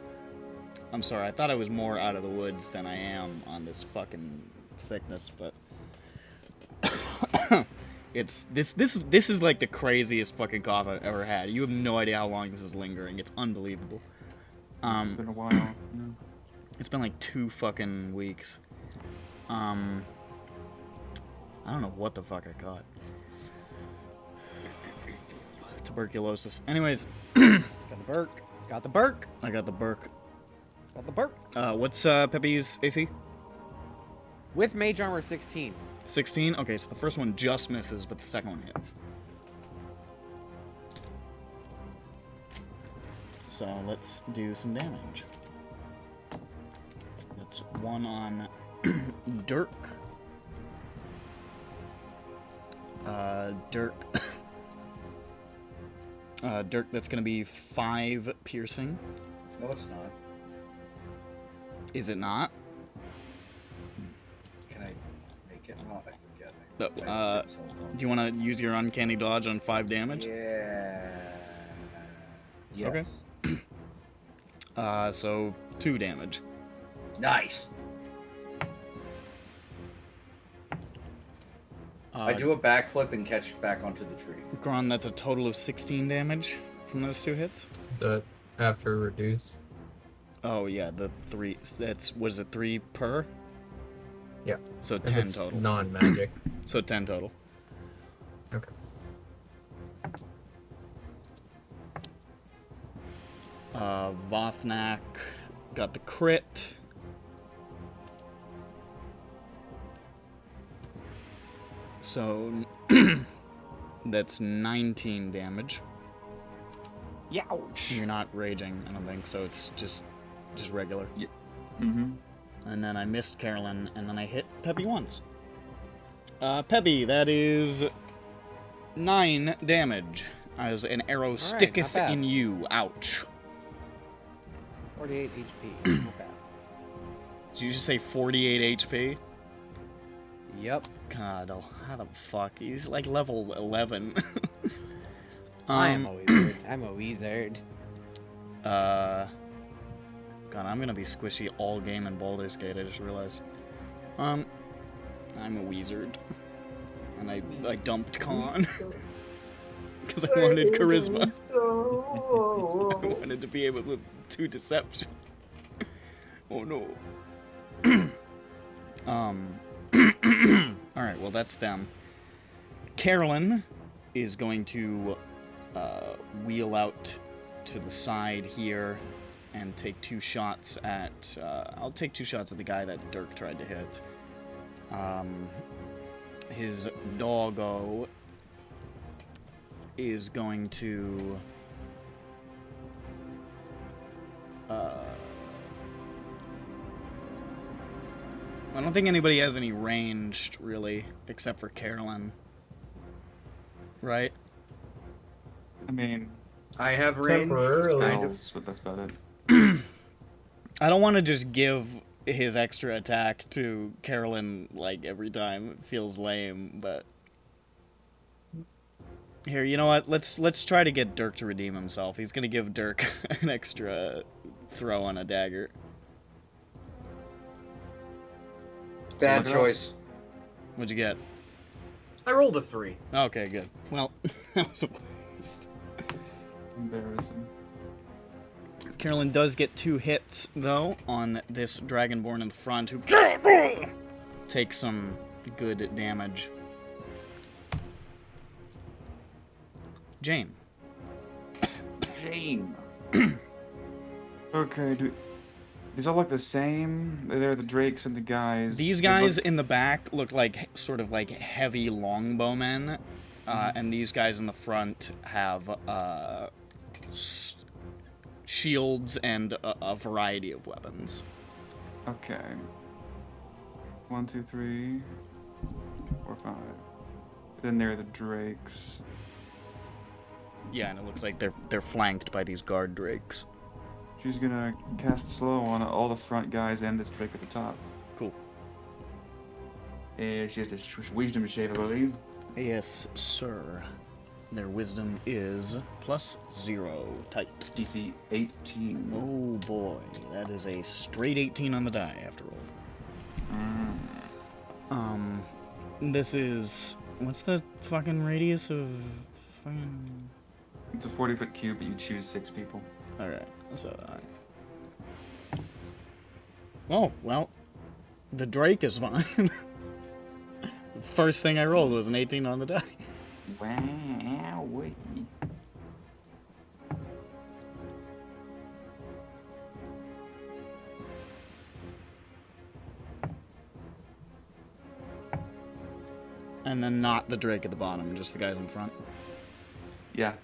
Speaker 1: I'm sorry, I thought I was more out of the woods than I am on this fucking sickness, but... This is like the craziest fucking cough I've ever had. You have no idea how long this is lingering. It's unbelievable.
Speaker 6: It's been a while. Yeah.
Speaker 1: It's been like 2 fucking weeks. I don't know what the fuck I got. Tuberculosis. Anyways,
Speaker 8: Got the Burke. Got the Burke.
Speaker 1: I got the Burke.
Speaker 8: Got the Burke.
Speaker 1: What's Pepe's AC?
Speaker 8: With mage armor 16.
Speaker 1: 16? Okay, so the first one just misses, but the second one hits. So let's do some damage. That's 1 on Dirk. Dirk. Dirk, that's gonna be 5 piercing.
Speaker 5: No, it's not.
Speaker 1: Is it not?
Speaker 5: Can I make it? Oh, I forget.
Speaker 1: No, do you want to use your uncanny dodge on 5 damage?
Speaker 5: Yeah. Yes.
Speaker 1: Okay. So 2 damage.
Speaker 5: Nice. I do a backflip and catch back onto the tree.
Speaker 1: Gron, that's a total of 16 damage from those 2 hits.
Speaker 2: Is that after reduce?
Speaker 1: Oh yeah, the 3. That's what is it? 3 per?
Speaker 2: Yeah.
Speaker 1: So
Speaker 2: If
Speaker 1: 10
Speaker 2: it's
Speaker 1: total.
Speaker 2: non-magic.
Speaker 1: So 10 total.
Speaker 2: Okay.
Speaker 1: Vothnak got the crit. So that's 19 damage.
Speaker 8: Youch.
Speaker 1: You're not raging, I don't think, so it's just regular.
Speaker 6: Mm-hmm.
Speaker 1: And then I missed Carolyn, and then I hit Peppy once. Peppy, that is 9 damage. As an arrow sticketh
Speaker 8: bad.
Speaker 1: in you. Ouch.
Speaker 8: 48 HP. Not bad.
Speaker 1: Did you just say 48 HP?
Speaker 8: Yep.
Speaker 1: God, how the fuck? He's like level 11.
Speaker 8: I am a wizard. I'm a wizard.
Speaker 1: God, I'm gonna be squishy all game in Baldur's Gate, I just realized. I'm a wizard. And I dumped Con. Because I wanted charisma. I wanted to be able to do deception. Oh no. Alright, well that's them. Carolyn is going to wheel out to the side here and take 2 shots at... I'll take 2 shots at the guy that Dirk tried to hit. His doggo is going to... I don't think anybody has any ranged, really, except for Carolyn. Right?
Speaker 6: I mean,
Speaker 5: I have range.
Speaker 2: Temporarily.
Speaker 5: Kind of.
Speaker 6: spells, but that's about it.
Speaker 1: I don't want to just give his extra attack to Carolyn, like, every time. It feels lame, but... Here, you know what? Let's try to get Dirk to redeem himself. He's gonna give Dirk an extra throw on a dagger.
Speaker 5: Bad
Speaker 6: So-
Speaker 5: choice.
Speaker 1: What'd you get?
Speaker 5: I rolled a 3.
Speaker 1: Okay, good. Well, that was a waste.
Speaker 6: Embarrassing.
Speaker 1: Carolyn does get 2 hits, though, on this Dragonborn in the front, who takes some good damage. Jane.
Speaker 6: Jane. Okay, these all look the same. They're the drakes and the guys.
Speaker 1: These
Speaker 6: They
Speaker 1: guys
Speaker 6: look-
Speaker 1: in the back look like sort of like heavy longbowmen, and these guys in the front have shields and a variety of weapons.
Speaker 6: Okay. 1, 2, 3, 4, 5. Then there are the drakes.
Speaker 1: Yeah, and it looks like they're flanked by these guard drakes.
Speaker 6: She's gonna cast slow on all the front guys and this drake at the top.
Speaker 1: Cool.
Speaker 6: And she has a wisdom save, I believe.
Speaker 1: Yes, sir. Their wisdom is +0. Tight.
Speaker 6: DC 18.
Speaker 1: Oh boy, that is a straight 18 on the die after all. This is... What's the fucking radius of... fucking...
Speaker 6: It's a 40-foot cube, but you choose 6 people.
Speaker 1: Alright, so... Oh, well... The Drake is fine. The first thing I rolled was an 18 on the die.
Speaker 6: Wow, wait.
Speaker 1: And then not the Drake at the bottom, just the guys in front.
Speaker 6: Yeah.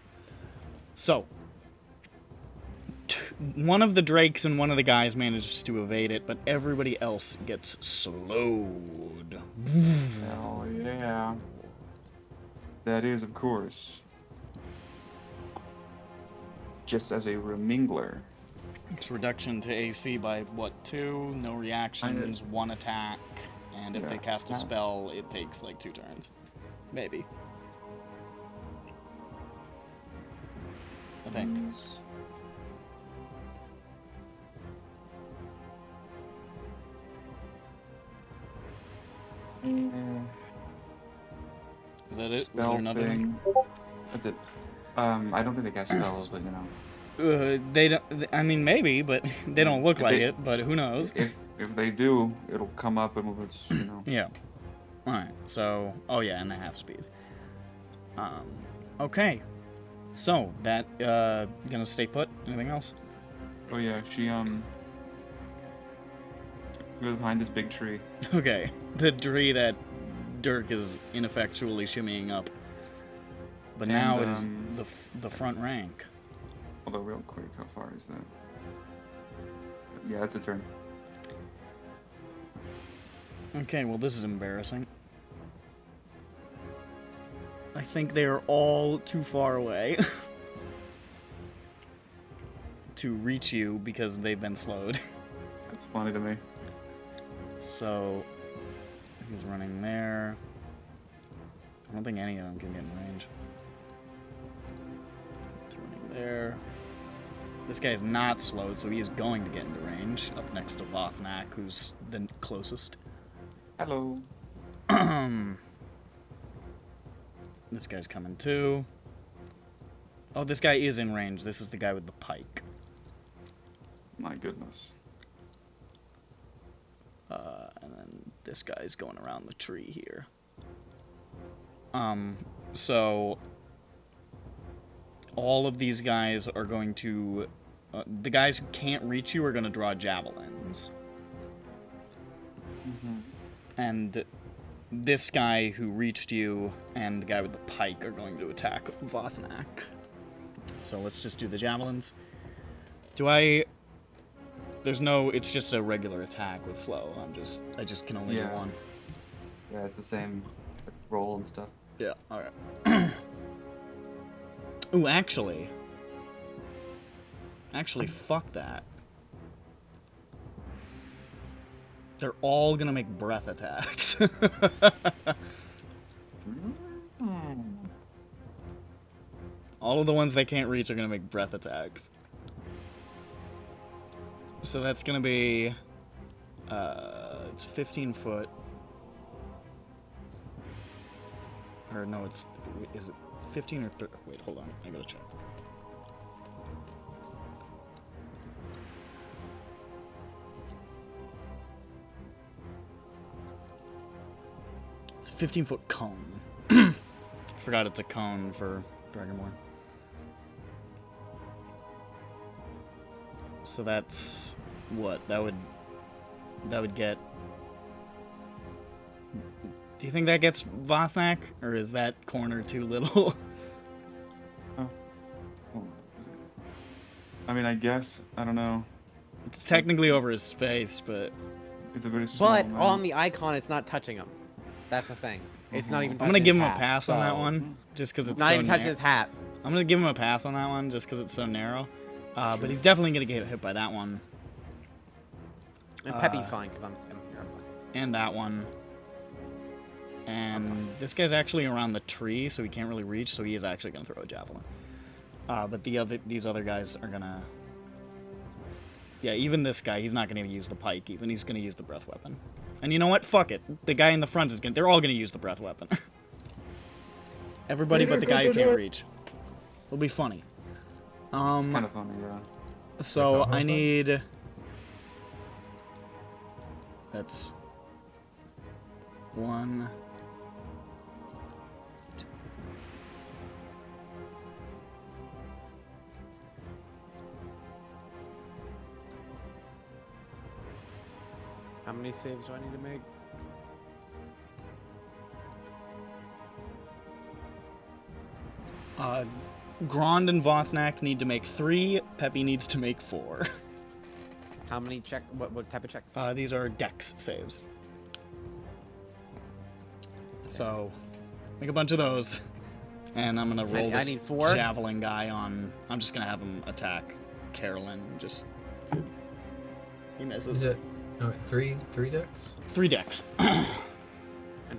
Speaker 1: So, one of the Drakes and one of the guys manages to evade it, but everybody else gets slowed.
Speaker 6: Hell yeah. That is, of course, just as a remingler.
Speaker 1: It's reduction to AC by, what, 2? No reactions, 1 attack, and if they cast a spell, it takes, like, 2 turns. Maybe. I think. Is that it? Was there
Speaker 6: Spell
Speaker 1: another
Speaker 6: thing. That's it. I don't think they cast spells, but you know.
Speaker 1: They don't. I mean, maybe, but they don't look like it. But who knows?
Speaker 6: If they do, it'll come up and it's, you know.
Speaker 1: Yeah. All right. So, oh yeah, and a half speed. Okay. So that gonna stay put. Anything else?
Speaker 6: Oh yeah, she goes behind this big tree.
Speaker 1: Okay. The tree that Dirk is ineffectually shimmying up. But now it is the front rank.
Speaker 6: Although real quick, how far is that? Yeah, that's a turn.
Speaker 1: Okay, well this is embarrassing. I think they are all too far away to reach you because they've been slowed.
Speaker 6: That's funny to me.
Speaker 1: So, he's running there. I don't think any of them can get in range. He's running there. This guy is not slowed, so he is going to get into range. Up next to Vothnak, who's the closest.
Speaker 6: Hello.
Speaker 1: This guy's coming too. Oh, this guy is in range. This is the guy with the pike.
Speaker 6: My goodness.
Speaker 1: And then this guy's going around the tree here. So all of these guys are going to... the guys who can't reach you are going to draw javelins.
Speaker 6: Mm-hmm.
Speaker 1: And this guy who reached you and the guy with the pike are going to attack Vothnak. So let's just do the javelins. Do I... There's no... It's just a regular attack with slow. I just can only do one.
Speaker 6: Yeah, it's the same roll and stuff.
Speaker 1: Yeah, alright. Ooh, actually... Actually, fuck that. They're all gonna make breath attacks. All of the ones they can't reach are gonna make breath attacks. So that's gonna be... it's 15 foot. Or no, it's... Is it 15 or 30? Wait, hold on. I gotta check. It's a 15-foot cone. Forgot it's a cone for Dragonborn. So that's what that would get. Do you think that gets Vothnak, or is that corner too little?
Speaker 6: Oh, I mean, I guess I don't know.
Speaker 1: It's technically over his face, but
Speaker 6: It's a very small.
Speaker 3: But
Speaker 6: amount.
Speaker 3: on the icon, it's not touching him. That's the thing. It's not even.
Speaker 1: I'm gonna
Speaker 3: touching
Speaker 1: give
Speaker 3: his
Speaker 1: him a
Speaker 3: hat,
Speaker 1: pass on that
Speaker 3: so-
Speaker 1: one, just because it's
Speaker 3: Not
Speaker 1: so
Speaker 3: even touching his hat.
Speaker 1: I'm gonna give him a pass on that one, just because it's so narrow. But he's definitely gonna get hit by that one.
Speaker 8: And Peppy's fine because I'm here. I'm fine.
Speaker 1: And that one. And this guy's actually around the tree, so he can't really reach, so he is actually gonna throw a javelin. But these other guys are gonna... Yeah, even this guy, he's not gonna use the pike even, he's gonna use the breath weapon. And you know what? Fuck it. The guy in the front is gonna... They're all gonna use the breath weapon. Everybody but the guy who can't reach. It'll be funny.
Speaker 6: It's kind of funny, yeah.
Speaker 1: So I need... That's... 1...
Speaker 8: How many saves do I need to make?
Speaker 1: Grond and Vothnak need to make 3. Peppy needs to make 4.
Speaker 8: How many check? What type of checks?
Speaker 1: These are dex saves. So, make a bunch of those. And I'm gonna roll
Speaker 8: I
Speaker 1: this
Speaker 8: need 4?
Speaker 1: javelin guy on... I'm just gonna have him attack Carolyn. Just... He misses.
Speaker 2: Is it? No, 3 decks?
Speaker 1: 3 dex.
Speaker 8: And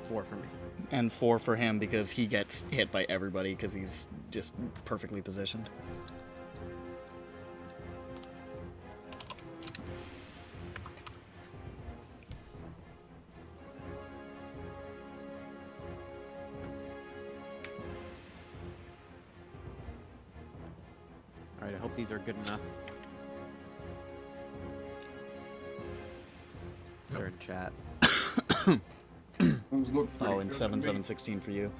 Speaker 8: 4 for me.
Speaker 1: And 4 for him because he gets hit by everybody because he's just perfectly positioned.
Speaker 8: Alright, I hope these are good enough. They're in chat.
Speaker 1: Oh, and 7, 7, 16 for you.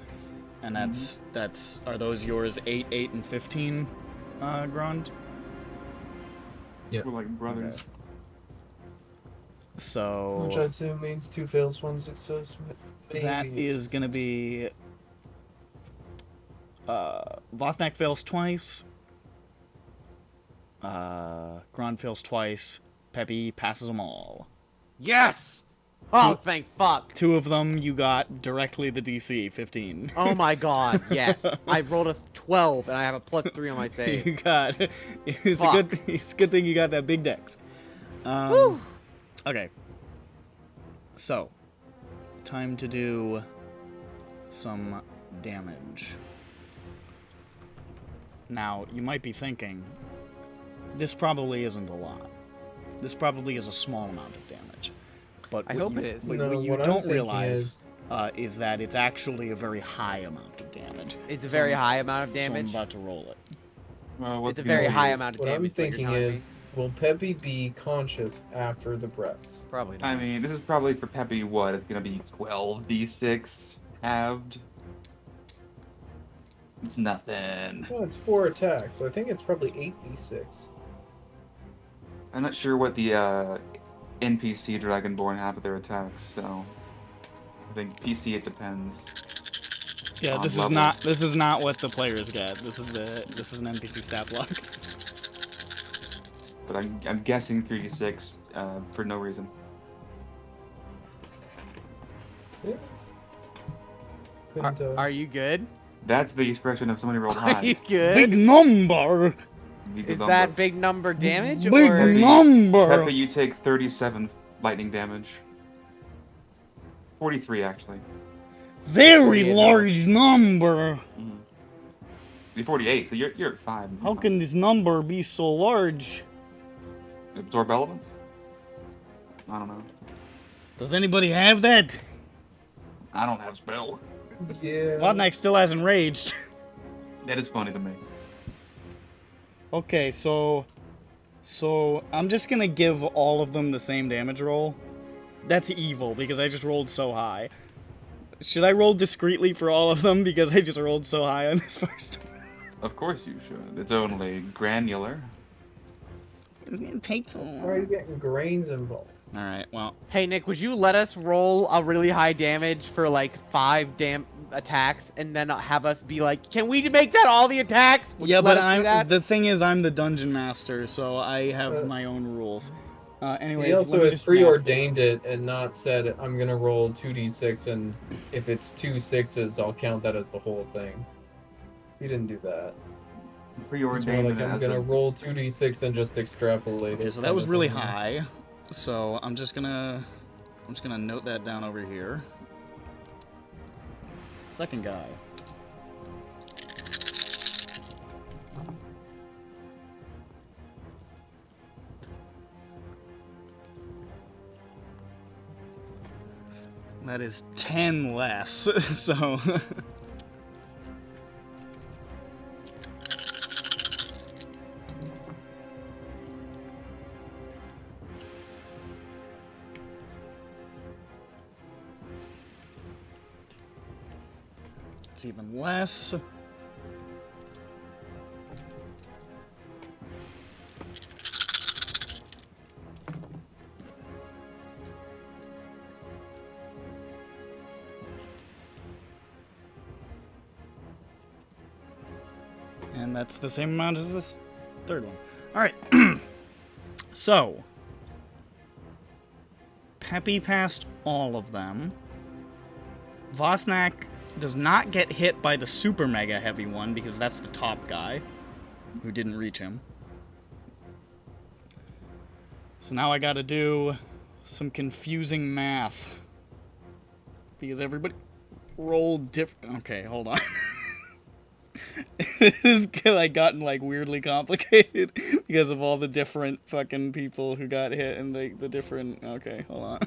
Speaker 1: And that's are those yours 8, 8, and 15, Grond?
Speaker 2: Yeah.
Speaker 6: We're like brothers.
Speaker 1: Okay. So
Speaker 9: Which I assume means 2 fails, 1 success.
Speaker 1: that is gonna be Vothnak fails twice. Grond fails twice. Peppy passes them all.
Speaker 8: Yes! Oh, thank fuck.
Speaker 1: 2 of them you got directly the DC 15.
Speaker 8: Oh my god, yes. I rolled a 12 and I have a +3 on my save.
Speaker 1: You got it's
Speaker 8: Fuck.
Speaker 1: a good thing you got that big dex.
Speaker 8: Woo.
Speaker 1: Okay. So, time to do some damage. Now, you might be thinking, this probably isn't a lot. This probably is a small amount of damage. But
Speaker 8: I
Speaker 1: what
Speaker 8: hope
Speaker 1: you,
Speaker 8: it is.
Speaker 1: What,
Speaker 9: No,
Speaker 1: what you
Speaker 9: what I'm
Speaker 1: don't
Speaker 9: thinking
Speaker 1: realize is that it's actually a very high amount of damage.
Speaker 8: It's a very high amount of
Speaker 1: So I'm
Speaker 8: damage.
Speaker 1: about to roll it.
Speaker 8: It's a very high amount of
Speaker 9: What I'm
Speaker 8: damage.
Speaker 9: thinking
Speaker 8: telling me.
Speaker 9: is, will Peppy be conscious after the breaths?
Speaker 8: Probably not.
Speaker 6: I mean, this is probably for Peppy, what? It's gonna be 12d6 halved. It's nothing.
Speaker 9: Well, it's 4 attacks. I think it's probably 8d6.
Speaker 6: I'm not sure what the NPC Dragonborn have with their attacks, so I think PC it depends.
Speaker 1: Yeah,
Speaker 6: on
Speaker 1: this
Speaker 6: level.
Speaker 1: is not what the players get. This is an NPC stat block.
Speaker 6: But I'm guessing 3d6 for no reason.
Speaker 8: Are you good?
Speaker 6: That's the expression of somebody rolled
Speaker 8: Are you
Speaker 6: high.
Speaker 8: good?
Speaker 1: Big number.
Speaker 8: Is that big number damage?
Speaker 1: Big
Speaker 8: or...
Speaker 1: number.
Speaker 6: Peppy, you take 37 lightning damage. 43 actually.
Speaker 1: Very
Speaker 8: Yeah, no.
Speaker 1: large number.
Speaker 6: You're 48, so you're at 5.
Speaker 1: How can this number be so large?
Speaker 6: Absorb elements? I don't know.
Speaker 1: Does anybody have that?
Speaker 6: I don't have spell.
Speaker 9: Yeah.
Speaker 1: Vodnak still hasn't raged.
Speaker 6: That is funny to me.
Speaker 1: Okay, so I'm just gonna give all of them the same damage roll. That's evil because I just rolled so high. Should I roll discreetly for all of them because I just rolled so high on this first one?
Speaker 6: Of course you should. It's only granular.
Speaker 1: It's gonna take so
Speaker 9: Why are you
Speaker 1: long.
Speaker 9: getting grains involved?
Speaker 1: All right, well,
Speaker 8: Hey Nick, would you let us roll a really high damage for like 5 attacks and then have us be like, can we make that all the attacks? Would
Speaker 1: yeah,
Speaker 8: you let
Speaker 1: but
Speaker 8: us do that?
Speaker 1: the thing is, I'm the dungeon master, so I have my own rules. Anyways,
Speaker 9: He also
Speaker 1: let me
Speaker 9: has
Speaker 1: just
Speaker 9: preordained it and not said, I'm gonna roll 2d6, and if it's 2 6s, I'll count that as the whole thing. He didn't do that. It's more
Speaker 6: Preordained
Speaker 9: like
Speaker 6: it
Speaker 9: I'm
Speaker 6: as
Speaker 9: gonna
Speaker 6: a-
Speaker 9: roll 2d6 and just extrapolate
Speaker 1: Okay,
Speaker 9: it.
Speaker 1: so that
Speaker 9: kind
Speaker 1: was
Speaker 9: of
Speaker 1: really
Speaker 9: thing.
Speaker 1: high. So I'm just gonna note that down over here. Second guy. That is 10 less, so... It's even less. And that's the same amount as this third one. Alright. So. Peppy passed all of them. Vothnak does not get hit by the super mega heavy one because that's the top guy who didn't reach him. So now I gotta do some confusing math. Because everybody rolled different. Okay, hold on. This has like gotten like weirdly complicated because of all the different fucking people who got hit and the different. Okay, hold on.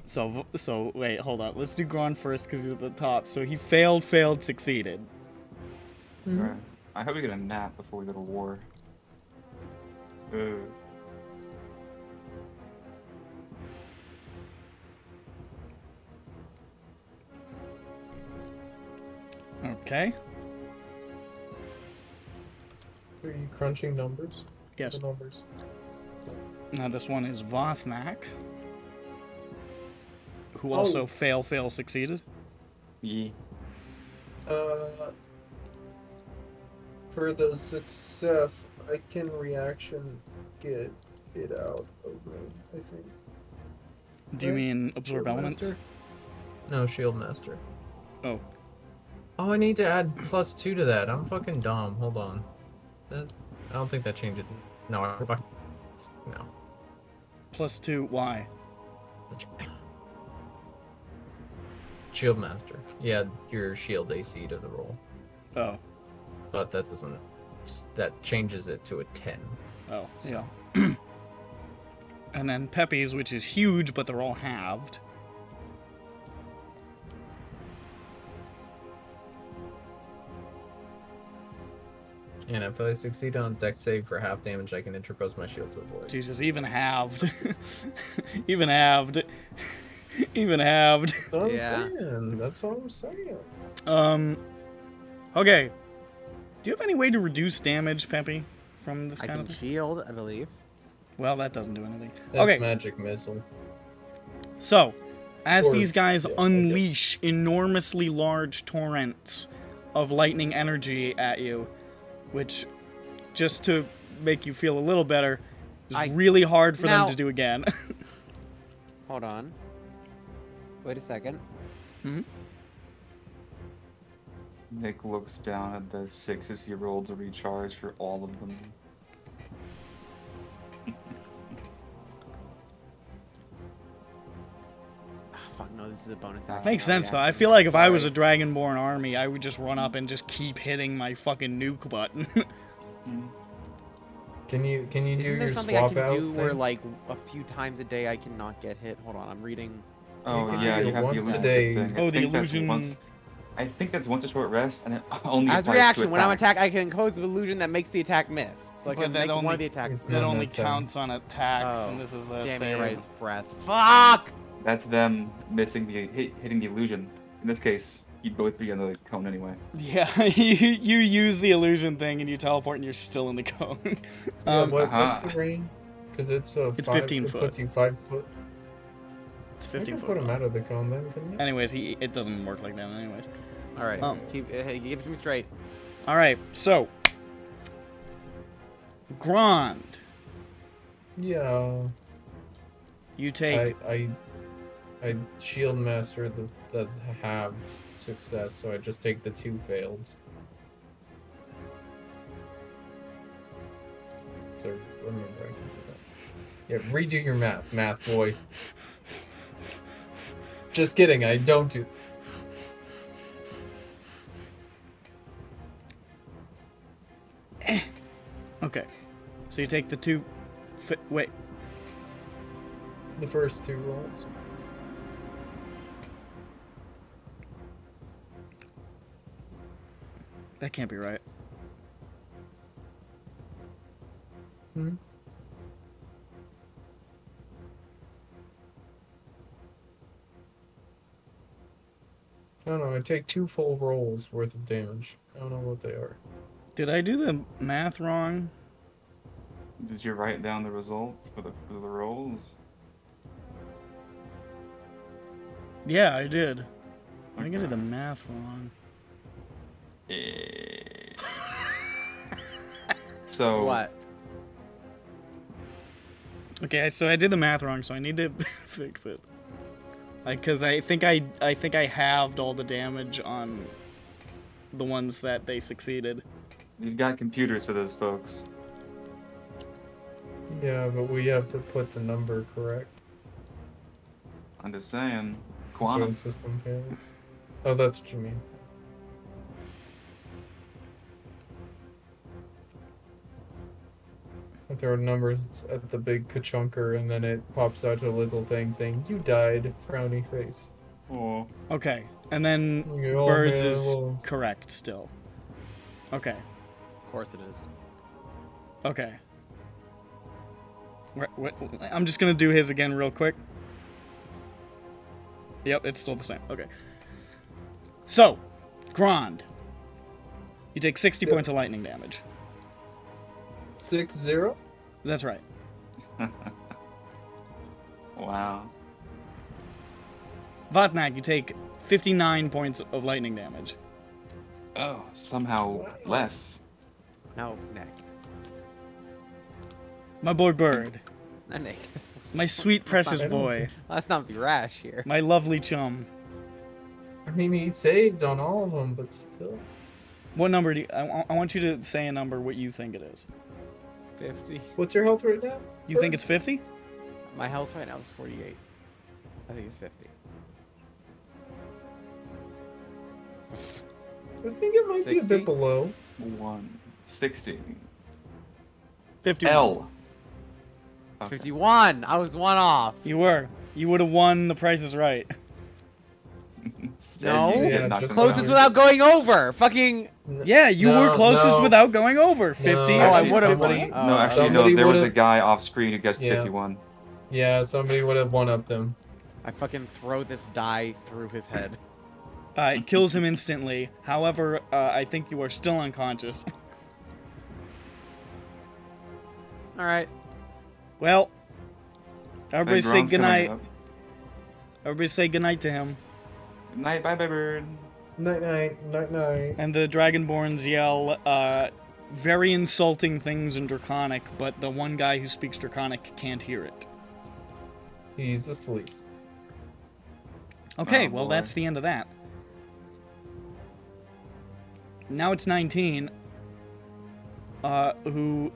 Speaker 1: So wait, hold on. Let's do Gron first because he's at the top. So he failed, succeeded.
Speaker 6: Alright. I hope we get a nap before we go to war.
Speaker 1: Okay.
Speaker 9: Are you crunching numbers?
Speaker 1: Yes.
Speaker 9: The numbers.
Speaker 1: Now this one is Vothnak, who also fail, succeeded.
Speaker 6: Yeah.
Speaker 9: For the success, I can reaction get it out of me, I think.
Speaker 1: Do you
Speaker 9: Right?
Speaker 1: mean absorb
Speaker 9: Shield
Speaker 1: elements?
Speaker 9: Master? No, Shield Master.
Speaker 1: Oh.
Speaker 2: Oh, I need to add +2 to that. I'm fucking dumb. Hold on. I don't think that changed it. No, no.
Speaker 1: +2, why?
Speaker 2: Shield Master. Yeah, your shield AC to the roll.
Speaker 1: Oh.
Speaker 2: But that doesn't. That changes it to a 10.
Speaker 1: Oh,
Speaker 2: So.
Speaker 1: yeah. And then Pepe's, which is huge, but they're all halved.
Speaker 2: And if I succeed on dex save for half damage, I can interpose my shield to avoid.
Speaker 1: Jesus, even halved. Even halved. Even halved.
Speaker 9: That's what I'm
Speaker 3: Yeah.
Speaker 9: saying. That's what I'm saying.
Speaker 1: Okay. Do you have any way to reduce damage, Pepe, from this
Speaker 8: I
Speaker 1: kind of
Speaker 8: can
Speaker 1: thing?
Speaker 8: shield, I believe.
Speaker 1: Well, that doesn't do anything.
Speaker 9: That's
Speaker 1: Okay.
Speaker 9: magic missile.
Speaker 1: So, as
Speaker 9: Or-
Speaker 1: these guys
Speaker 9: yeah, I
Speaker 1: unleash enormously large torrents of lightning energy at you, which, just to make you feel a little better, is
Speaker 8: I-
Speaker 1: really hard for
Speaker 8: Now-
Speaker 1: them to do again.
Speaker 8: Hold on. Wait a second.
Speaker 6: Nick looks down at the 6s he rolled to recharge for all of them.
Speaker 8: Ah, fuck no, this is a bonus action.
Speaker 1: Makes
Speaker 8: not
Speaker 1: sense, though. I
Speaker 8: reaction.
Speaker 1: feel like if I was a
Speaker 8: Sorry.
Speaker 1: Dragonborn army, I would just run up and just keep hitting my fucking nuke button.
Speaker 9: Can you do
Speaker 8: Isn't
Speaker 9: your
Speaker 8: there something I
Speaker 9: swap
Speaker 8: can
Speaker 9: out
Speaker 8: do where,
Speaker 9: thing?
Speaker 8: like, a few times a day I cannot get hit? Hold on, I'm reading.
Speaker 6: Oh
Speaker 9: can
Speaker 6: yeah,
Speaker 9: do
Speaker 6: you
Speaker 9: it
Speaker 6: have the
Speaker 9: once a
Speaker 6: illusion
Speaker 9: day.
Speaker 6: thing. I
Speaker 1: Oh, the
Speaker 6: think that's
Speaker 1: illusion-
Speaker 6: once- I think that's once a short rest, and it only
Speaker 8: As
Speaker 6: applies
Speaker 8: reaction,
Speaker 6: to
Speaker 8: when I'm
Speaker 6: attacks.
Speaker 8: attacked, I can impose an illusion that makes the attack miss. So I
Speaker 1: But
Speaker 8: can
Speaker 1: that
Speaker 8: make one
Speaker 1: only-
Speaker 8: of the attacks
Speaker 9: It's
Speaker 8: miss.
Speaker 1: That
Speaker 9: not
Speaker 1: only
Speaker 9: that time.
Speaker 1: counts on attacks,
Speaker 8: Oh,
Speaker 1: and this is a
Speaker 8: Damn
Speaker 1: save.
Speaker 8: it, right, it's breath. Fuck!
Speaker 6: That's them missing the hitting the illusion. In this case, you'd both be on the cone anyway.
Speaker 1: Yeah, you use the illusion thing and you teleport and you're still in the cone.
Speaker 9: Yeah, what's
Speaker 6: Uh-huh.
Speaker 9: the range? Because it's a
Speaker 1: It's
Speaker 9: 5,
Speaker 1: 15
Speaker 9: it
Speaker 1: foot.
Speaker 9: puts you 5 foot.
Speaker 1: It's
Speaker 9: I
Speaker 1: 15
Speaker 9: can
Speaker 1: foot.
Speaker 9: put him
Speaker 1: tall.
Speaker 9: out of the cone then, couldn't you?
Speaker 1: Anyways, it doesn't work like that anyways.
Speaker 8: Alright, keep, hey, give it to me straight.
Speaker 1: Alright, so. Grand.
Speaker 9: Yeah.
Speaker 1: You take
Speaker 9: I
Speaker 2: I shield master the halved success, so I just take the 2 fails. So remember, I can do that. Yeah, redo your math boy. Just kidding, I don't do.
Speaker 1: Okay. So you take the 2... Wait.
Speaker 2: The first 2 rolls.
Speaker 1: That can't be right.
Speaker 2: Hmm? I don't know, I take 2 full rolls worth of damage. I don't know what they are.
Speaker 1: Did I do the math wrong?
Speaker 6: Did you write down the results for the rolls?
Speaker 1: Yeah, I did. I think I did
Speaker 6: Okay.
Speaker 1: the math wrong.
Speaker 6: So
Speaker 3: What?
Speaker 1: Okay, so I did the math wrong, so I need to fix it. Because I think I halved all the damage on the ones that they succeeded.
Speaker 6: You've got computers for those folks.
Speaker 2: Yeah, but we have to put the number correct.
Speaker 6: I'm just saying.
Speaker 2: That's why
Speaker 6: Quantum.
Speaker 2: the system fails. Oh, that's what you mean. I throw numbers at the big ka-chunker and then it pops out a little thing saying, "You died," frowny face.
Speaker 6: Oh.
Speaker 1: Okay, and then
Speaker 2: Okay, oh,
Speaker 1: birds
Speaker 2: man,
Speaker 1: is
Speaker 2: well.
Speaker 1: correct still. Okay,
Speaker 3: Of course it is.
Speaker 1: okay. I'm just gonna do his again real quick. Yep, it's still the same. Okay. So, Grand. You take 60
Speaker 9: Yep.
Speaker 1: points of lightning damage.
Speaker 2: 6-0?
Speaker 1: That's right.
Speaker 6: Wow.
Speaker 1: Vatnak, you take 59 points of lightning damage.
Speaker 6: Oh, somehow less.
Speaker 3: No, Nick.
Speaker 1: My boy Bird.
Speaker 3: No, Nick.
Speaker 1: My sweet precious boy.
Speaker 3: Let's not be rash here.
Speaker 1: My lovely chum.
Speaker 2: I mean, he saved on all of them, but still.
Speaker 1: What number do you... I want you to say a number what you think it is.
Speaker 3: 50.
Speaker 2: What's your health right now?
Speaker 1: You think it's 50?
Speaker 3: My health right now is 48. I think it's 50.
Speaker 2: I think it might be a
Speaker 3: 60?
Speaker 2: bit below.
Speaker 6: 160.
Speaker 1: 51.
Speaker 6: L. Okay.
Speaker 3: 51. I was 1 off.
Speaker 1: You were. You would have won The Price is Right.
Speaker 6: Instead,
Speaker 3: No.
Speaker 6: you get
Speaker 2: Yeah,
Speaker 6: knocked
Speaker 2: just
Speaker 6: on the
Speaker 3: Closest
Speaker 6: head.
Speaker 3: without going over. Fucking.
Speaker 1: Yeah, you were
Speaker 2: No,
Speaker 1: closest
Speaker 2: no.
Speaker 1: without going over. 50.
Speaker 2: No,
Speaker 3: Oh, I
Speaker 6: Actually,
Speaker 3: would have.
Speaker 2: somebody-
Speaker 6: No, actually, no.
Speaker 2: Somebody
Speaker 6: There was a
Speaker 2: would've-
Speaker 6: guy off screen who guessed
Speaker 2: Yeah.
Speaker 6: 51.
Speaker 2: Yeah, somebody would have one-upped him.
Speaker 3: I fucking throw this die through his head.
Speaker 1: It kills him instantly. However, I think you are still unconscious.
Speaker 3: All right.
Speaker 1: Well, everybody
Speaker 6: Big
Speaker 1: say
Speaker 6: Ron's coming
Speaker 1: goodnight.
Speaker 6: up.
Speaker 1: Everybody say goodnight to him.
Speaker 6: Good night, bye, bird.
Speaker 2: Night-night, night-night.
Speaker 1: And the Dragonborns yell very insulting things in Draconic, but the one guy who speaks Draconic can't hear it.
Speaker 2: He's asleep.
Speaker 1: Okay,
Speaker 6: Oh,
Speaker 1: well,
Speaker 6: boy.
Speaker 1: that's the end of that. Now it's 19, who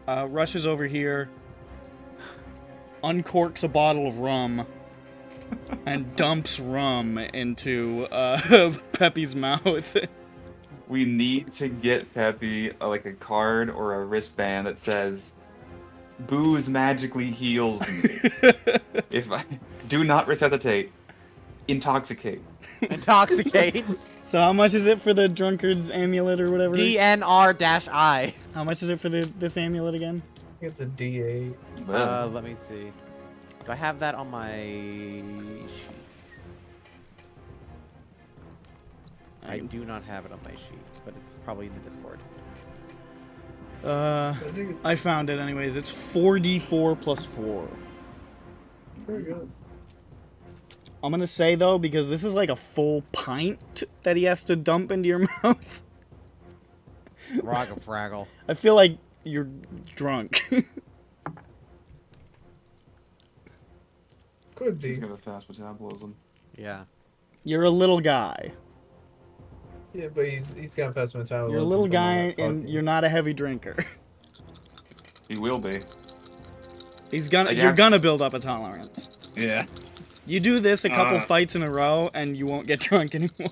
Speaker 1: rushes over here, uncorks a bottle of rum, and dumps rum into Peppy's mouth.
Speaker 6: We need to get Peppy like a card or a wristband that says, "Booze magically heals me. If I do not resuscitate, intoxicate."
Speaker 3: Intoxicate.
Speaker 1: So how much is it for the drunkard's amulet or whatever?
Speaker 3: DNR-I.
Speaker 1: How much is it for this amulet again?
Speaker 2: I think it's a D8.
Speaker 3: Let me see. Do I have that on my sheet? I do not have it on my sheet, but it's probably in the Discord.
Speaker 2: I think it's
Speaker 1: I found it anyways. It's 4d4 plus 4.
Speaker 2: very good.
Speaker 1: I'm gonna say though, because this is like a full pint that he has to dump into your mouth.
Speaker 3: Fraggle fraggle.
Speaker 1: I feel like you're drunk.
Speaker 9: Could
Speaker 6: He's
Speaker 9: be.
Speaker 6: got a fast metabolism.
Speaker 3: Yeah.
Speaker 1: You're a little guy.
Speaker 9: Yeah, but he's got fast metabolism.
Speaker 1: You're a little
Speaker 9: from all
Speaker 1: guy,
Speaker 9: that
Speaker 1: and
Speaker 9: fucking-
Speaker 1: you're not a heavy drinker.
Speaker 6: He will be.
Speaker 1: You're
Speaker 6: Yeah.
Speaker 1: gonna build up a tolerance.
Speaker 6: Yeah.
Speaker 1: You do this a couple
Speaker 6: Uh.
Speaker 1: fights in a row, and you won't get drunk anymore.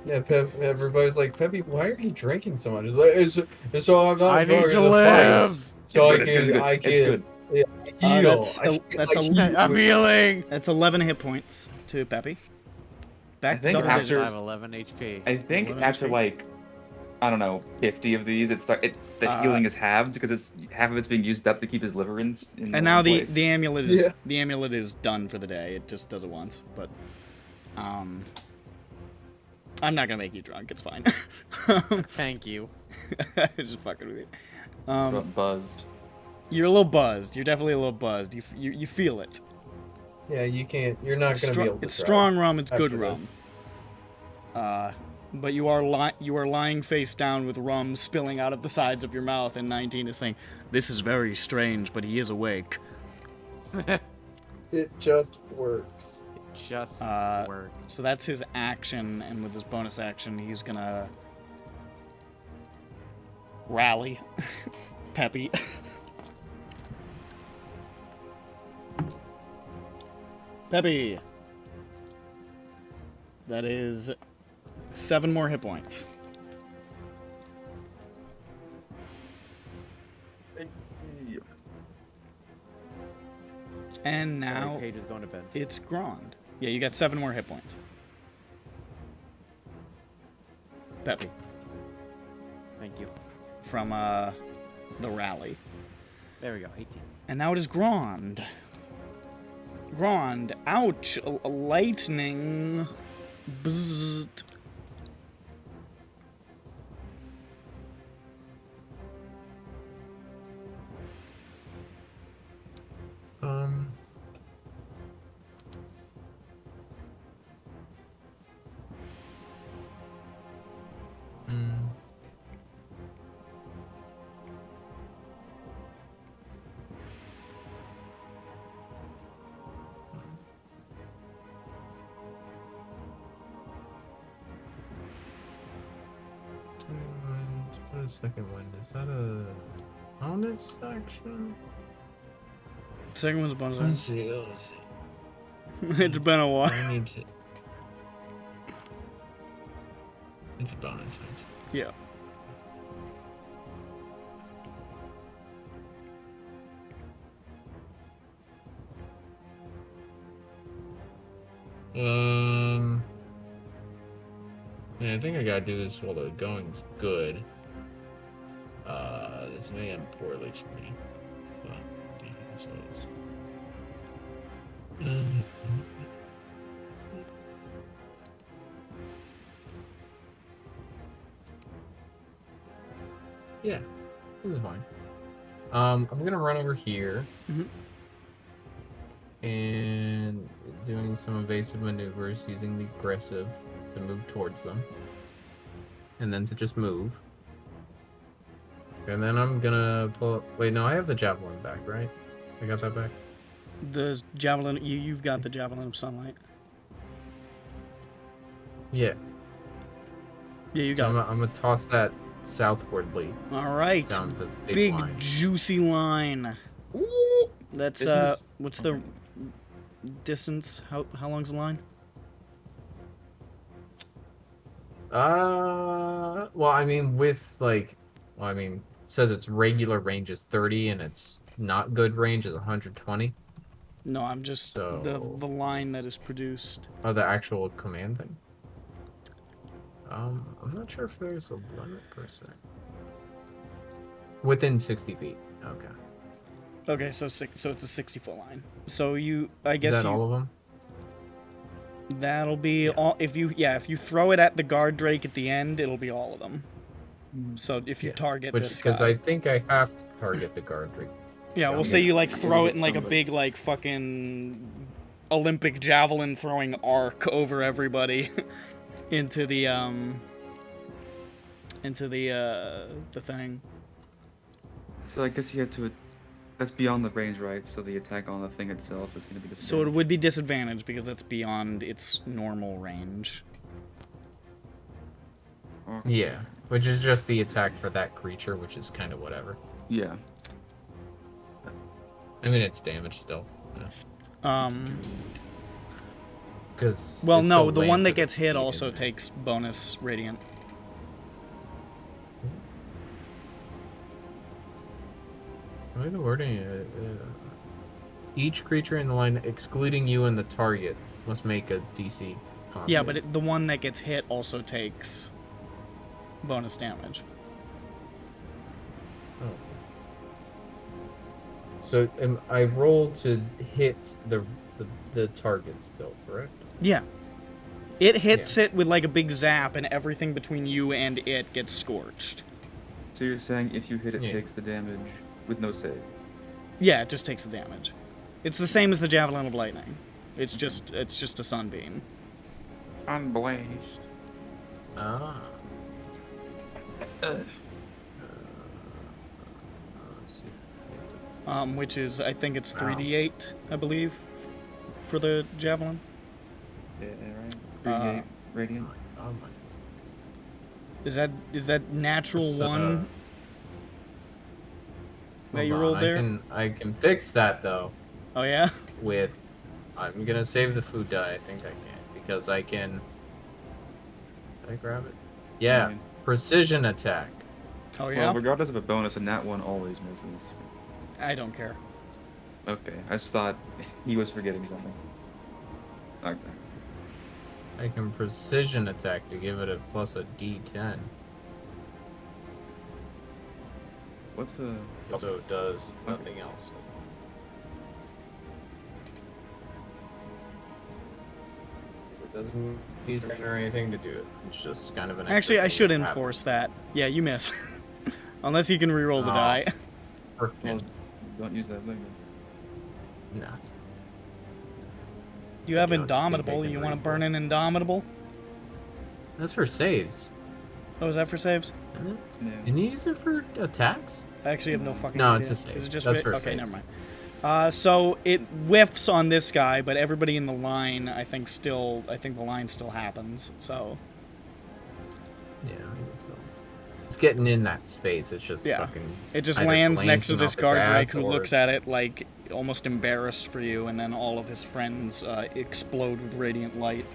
Speaker 9: Yeah, everybody's like, Peppy, why are you drinking so much? It's like, it's all I'm
Speaker 3: I
Speaker 9: not
Speaker 3: need
Speaker 9: drunk
Speaker 3: to
Speaker 9: in the
Speaker 3: live.
Speaker 9: fights. So I
Speaker 6: It's
Speaker 9: can
Speaker 6: good.
Speaker 9: heal.
Speaker 1: That's
Speaker 9: I
Speaker 1: a-
Speaker 9: heal.
Speaker 3: I'm healing.
Speaker 1: That's 11 hit points to Peppy. Back to
Speaker 6: think
Speaker 1: double
Speaker 6: after-
Speaker 1: digits.
Speaker 3: I have 11 HP.
Speaker 6: I think
Speaker 1: 11
Speaker 6: after
Speaker 1: HP.
Speaker 6: like, I don't know, 50 of these, the healing is halved because it's half of it's being used up to keep his liver in.
Speaker 1: And now the
Speaker 6: place.
Speaker 1: amulet is
Speaker 9: Yeah.
Speaker 1: the amulet is done for the day. It just does it once, but I'm not gonna make you drunk. It's fine.
Speaker 3: Thank you.
Speaker 1: Just fucking with you.
Speaker 6: Got buzzed.
Speaker 1: You're a little buzzed. You're definitely a little buzzed. You feel it.
Speaker 9: Yeah, you can't. You're not gonna be able to.
Speaker 1: It's
Speaker 9: drive
Speaker 1: strong rum. It's good
Speaker 9: after this.
Speaker 1: rum. But you are lying face down with rum spilling out of the sides of your mouth, and 19 is saying, "This is very strange, but he is awake."
Speaker 9: It just works.
Speaker 3: It just worked.
Speaker 1: So that's his action, and with his bonus action, he's gonna rally Peppy. Peppy. That is 7 more hit points. And now
Speaker 3: Cage is going to bed.
Speaker 1: it's Grand. Yeah, you got 7 more hit points. Peppy.
Speaker 3: Thank you.
Speaker 1: From the rally.
Speaker 3: There we go. 18.
Speaker 1: And now it is Grand. Grand. Ouch. Lightning. Bzzzt.
Speaker 9: Um. Mm. What is second wind? Is that a bonus action?
Speaker 1: Second one's a bonus
Speaker 9: Let's
Speaker 1: action.
Speaker 9: see. Let's see.
Speaker 1: It's been a while.
Speaker 9: I need to. It's a bonus action.
Speaker 1: Yeah.
Speaker 9: Yeah, I think I gotta do this while the going's good. This may end poorly for me. But, yeah, that's what it is. Yeah, this is fine. I'm gonna run over here.
Speaker 1: Mhm.
Speaker 9: And doing some evasive maneuvers using the aggressive to move towards them. And then to just move. And then I'm gonna pull up. Wait, no, I have the javelin back, right? I got that back?
Speaker 1: The javelin. You've got the javelin of sunlight.
Speaker 9: Yeah.
Speaker 1: Yeah, you
Speaker 9: So
Speaker 1: got it.
Speaker 9: I'm gonna toss that southwardly
Speaker 1: All right.
Speaker 9: down the big,
Speaker 1: Big
Speaker 9: line.
Speaker 1: juicy line. Ooh. That's
Speaker 6: Isn't
Speaker 1: what's the distance? How long's the line?
Speaker 9: Well, I mean, with like, well, I mean, it says its regular range is 30 and its not good range is 120.
Speaker 1: No, I'm just
Speaker 9: So-
Speaker 1: the line that is produced.
Speaker 9: Oh, the actual command thing. I'm not sure if there's a limit per se. Within 60 feet. Okay.
Speaker 1: Okay, so it's a 60-foot line. So I
Speaker 9: Is
Speaker 1: guess
Speaker 9: that all of them?
Speaker 1: that'll be all. If you throw it at the guard drake at the end, it'll be all of them. So if you
Speaker 9: Yeah,
Speaker 1: target
Speaker 9: Which,
Speaker 1: this
Speaker 9: because
Speaker 1: guy,
Speaker 9: I think I have to target the guard drake.
Speaker 1: yeah, we'll
Speaker 9: I'm
Speaker 1: say
Speaker 9: gonna-
Speaker 1: you like
Speaker 6: I'm
Speaker 1: throw
Speaker 6: gonna
Speaker 1: it in like a
Speaker 6: somebody.
Speaker 1: big like fucking Olympic javelin throwing arc over everybody into the thing.
Speaker 6: So I guess you had to That's beyond the range, right? So the attack on the thing itself is going to be disadvantaged.
Speaker 1: So it would be disadvantaged because that's beyond its normal range.
Speaker 6: Okay.
Speaker 2: Yeah, which is just the attack for that creature, which is kind of whatever.
Speaker 6: Yeah.
Speaker 2: I mean, it's damage still. Because
Speaker 1: Well, no, the one that gets hit also takes bonus radiant.
Speaker 2: I like the wording. Each creature in the line, excluding you and the target, must make a DC. Con
Speaker 1: Yeah,
Speaker 2: save.
Speaker 1: but the one that gets hit also takes bonus damage.
Speaker 2: Oh. So I roll to hit the target still, correct?
Speaker 1: Yeah. It hits it with like a big zap, and everything between you and it gets scorched.
Speaker 6: So you're saying if you hit it,
Speaker 2: Yeah.
Speaker 6: takes the damage with no save.
Speaker 1: Yeah, it just takes the damage. It's the same as the Javelin of Lightning. It's just a sunbeam.
Speaker 6: Unblazed.
Speaker 2: Ah. Let's see.
Speaker 1: Which is, I think it's 3d8, I believe, for the Javelin.
Speaker 6: Yeah, right. 38 radiant.
Speaker 2: Oh my.
Speaker 1: Is that natural
Speaker 2: That's,
Speaker 1: one that you
Speaker 2: Hold
Speaker 1: rolled
Speaker 2: on,
Speaker 1: there?
Speaker 2: I can fix that though
Speaker 1: Oh yeah?
Speaker 2: with. I'm gonna save the food die. I think I can because I can. Can I grab it? Yeah,
Speaker 6: Fine.
Speaker 2: precision attack.
Speaker 1: Oh yeah?
Speaker 6: Well, regardless of a bonus, and that one always misses.
Speaker 1: I don't care.
Speaker 6: Okay, I just thought he was forgetting something. Okay.
Speaker 2: I can precision attack to give it a plus a D10.
Speaker 6: What's the...
Speaker 2: So it does nothing else. It doesn't use or anything to do it. It's just kind of an.
Speaker 1: Actually, I
Speaker 2: extra
Speaker 1: should
Speaker 2: thing that
Speaker 1: enforce that. Yeah, you miss. Unless you can reroll the
Speaker 2: Oh.
Speaker 1: die.
Speaker 2: happens.
Speaker 6: Well, don't use that thing.
Speaker 2: Nah.
Speaker 1: You have
Speaker 2: I don't think I
Speaker 1: Indomitable.
Speaker 2: can
Speaker 1: You want to
Speaker 2: reroll.
Speaker 1: burn an Indomitable?
Speaker 2: That's for saves.
Speaker 1: Oh, is that for saves?
Speaker 2: Isn't it?
Speaker 6: Yeah.
Speaker 2: Can you use it for attacks?
Speaker 1: I actually have no fucking
Speaker 2: No,
Speaker 1: idea.
Speaker 2: it's a save.
Speaker 1: Is it just
Speaker 2: That's
Speaker 1: for
Speaker 2: for
Speaker 1: okay,
Speaker 2: saves.
Speaker 1: never mind. So it whiffs on this guy, but everybody in the line, I think the line still happens. So
Speaker 2: Yeah, it's getting in that space. It's just
Speaker 1: Yeah.
Speaker 2: fucking.
Speaker 1: it just
Speaker 2: either
Speaker 1: lands next to
Speaker 2: glancing
Speaker 1: this
Speaker 2: off his
Speaker 1: guard drake
Speaker 2: ass
Speaker 1: who
Speaker 2: or-
Speaker 1: looks at it like almost embarrassed for you, and then all of his friends explode with radiant light.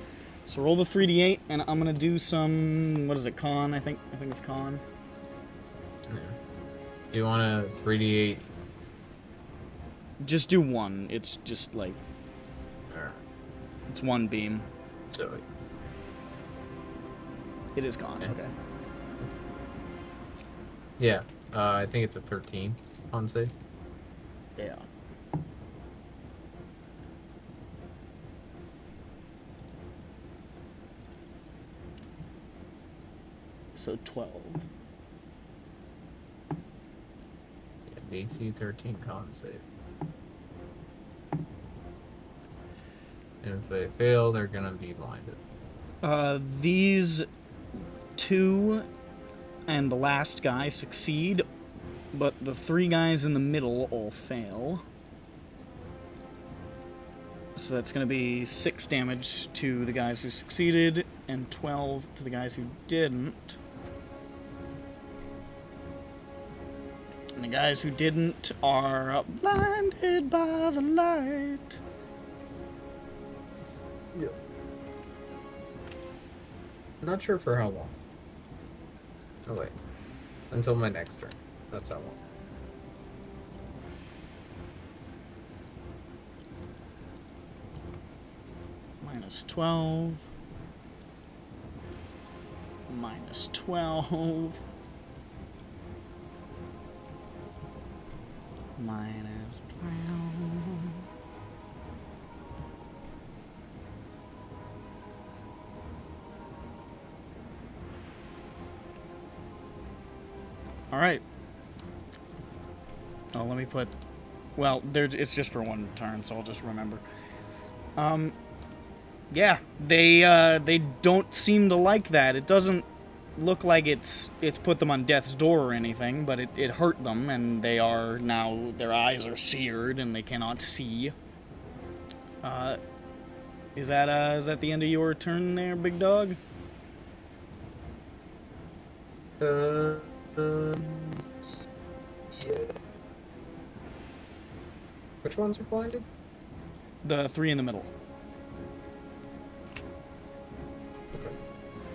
Speaker 1: So roll the 3d8, and I'm gonna do some. What is it? Con? I think it's con.
Speaker 2: Yeah. Do you want a 3d8?
Speaker 1: Just do one. It's just like
Speaker 2: Or,
Speaker 1: it's one beam.
Speaker 2: so
Speaker 1: It is con.
Speaker 2: Okay.
Speaker 1: Okay.
Speaker 2: yeah, I think it's a 13 on save.
Speaker 1: Yeah. So 12.
Speaker 2: Yeah, DC 13 con save. And if they fail, they're gonna be blinded.
Speaker 1: These two and the last guy succeed, but the three guys in the middle all fail. So that's going to be 6 damage to the guys who succeeded, and 12 to the guys who didn't. And the guys who didn't are blinded by the light.
Speaker 9: Yeah.
Speaker 2: Not sure for how long. Oh wait, until my next turn. That's how long.
Speaker 1: Minus 12. Minus 12. Minus 12. Alright. Oh, let me put... Well, it's just for one turn, so I'll just remember. Yeah, they don't seem to like that. It doesn't look like it's put them on death's door or anything, but it hurt them, and they are now, their eyes are seared and they cannot see. Is that the end of your turn there, big dog?
Speaker 9: Yeah. Which ones are blinded?
Speaker 1: The three in the middle.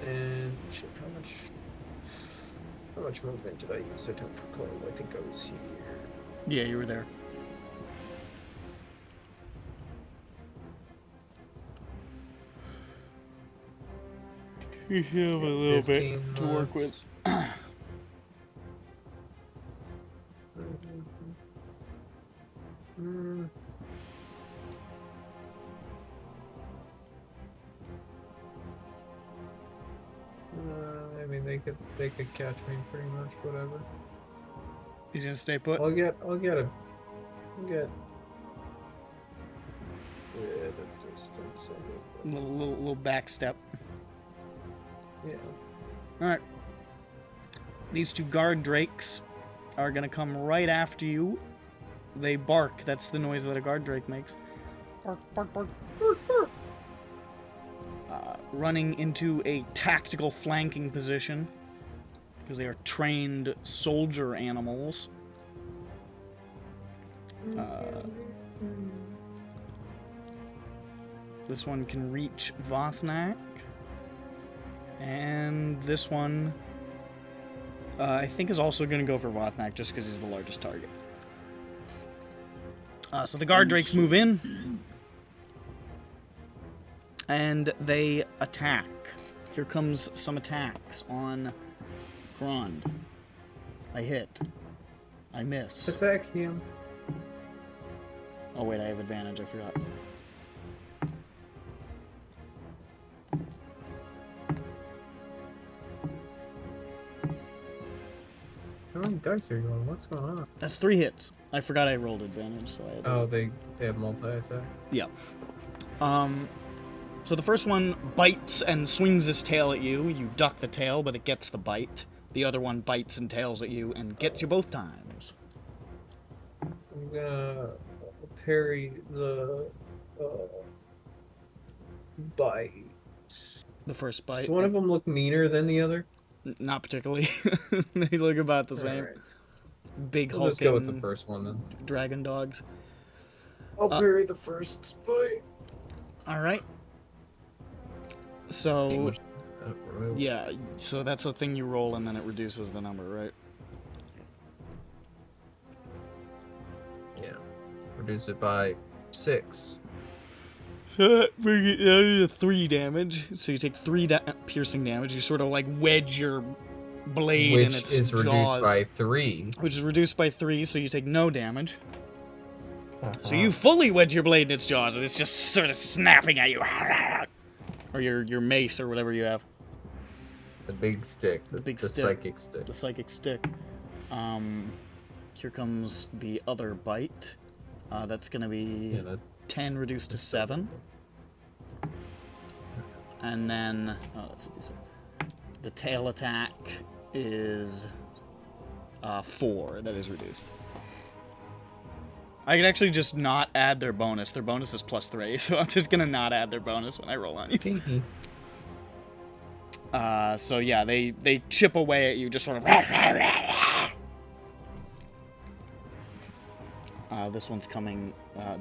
Speaker 9: And shit, how much movement did I use? I don't recall. I think I was here.
Speaker 1: Yeah, you were there. You have a little bit to work with.
Speaker 9: I mean, they could catch me pretty much, whatever.
Speaker 1: He's gonna stay put.
Speaker 9: I'll get a bit of distance.
Speaker 1: Little back step.
Speaker 9: Yeah.
Speaker 1: All right. These two guard drakes are gonna come right after you. They bark. That's the noise that a guard drake makes. Bark, bark, bark, bark, bark. Running into a tactical flanking position because they are trained soldier animals. This one can reach Vothnak, and this one I think is also going to go for Vothnak just because he's the largest target. So the guard drakes move in, and they attack. Here comes some attacks on Grond. I hit. I miss.
Speaker 9: Attack him.
Speaker 1: Oh wait, I have advantage, I forgot.
Speaker 9: How many dice are you on? What's going on?
Speaker 1: That's 3 hits. I forgot I rolled advantage, so I had to...
Speaker 9: Oh, they have multi-attack.
Speaker 1: Yeah. So the first one bites and swings his tail at you. You duck the tail, but it gets the bite. The other one bites and tails at you and gets you both times.
Speaker 9: I'm gonna parry the bite.
Speaker 1: The first bite.
Speaker 9: Does one of them look meaner than the other?
Speaker 1: Not particularly. They look about the same.
Speaker 9: Alright.
Speaker 1: Big
Speaker 9: We'll
Speaker 1: hulking
Speaker 9: just go with the first one then.
Speaker 1: dragon dogs.
Speaker 9: I'll parry the first bite.
Speaker 1: Alright. So,
Speaker 9: Right.
Speaker 1: yeah, so that's a thing you roll and then it reduces the number, right?
Speaker 9: Yeah. Reduce it by 6.
Speaker 1: Bring it down to 3 damage. So you take 3 piercing damage. You sort of like wedge your blade in
Speaker 9: Which
Speaker 1: its
Speaker 9: is reduced
Speaker 1: jaws,
Speaker 9: by 3.
Speaker 1: which is reduced by 3, so you take no damage.
Speaker 9: Uh-huh.
Speaker 1: So you fully wedge your blade in its jaws, and it's just sort of snapping at you. Or your mace or whatever you have.
Speaker 9: The big stick. The
Speaker 1: big stick.
Speaker 9: Psychic stick.
Speaker 1: The psychic stick. Here comes the other bite. That's gonna be
Speaker 9: Yeah, that's
Speaker 1: 10 reduced to 7. And then, let's see. The tail attack is 4. That is reduced. I could actually just not add their bonus. Their bonus is +3, so I'm just gonna not add their bonus when I roll on you. So yeah, they chip away at you, just sort of. This one's coming.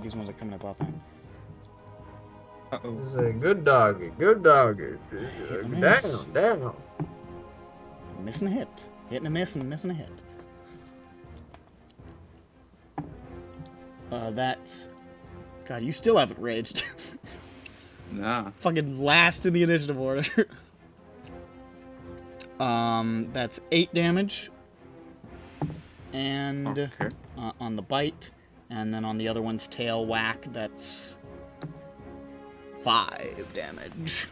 Speaker 1: These ones are coming up off them.
Speaker 6: Uh-oh.
Speaker 9: This is a good doggy. Good doggy. Down.
Speaker 1: Missing a hit. Hitting a miss and missing a hit. That's... God, you still haven't raged.
Speaker 6: Nah.
Speaker 1: Fucking last in the initiative order. That's 8 damage. And
Speaker 6: Okay.
Speaker 1: on the bite. And then on the other one's tail whack, that's 5 damage.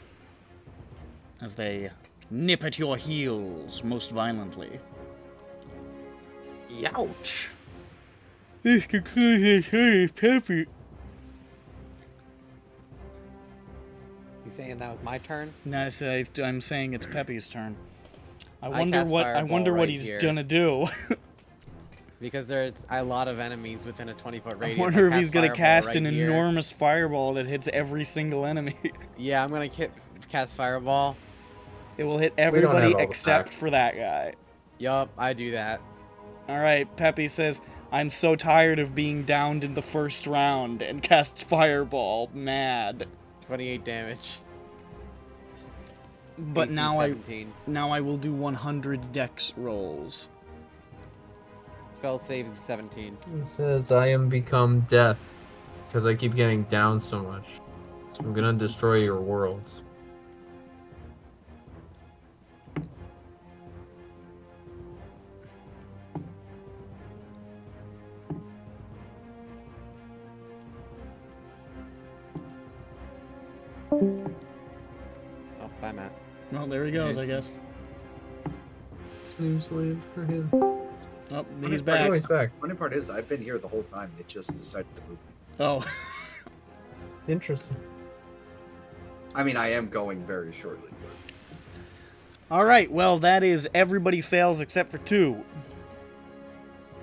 Speaker 1: As they nip at your heels most violently. Youch. This concludes his Peppy.
Speaker 8: You saying that was my turn?
Speaker 1: No, I'm saying it's Peppy's turn. I wonder
Speaker 8: cast
Speaker 1: what
Speaker 8: Fireball right
Speaker 1: he's
Speaker 8: here.
Speaker 1: gonna do.
Speaker 8: Because there's a lot of enemies within a 20-foot
Speaker 1: I
Speaker 8: radius.
Speaker 1: wonder if he's gonna
Speaker 8: Fireball
Speaker 1: cast
Speaker 8: right
Speaker 1: an
Speaker 8: here.
Speaker 1: enormous fireball that hits every single enemy.
Speaker 8: Yeah, I'm gonna cast Fireball.
Speaker 1: It will hit
Speaker 2: don't have
Speaker 1: everybody
Speaker 2: all the
Speaker 1: except
Speaker 2: facts.
Speaker 1: for that guy.
Speaker 8: Yup, I do that.
Speaker 1: All right, Peppy says, "I'm so tired of being downed in the first round," and casts fireball. Mad.
Speaker 8: 28 damage.
Speaker 1: But
Speaker 8: AC
Speaker 1: now
Speaker 8: 17.
Speaker 1: I will do 100 dex rolls.
Speaker 8: Spell save is 17.
Speaker 2: It says I am become death because I keep getting down so much. So I'm gonna destroy your worlds.
Speaker 8: Oh, bye, Matt.
Speaker 1: Well, there he goes, I guess.
Speaker 2: Snooze land for him.
Speaker 1: Oh, he's
Speaker 2: Oh,
Speaker 1: back.
Speaker 2: he's back.
Speaker 5: Funny part is, I've been here the whole time. It just decided to move.
Speaker 1: Oh.
Speaker 2: Interesting.
Speaker 5: I mean, I am going very shortly. But...
Speaker 1: All right. Well, that is everybody fails except for 2.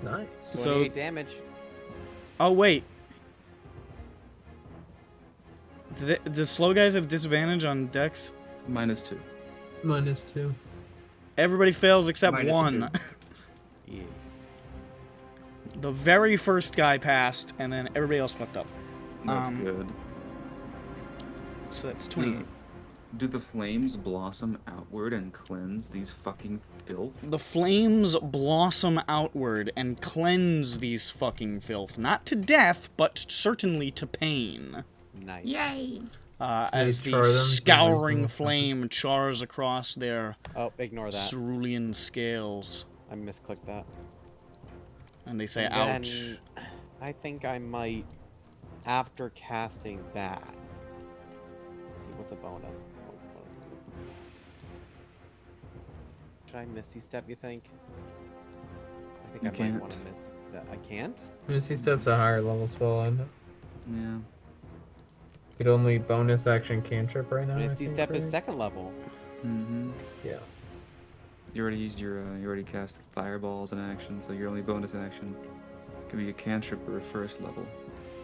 Speaker 2: Nice.
Speaker 8: 28 damage.
Speaker 1: Oh wait. The slow guys have disadvantage on dex.
Speaker 6: -2.
Speaker 2: -2.
Speaker 1: Everybody fails except
Speaker 5: Minus
Speaker 1: 1.
Speaker 5: 2.
Speaker 8: Yeah.
Speaker 1: The very first guy passed, and then everybody else fucked up.
Speaker 6: That's good.
Speaker 1: So that's 28.
Speaker 6: Do the flames blossom outward and cleanse these fucking filth?
Speaker 1: The flames blossom outward and cleanse these fucking filth. Not to death, but certainly to pain.
Speaker 8: Nice.
Speaker 6: Yay!
Speaker 1: As the
Speaker 2: char them?
Speaker 1: scouring flame chars across their
Speaker 8: Oh, ignore that.
Speaker 1: cerulean scales.
Speaker 8: I misclicked that.
Speaker 1: And they say,
Speaker 8: And
Speaker 1: ouch.
Speaker 8: then I think I might, after casting that. Let's see, what's a bonus? What's a bonus? Should I Misty Step, you think? I think
Speaker 6: You
Speaker 8: I might want to
Speaker 6: can't.
Speaker 8: miss that. I can't?
Speaker 2: Misty Step's a higher level spell, isn't it?
Speaker 6: Yeah.
Speaker 2: Could only bonus action cantrip right now. I
Speaker 8: Misty
Speaker 2: think,
Speaker 8: Step is
Speaker 2: right?
Speaker 8: 2nd level.
Speaker 6: Mm-hmm.
Speaker 2: Yeah.
Speaker 6: You already used your, you already cast fireballs in action, so your only bonus action could be a cantrip or a 1st level.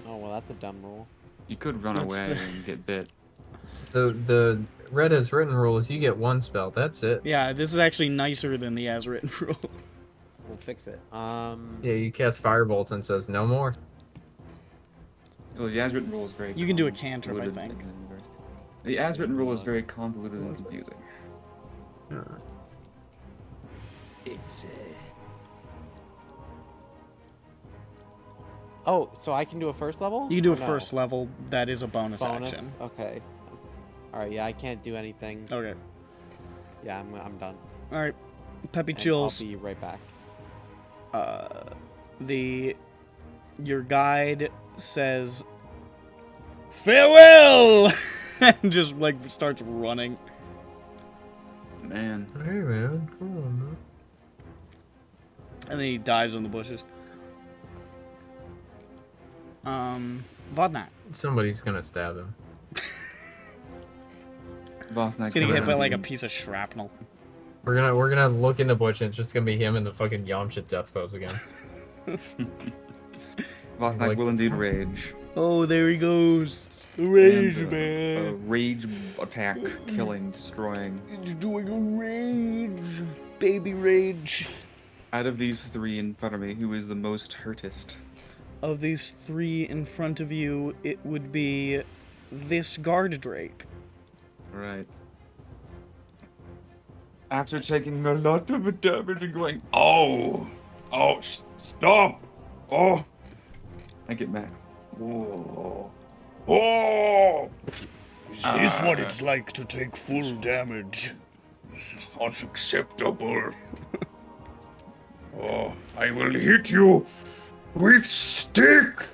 Speaker 8: Oh, well, that's a dumb rule.
Speaker 6: You could run
Speaker 1: That's
Speaker 6: away
Speaker 1: the-
Speaker 6: and get bit.
Speaker 2: The red as written rule is you get 1 spell. That's it.
Speaker 1: Yeah, this is actually nicer than the as written rule.
Speaker 8: We'll fix it.
Speaker 2: Yeah, you cast firebolt and says no more.
Speaker 6: Well, the as-written rule is very
Speaker 1: You can do a cantrip, I
Speaker 6: convoluted
Speaker 1: think.
Speaker 6: and inverse. The as-written rule is very convoluted and confusing.
Speaker 7: It's
Speaker 8: Oh, so I can do a 1st level?
Speaker 1: You can do
Speaker 8: Or
Speaker 1: a
Speaker 8: no?
Speaker 1: 1st level. That is a bonus
Speaker 8: Bonus?
Speaker 1: action.
Speaker 8: Okay. Alright, yeah, I can't do anything.
Speaker 1: Okay.
Speaker 8: Yeah, I'm done.
Speaker 1: All right. Peppy
Speaker 8: And
Speaker 1: chills.
Speaker 8: I'll be right back.
Speaker 1: Your guide says, "Farewell," and just like starts running.
Speaker 6: Man.
Speaker 2: Hey man, come on, man.
Speaker 1: And then he dives in the bushes. Vodnat.
Speaker 2: Somebody's gonna stab him.
Speaker 6: Boss Knight
Speaker 1: He's getting
Speaker 6: coming
Speaker 1: hit by
Speaker 6: at
Speaker 1: like a
Speaker 6: you.
Speaker 1: piece of shrapnel.
Speaker 2: We're gonna look in the bush and it's just gonna be him in the fucking Yamcha death pose again.
Speaker 6: Boss Knight
Speaker 2: like-
Speaker 6: will indeed rage.
Speaker 1: Oh, there he goes. The rage,
Speaker 6: And,
Speaker 1: man.
Speaker 6: a rage attack, killing, destroying.
Speaker 1: He's doing a rage. Baby rage.
Speaker 6: Out of these 3 in front of me, who is the most hurtest?
Speaker 1: Of these 3 in front of you, it would be this guard drake.
Speaker 6: Right. After taking a lot of damage and going, oh, stop, oh, I get mad.
Speaker 7: Oh. Oh.
Speaker 4: Is this what it's like to take full damage?
Speaker 7: Unacceptable. Oh, I will hit you with stick.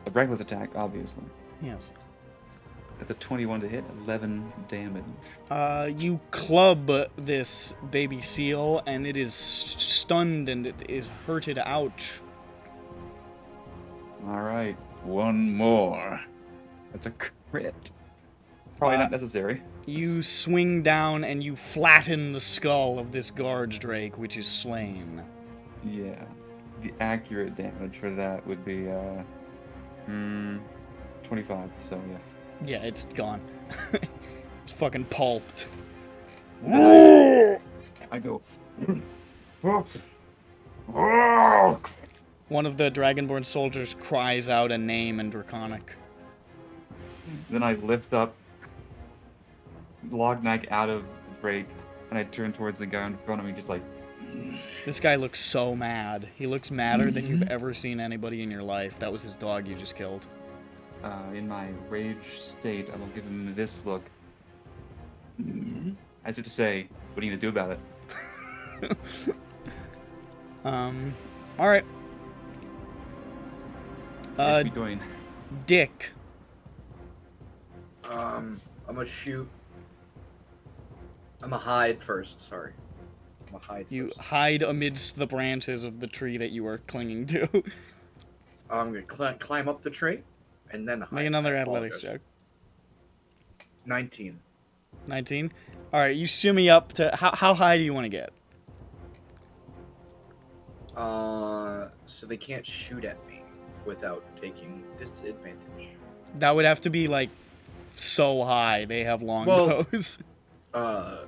Speaker 6: A reckless attack, obviously.
Speaker 1: Yes.
Speaker 6: That's a 21 to hit, 11 damage.
Speaker 1: You club this baby seal, and it is stunned and it is hurted. Ouch.
Speaker 6: All right,
Speaker 7: One more.
Speaker 6: that's a crit. Probably not necessary.
Speaker 1: You swing down and you flatten the skull of this guard's drake, which is slain.
Speaker 6: Yeah. The accurate damage for that would be 25. So yeah.
Speaker 1: Yeah, it's gone. It's fucking pulped.
Speaker 6: I go.
Speaker 1: One of the Dragonborn soldiers cries out a name in Draconic.
Speaker 6: Then I lift up Lognak out of the break, and I turn towards the guy in front of me, just like.
Speaker 1: This guy looks so mad. He looks madder than you've ever seen anybody in your life. That was his dog you just killed.
Speaker 6: In my rage state, I will give him this look. As if to say, what are you gonna do about it?
Speaker 1: Alright.
Speaker 6: What's he doing?
Speaker 1: Dick.
Speaker 5: I'm gonna shoot. I'm gonna hide first. Sorry. I'm gonna hide
Speaker 1: You
Speaker 5: first.
Speaker 1: hide amidst the branches of the tree that you are clinging to.
Speaker 5: I'm gonna climb up the tree, and then hide.
Speaker 1: Make another
Speaker 5: I
Speaker 1: athletics
Speaker 5: apologize.
Speaker 1: check.
Speaker 5: 19.
Speaker 1: 19. Alright, you shimmy up to... How high do you want to get?
Speaker 5: So they can't shoot at me without taking disadvantage.
Speaker 1: That would have to be, like, so high. They have long
Speaker 5: Well,
Speaker 1: bows.
Speaker 5: I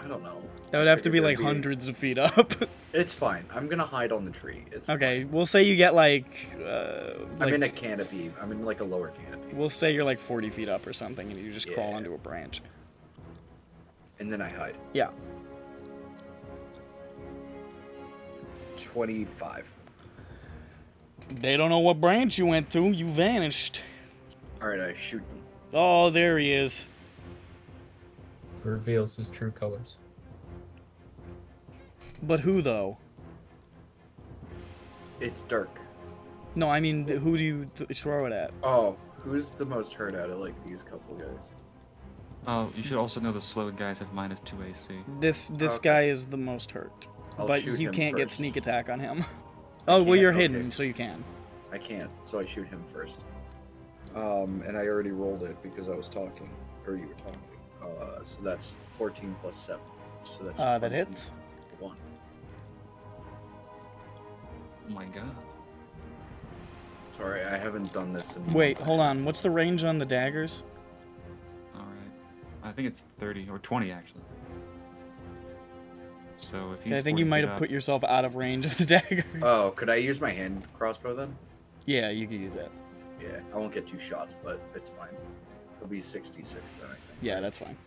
Speaker 5: don't know.
Speaker 1: That would have to
Speaker 5: figured
Speaker 1: be,
Speaker 5: there'd
Speaker 1: like, hundreds of feet up.
Speaker 5: It's fine. I'm gonna hide on the tree. It's
Speaker 1: Okay,
Speaker 5: fine.
Speaker 1: we'll say you get, like...
Speaker 5: I'm in a canopy. I'm in, like, a lower canopy.
Speaker 1: We'll say you're, like, 40 feet up or something, and you just crawl
Speaker 5: Yeah.
Speaker 1: onto a branch.
Speaker 5: And then I hide.
Speaker 1: Yeah.
Speaker 5: 25.
Speaker 1: They don't know what branch you went to. You vanished.
Speaker 5: Alright, I shoot them.
Speaker 1: Oh, there he is.
Speaker 2: Reveals his true colors.
Speaker 1: But who, though?
Speaker 5: It's Dirk.
Speaker 1: No, I mean, who do you throw it at?
Speaker 5: Oh, who's the most hurt out of, like, these couple guys?
Speaker 6: Oh, you should also know the slow guys have -2 AC.
Speaker 1: This
Speaker 5: Okay.
Speaker 1: guy is the most hurt.
Speaker 5: I'll
Speaker 1: But
Speaker 5: shoot
Speaker 1: you
Speaker 5: him
Speaker 1: can't get
Speaker 5: first.
Speaker 1: sneak attack on him.
Speaker 5: I
Speaker 1: Oh, well,
Speaker 5: can't?
Speaker 1: you're
Speaker 5: Okay.
Speaker 1: hidden, so you can.
Speaker 5: I can't, so I shoot him first. And I already rolled it because I was talking. Or you were talking. So that's 14 plus 7. So that's
Speaker 1: That
Speaker 5: 21.
Speaker 1: hits.
Speaker 6: Oh my god.
Speaker 5: Sorry, I haven't done this in...
Speaker 1: Wait, hold on. What's the range on the daggers?
Speaker 6: Alright. I think it's 30, or 20 actually. So if he's
Speaker 1: I think you
Speaker 6: 40
Speaker 1: might
Speaker 6: feet
Speaker 1: have
Speaker 6: up-
Speaker 1: put yourself out of range of the daggers.
Speaker 5: Oh, could I use my hand crossbow then?
Speaker 1: Yeah, you could use that.
Speaker 5: Yeah, I won't get 2 shots, but it's fine. It'll be 66 then, I think.
Speaker 1: Yeah, that's fine.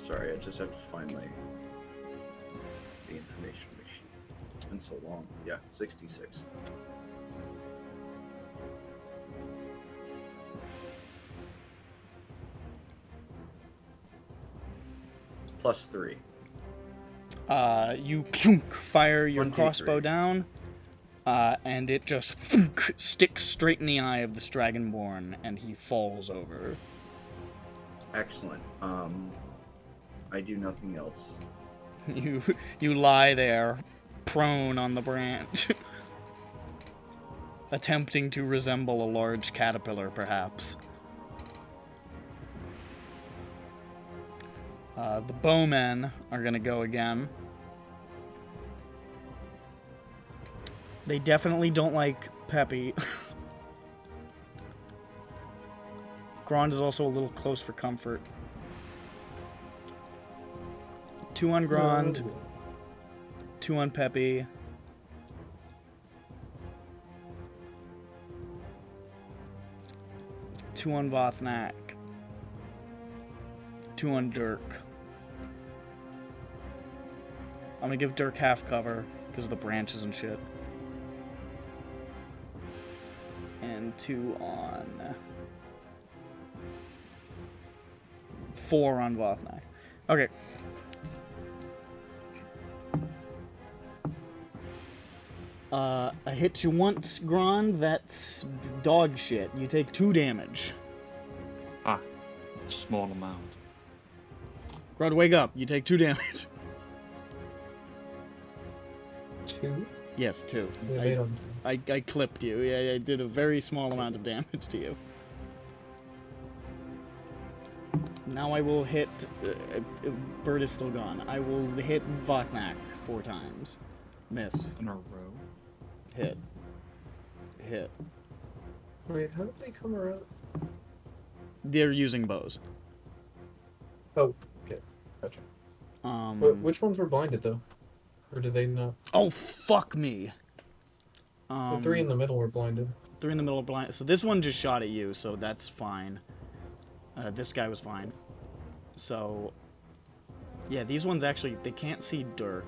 Speaker 5: Sorry, I just have to find the information sheet. It's been so long. Yeah, 66. Plus 3.
Speaker 1: You fire your
Speaker 5: 1, 2,
Speaker 1: crossbow
Speaker 5: 3.
Speaker 1: down, and it just sticks straight in the eye of this dragonborn, and he falls over.
Speaker 5: Excellent. I do nothing else.
Speaker 1: You lie there, prone on the branch, attempting to resemble a large caterpillar, perhaps. The bowmen are gonna go again. They definitely don't like Peppy. Grond is also a little close for comfort. 2 on Grond, 2 on Peppy. Two on Vothnak. 2 on Dirk. I'm gonna give Dirk half cover because of the branches and shit. And 2 on... 4 on Vothnak. Okay. I hit you once, Grond. That's dog shit. You take 2 damage.
Speaker 6: Ah, small amount.
Speaker 1: Grond, wake up. You take 2 damage.
Speaker 2: 2?
Speaker 1: Yes, 2.
Speaker 9: Yeah, they don't.
Speaker 1: I clipped you. Yeah, I did a very small amount of damage to you. Now I will hit... Bird is still gone. I will hit Vothnak 4 times. Miss.
Speaker 6: In a row.
Speaker 1: Hit. Hit.
Speaker 9: Wait, how did they come around?
Speaker 1: They're using bows.
Speaker 9: Oh, okay. Gotcha. Which ones were blinded, though? Or did they not?
Speaker 1: Oh, fuck me.
Speaker 9: The 3 in the middle were blinded.
Speaker 1: 3 in the middle of blind. So this one just shot at you, so that's fine. This guy was fine. So, yeah, these ones actually, they can't see Dirk.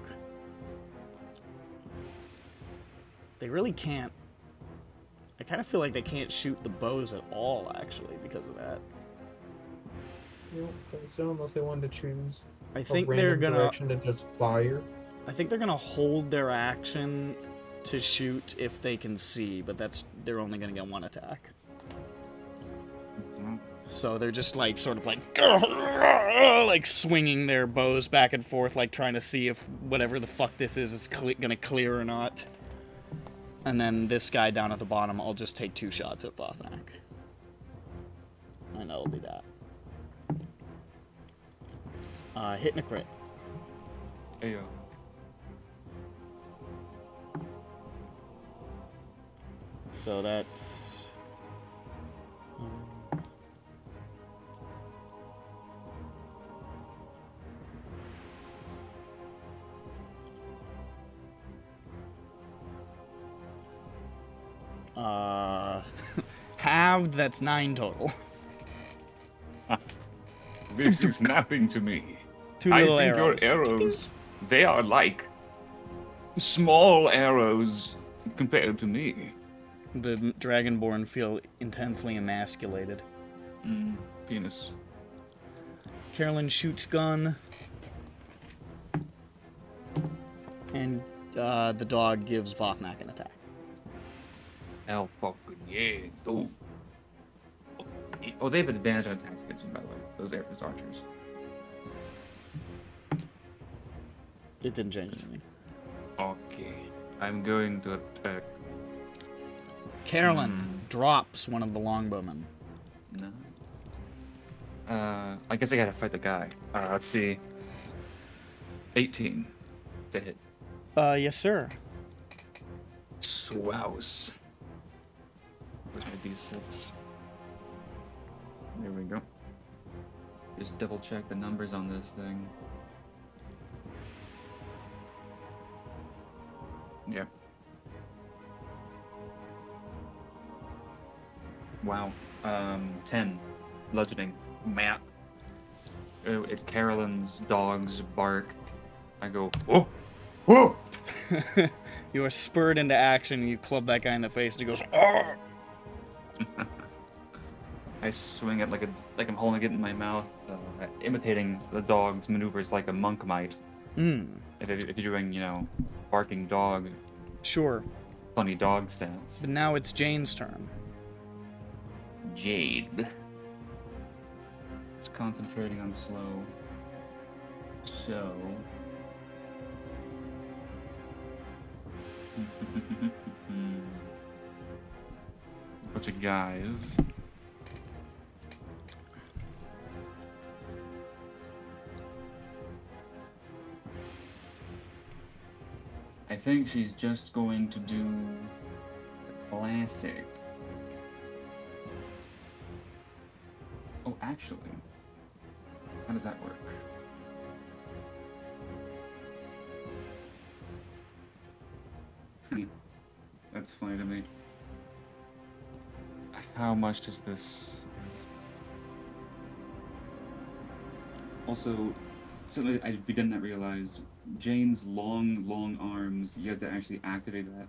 Speaker 1: They really can't. I kind of feel like they can't shoot the bows at all, actually, because of that.
Speaker 9: I don't think so, unless they wanted to choose
Speaker 1: I think
Speaker 9: a
Speaker 1: they're
Speaker 9: random
Speaker 1: gonna.
Speaker 9: direction to just fire.
Speaker 1: I think they're gonna hold their action to shoot if they can see, but they're only gonna get 1 attack. So they're just like sort of like swinging their bows back and forth, like trying to see if whatever the fuck this is gonna clear or not. And then this guy down at the bottom, I'll just take 2 shots at Vothnak. And that'll be that. Hit and a crit.
Speaker 6: Ayo.
Speaker 1: So that's... halved, that's 9 total.
Speaker 7: This is nothing to me.
Speaker 1: 2
Speaker 7: I
Speaker 1: little
Speaker 7: think
Speaker 1: arrows.
Speaker 7: your arrows, they are like small arrows compared to me.
Speaker 1: The Dragonborn feel intensely emasculated.
Speaker 6: Penis.
Speaker 1: Carolyn shoots gun. And the dog gives Vothnak an attack.
Speaker 6: Hell fucking yeah. Oh, they have advantage on attacks against me, by the way. Those archers.
Speaker 1: It didn't change anything.
Speaker 6: Okay. I'm going to attack.
Speaker 1: Carolyn drops one of the longbowmen.
Speaker 6: No. I guess I gotta fight the guy. Let's see. 18 to hit.
Speaker 1: Yes, sir.
Speaker 6: Swouse. Where's my d6? There we go. Just double check the numbers on this thing. Yep. Wow. 10. Bludgeoning. Map. At Carolyn's dog's bark, I go, whoa! Whoa!
Speaker 1: You are spurred into action, and you club that guy in the face, and he goes, "Arr!"
Speaker 6: I swing it like I'm holding it in my mouth, imitating the dog's maneuvers like a monk might. If you're doing, barking dog,
Speaker 1: Sure.
Speaker 6: funny dog stats.
Speaker 1: But now it's Jane's turn.
Speaker 6: Jade. It's concentrating on slow. So. Bunch of guys. I think she's just going to do the classic. Oh, actually, how does that work? That's funny to me. How much does this... Also, something I did not realize, Jane's long arms, you have to actually activate that.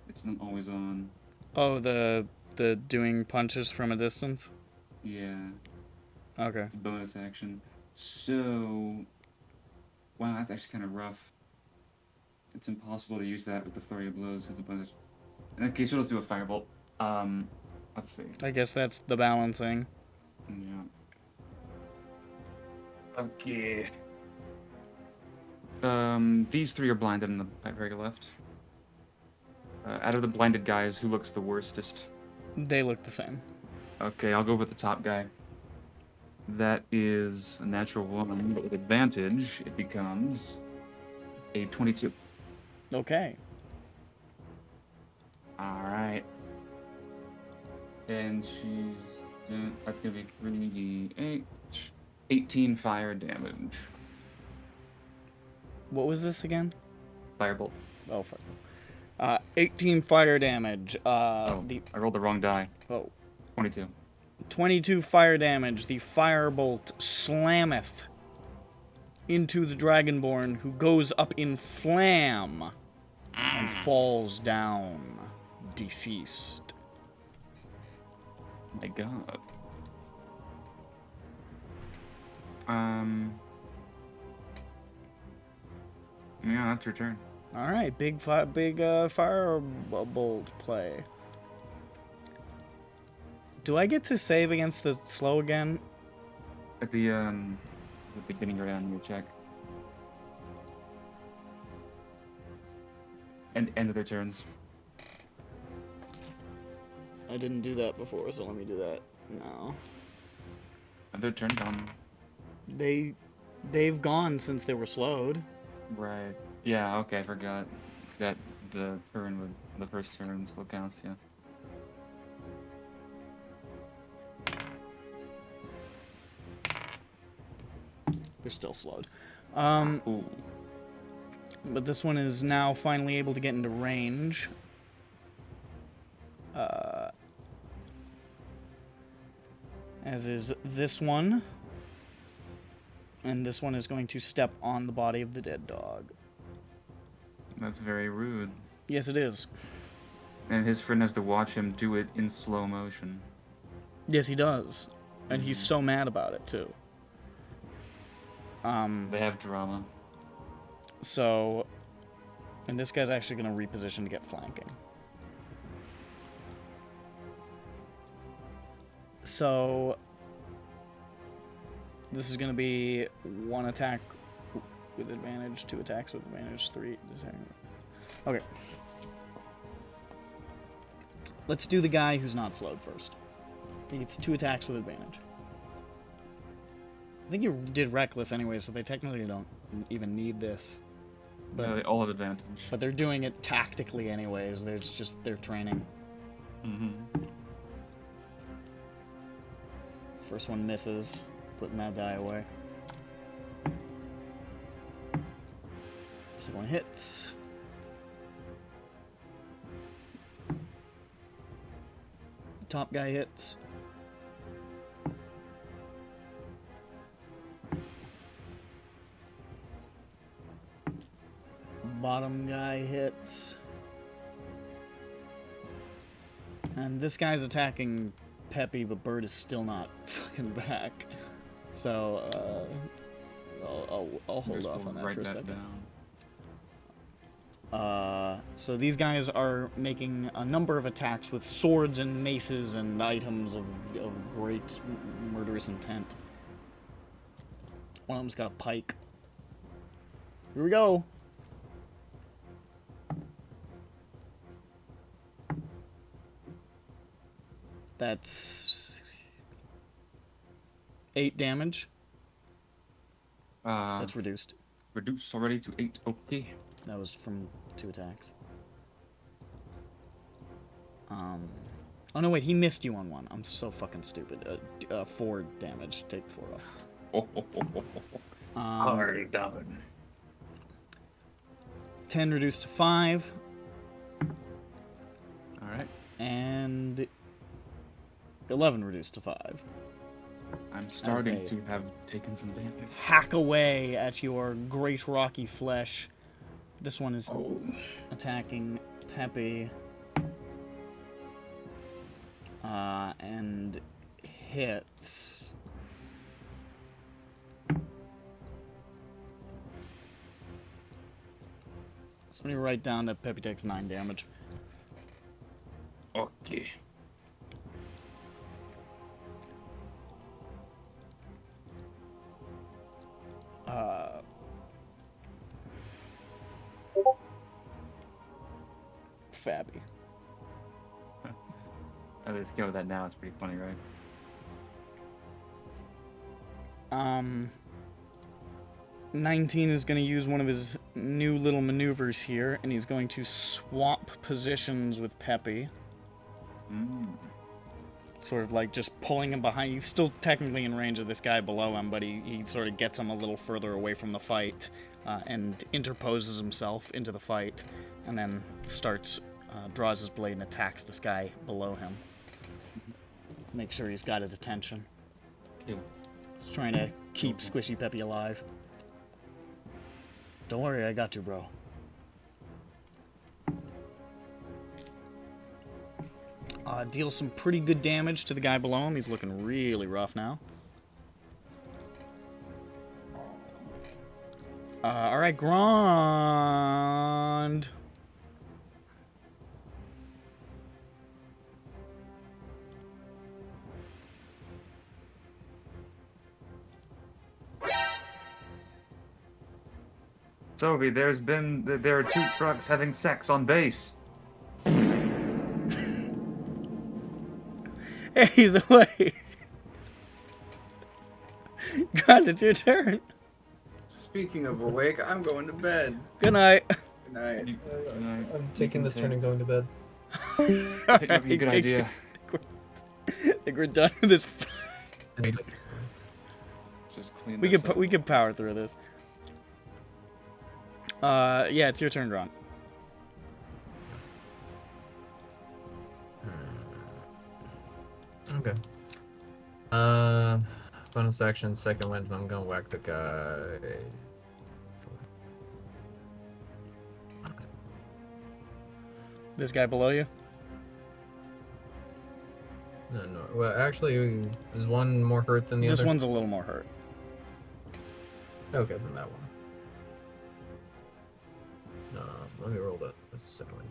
Speaker 6: It's not always on.
Speaker 1: Oh, the doing punches from a distance?
Speaker 6: Yeah.
Speaker 1: Okay.
Speaker 6: It's a bonus action. So... Wow, that's actually kind of rough. It's impossible to use that with the flurry of blows. It's a bonus. In that case, we'll just do a firebolt. Let's see.
Speaker 1: I guess that's the balancing.
Speaker 6: Yeah. Okay. These 3 are blinded in the very left. Out of the blinded guys, who looks the worstest?
Speaker 1: They look the same.
Speaker 6: Okay, I'll go with the top guy. That is a natural 1, but with advantage, it becomes a 22.
Speaker 1: Okay.
Speaker 6: Alright. And that's gonna be 3d8, 18 fire damage.
Speaker 1: What was this again?
Speaker 6: Firebolt.
Speaker 1: Oh, fuck. 18 fire damage.
Speaker 6: I rolled the wrong die. 22.
Speaker 1: 22 fire damage. The firebolt slammeth into the Dragonborn, who goes up in flame and falls down, deceased.
Speaker 6: My god. Yeah, that's your turn.
Speaker 1: All right, big firebolt play. Do I get to save against the slow again?
Speaker 6: At the beginning round, you check. And end of their turns.
Speaker 1: I didn't do that before, so let me do that now.
Speaker 6: End their turn gone.
Speaker 1: They've gone since they were slowed.
Speaker 6: Right. Yeah, okay, I forgot that the first turn still counts, yeah.
Speaker 1: They're still slowed.
Speaker 6: Ooh.
Speaker 1: But this one is now finally able to get into range. As is this one. And this one is going to step on the body of the dead dog.
Speaker 6: That's very rude.
Speaker 1: Yes, it is.
Speaker 6: And his friend has to watch him do it in slow motion.
Speaker 1: Yes, he does. And he's so mad about it, too.
Speaker 6: They have drama.
Speaker 1: So, and this guy's actually going to reposition to get flanking. So, this is going to be 1 attack with advantage, 2 attacks with advantage, 3. Okay. Let's do the guy who's not slowed first. He gets 2 attacks with advantage. I think you did reckless anyway, so they technically don't even need this. But,
Speaker 6: Yeah, they all have advantage.
Speaker 1: but they're doing it tactically anyways. There's just their training. First one misses, putting that die away. Second one hits. Top guy hits. Bottom guy hits. And this guy's attacking Peppy, but Bird is still not fucking back. So, I'll hold off on that for a second. So these guys are making a number of attacks with swords and maces and items of great murderous intent. One of them's got a pike. Here we go. That's 8 damage. That's reduced.
Speaker 6: Reduced already to 8. Okay.
Speaker 1: That was from 2 attacks. Oh no, wait, he missed you on 1. I'm so fucking stupid. 4 damage. Take 4 off.
Speaker 7: Already done.
Speaker 1: 10 reduced to 5.
Speaker 6: Alright.
Speaker 1: And 11 reduced to 5.
Speaker 6: I'm starting to have taken some damage.
Speaker 1: Hack away at your great rocky flesh. This one is attacking Peppy. And hits. Somebody write down that Peppy takes 9 damage.
Speaker 7: Okay.
Speaker 1: Fabby.
Speaker 6: I just came with that now. It's pretty funny, right?
Speaker 1: 19 is going to use one of his new little maneuvers here, and he's going to swap positions with Peppy. Sort of like just pulling him behind. He's still technically in range of this guy below him, but he sort of gets him a little further away from the fight and interposes himself into the fight, and then starts, draws his blade and attacks this guy below him. Make sure he's got his attention.
Speaker 6: Okay.
Speaker 1: He's trying to keep Squishy Peppy alive. Don't worry, I got you, bro. Deals some pretty good damage to the guy below him. He's looking really rough now. Alright, Grand.
Speaker 6: Sophie, there are 2 trucks having sex on base.
Speaker 1: Hey, he's away. God, it's your turn.
Speaker 5: Speaking of awake, I'm going to bed.
Speaker 1: Good night.
Speaker 5: Good night.
Speaker 9: I'm taking this turn and going to bed.
Speaker 6: I think that'd be a good idea.
Speaker 1: I think we're done with this.
Speaker 6: Just clean
Speaker 1: We
Speaker 6: this
Speaker 1: can
Speaker 6: up.
Speaker 1: we can power through this. Yeah, it's your turn, Ron.
Speaker 2: Okay. Bonus action, second wind. I'm gonna whack the guy.
Speaker 1: This guy below you?
Speaker 2: No. Well, actually, is one more hurt than the
Speaker 1: This
Speaker 2: other?
Speaker 1: one's a little more hurt.
Speaker 2: Okay, then that one. Let me roll that second one.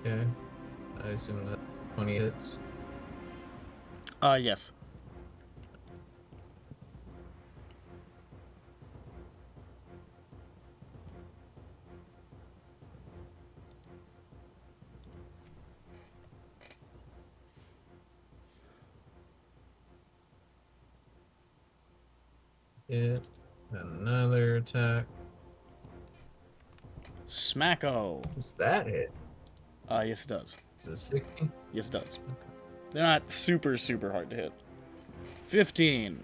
Speaker 2: Okay. I assume that 20 hits.
Speaker 1: Yes.
Speaker 2: Hit. Another attack.
Speaker 1: Smacko.
Speaker 2: What's that hit?
Speaker 1: Yes it does.
Speaker 2: Is it 60?
Speaker 1: Yes it does. They're not super hard to hit. 15.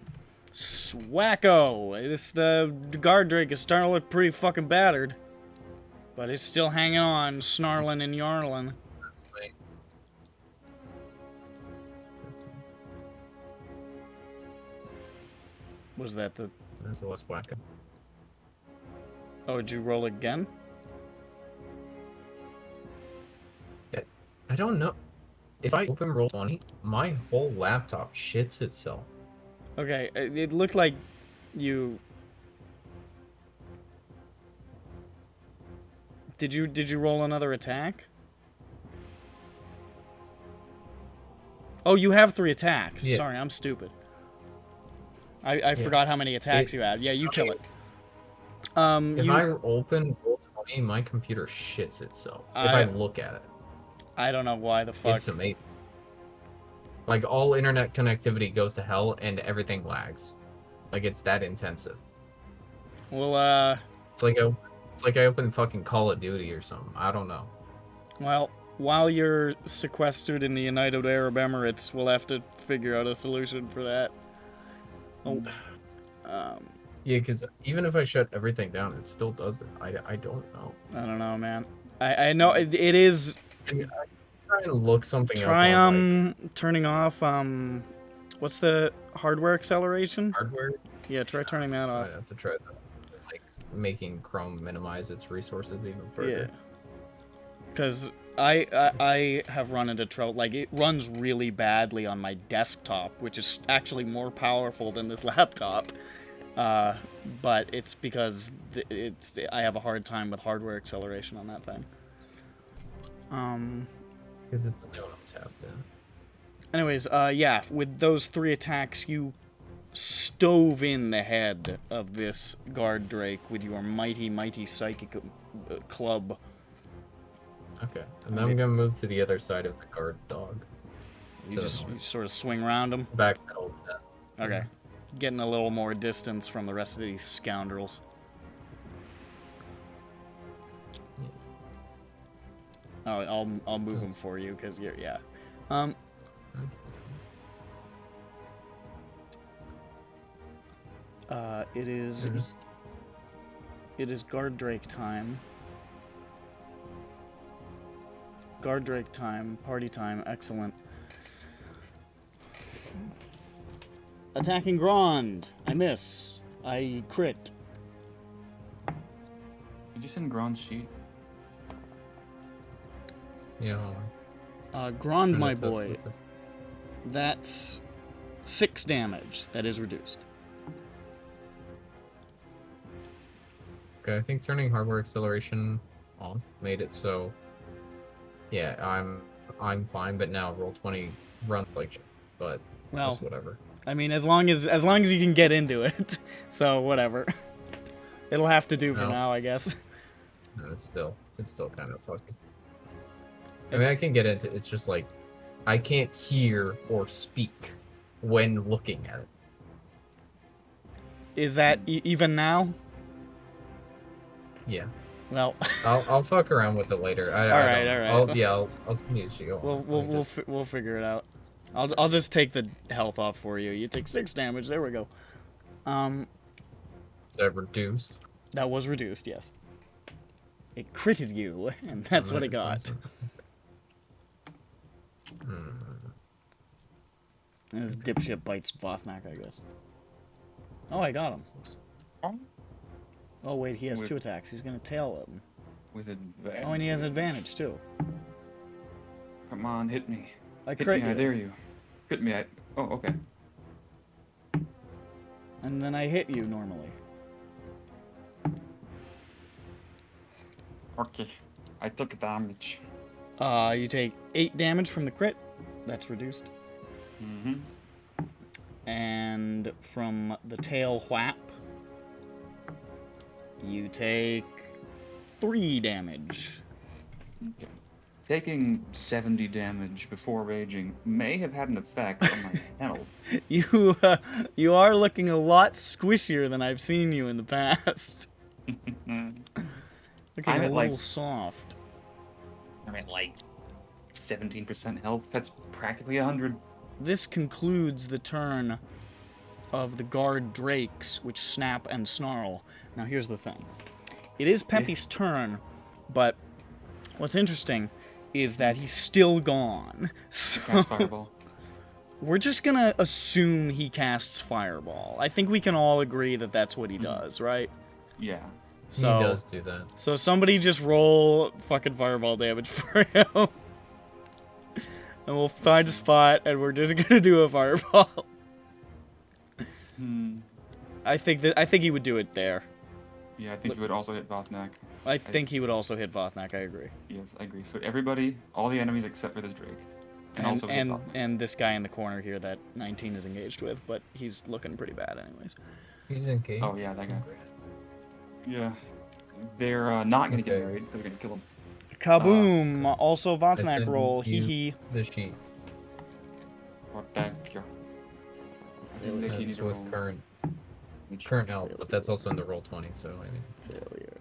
Speaker 1: Swacko. The guard drake is starting to look pretty fucking battered. But it's still hanging on, snarling and yarling.
Speaker 2: That's right.
Speaker 1: Was that the...
Speaker 2: That's a less wacko.
Speaker 1: Oh, did you roll again?
Speaker 2: I don't know. If I open roll 20, my whole laptop shits itself.
Speaker 1: Okay, it looked like you... Did you roll another attack? Oh, you have 3 attacks.
Speaker 2: Yeah.
Speaker 1: Sorry, I'm stupid. I forgot how many attacks you had. Yeah, you kill it.
Speaker 2: If I open roll 20, my computer shits itself. If I look at it.
Speaker 1: I don't know why the fuck.
Speaker 2: It's amazing. Like, all internet connectivity goes to hell and everything lags. Like, it's that intensive.
Speaker 1: Well,
Speaker 2: It's like I opened fucking Call of Duty or something. I don't know.
Speaker 1: well, while you're sequestered in the United Arab Emirates, we'll have to figure out a solution for that. Oh.
Speaker 2: Yeah, because even if I shut everything down, it still does it. I don't know.
Speaker 1: I don't know, man. I know it is...
Speaker 2: I'm trying to look something
Speaker 1: Try,
Speaker 2: up on,
Speaker 1: turning off, what's the hardware acceleration?
Speaker 2: hardware.
Speaker 1: Yeah, try turning that
Speaker 2: I
Speaker 1: off.
Speaker 2: have to try that. Like, making Chrome minimize its resources even further.
Speaker 1: Yeah. Because I have run into trouble. Like, it runs really badly on my desktop, which is actually more powerful than this laptop. But it's because I have a hard time with hardware acceleration on that thing.
Speaker 2: Because it's the one I'm tapped in.
Speaker 1: Anyways, yeah, with those 3 attacks, you stove in the head of this guard drake with your mighty, mighty psychic club.
Speaker 2: Okay, and then I'm gonna move to the other side of the guard dog.
Speaker 1: You sort of swing around him.
Speaker 2: Back to old set.
Speaker 1: Okay, getting a little more distance from the rest of these scoundrels. Oh, I'll move them for you because you're It is guard drake time. Guard drake time, party time, excellent. Attacking Grand. I miss. I crit.
Speaker 6: Did you send Grand's sheet?
Speaker 2: Yeah.
Speaker 1: Grand, my boy. That's 6 damage. That is reduced.
Speaker 2: Okay, I think turning hardware acceleration off made it so. Yeah, I'm fine, but now roll 20 run like shit, but
Speaker 1: Well,
Speaker 2: just whatever.
Speaker 1: I mean, as long as you can get into it, so whatever. It'll have to do for
Speaker 2: No.
Speaker 1: now, I guess.
Speaker 2: No, it's still kind of fucking. I mean, I can get into it's just like I can't hear or speak when looking at it.
Speaker 1: Is that even now?
Speaker 2: Yeah.
Speaker 1: Well,
Speaker 2: I'll fuck around with it later.
Speaker 1: All right.
Speaker 2: I'll send you a shield.
Speaker 1: we'll figure it out. I'll just take the health off for you. You take 6 damage. There we go.
Speaker 2: Is that reduced?
Speaker 1: That was reduced, yes. It critted you, and that's what it got. And this dipshit bites Vothnak, I guess. Oh, I got him. Oh wait, he has 2 attacks. He's gonna tail him.
Speaker 6: With advantage.
Speaker 1: Oh, and he has advantage too.
Speaker 6: Come on, hit me.
Speaker 1: I
Speaker 6: Hit
Speaker 1: crit
Speaker 6: me, I
Speaker 1: you.
Speaker 6: dare you. Hit me, Oh, okay.
Speaker 1: And then I hit you normally.
Speaker 6: Okay. I took damage.
Speaker 1: You take 8 damage from the crit. That's reduced.
Speaker 6: Mm-hmm.
Speaker 1: And from the tail whap, you take 3 damage.
Speaker 6: Okay. Taking 70 damage before raging may have had an effect on my health.
Speaker 1: You are looking a lot squishier than I've seen you in the past. Looking
Speaker 6: I'm
Speaker 1: a
Speaker 6: at,
Speaker 1: little
Speaker 6: like-
Speaker 1: soft.
Speaker 6: I'm at like 17% health. That's practically 100.
Speaker 1: This concludes the turn of the guard drakes, which snap and snarl. Now here's the thing. It is Peppy's turn, but what's interesting is that he's still gone. So
Speaker 6: Cast fireball.
Speaker 1: we're just gonna assume he casts fireball. I think we can all agree that that's what he does, right?
Speaker 6: Yeah.
Speaker 1: So,
Speaker 2: He does do that.
Speaker 1: So somebody just roll fucking fireball damage for him. And we'll find a spot and we're just gonna do a fireball. I think he would do it there.
Speaker 6: Yeah, I think he would also hit Vothnak.
Speaker 1: I think he would also hit Vothnak, I agree.
Speaker 6: Yes, I agree. So everybody, all the enemies except for this Drake. And also hit Vothnak.
Speaker 1: And this guy in the corner here that 19 is engaged with, but he's looking pretty bad anyways.
Speaker 2: He's engaged.
Speaker 6: Oh, yeah, that guy. Yeah. They're not going to get married because they're going to kill him.
Speaker 1: Kaboom! Also
Speaker 2: I
Speaker 1: Vothnak
Speaker 2: sent
Speaker 1: roll,
Speaker 2: you
Speaker 1: hee.
Speaker 2: The sheet.
Speaker 6: Thank you. I think they need
Speaker 2: That's
Speaker 6: to
Speaker 2: with
Speaker 6: roll.
Speaker 2: current health, but that's also in the roll 20. So I mean.
Speaker 1: Failure.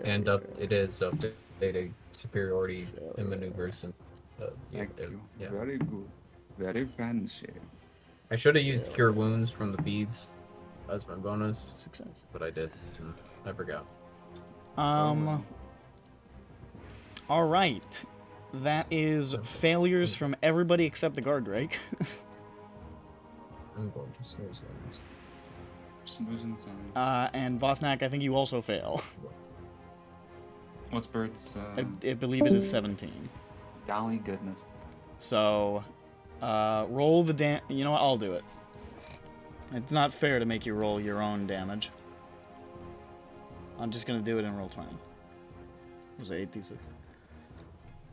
Speaker 2: And it is updated superiority in maneuvers and.
Speaker 6: Thank you.
Speaker 2: Yeah.
Speaker 6: Very good. Very fancy.
Speaker 2: I should have used cure wounds from the beads as my bonus,
Speaker 1: Success.
Speaker 2: but I did. I forgot.
Speaker 1: All right. That is failures from everybody except the guard drake.
Speaker 2: I'm going to snooze those.
Speaker 6: Snoozing time.
Speaker 1: And Vothnak, I think you also fail.
Speaker 6: What's Bert's?
Speaker 1: I believe it is 17.
Speaker 6: Golly goodness.
Speaker 1: So, roll the You know what? I'll do it. It's not fair to make you roll your own damage. I'm just gonna do it in roll 20. Was it 8d6?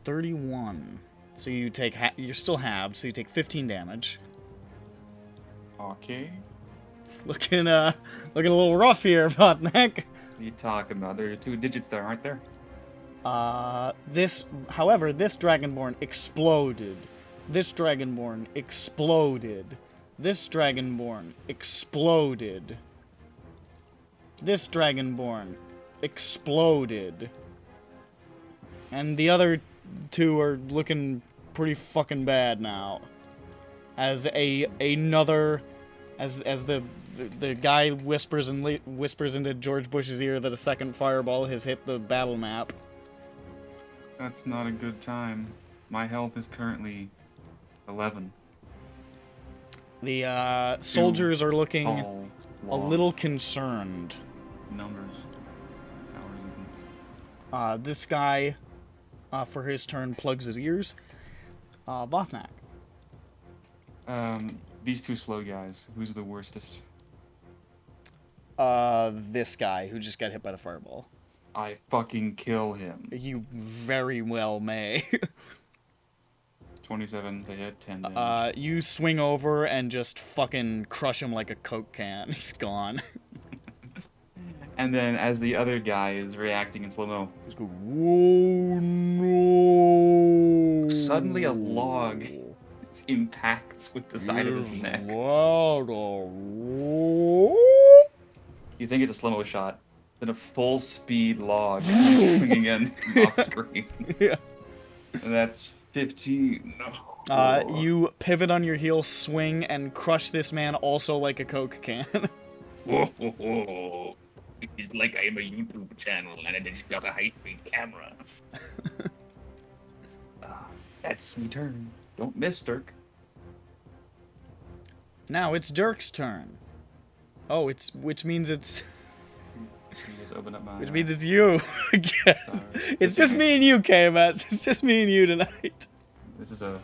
Speaker 1: 31. So you take you're still halved, so you take 15 damage.
Speaker 6: Okay.
Speaker 1: Looking a little rough here, Botnek.
Speaker 6: What are you talking about? There are 2 digits there, aren't there?
Speaker 1: However, this Dragonborn exploded. This Dragonborn exploded. This Dragonborn exploded. This Dragonborn exploded. And the other 2 are looking pretty fucking bad now. As the guy whispers into George Bush's ear that a second fireball has hit the battle map.
Speaker 6: That's not a good time. My health is currently 11.
Speaker 1: The soldiers are looking
Speaker 6: Tall,
Speaker 1: a
Speaker 6: long
Speaker 1: little concerned.
Speaker 6: numbers. Hours.
Speaker 1: This guy, for his turn, plugs his ears. Vothnak.
Speaker 6: These 2 slow guys. Who's the worstest?
Speaker 1: This guy who just got hit by the fireball.
Speaker 6: I fucking kill him.
Speaker 1: You very well may.
Speaker 6: 27 to hit, 10 damage.
Speaker 1: You swing over and just fucking crush him like a Coke can. He's gone.
Speaker 6: And then as the other guy is reacting in slow-mo,
Speaker 1: Just go, whoa, no.
Speaker 6: suddenly a log impacts with the side of his neck. You think it's a slow-mo shot, then a full-speed log swinging in off screen.
Speaker 1: Yeah.
Speaker 6: And that's 15.
Speaker 1: You pivot on your heel, swing, and crush this man also like a Coke can.
Speaker 7: Whoa, whoa, whoa. It's like I am a YouTube channel and I just got a high-speed camera.
Speaker 6: That's me turn. Don't miss, Dirk.
Speaker 1: Now it's Dirk's turn. Oh, which means it's
Speaker 6: Just open up my,
Speaker 1: you again. It's just me and you, KMS. It's just me and you tonight.
Speaker 6: This is a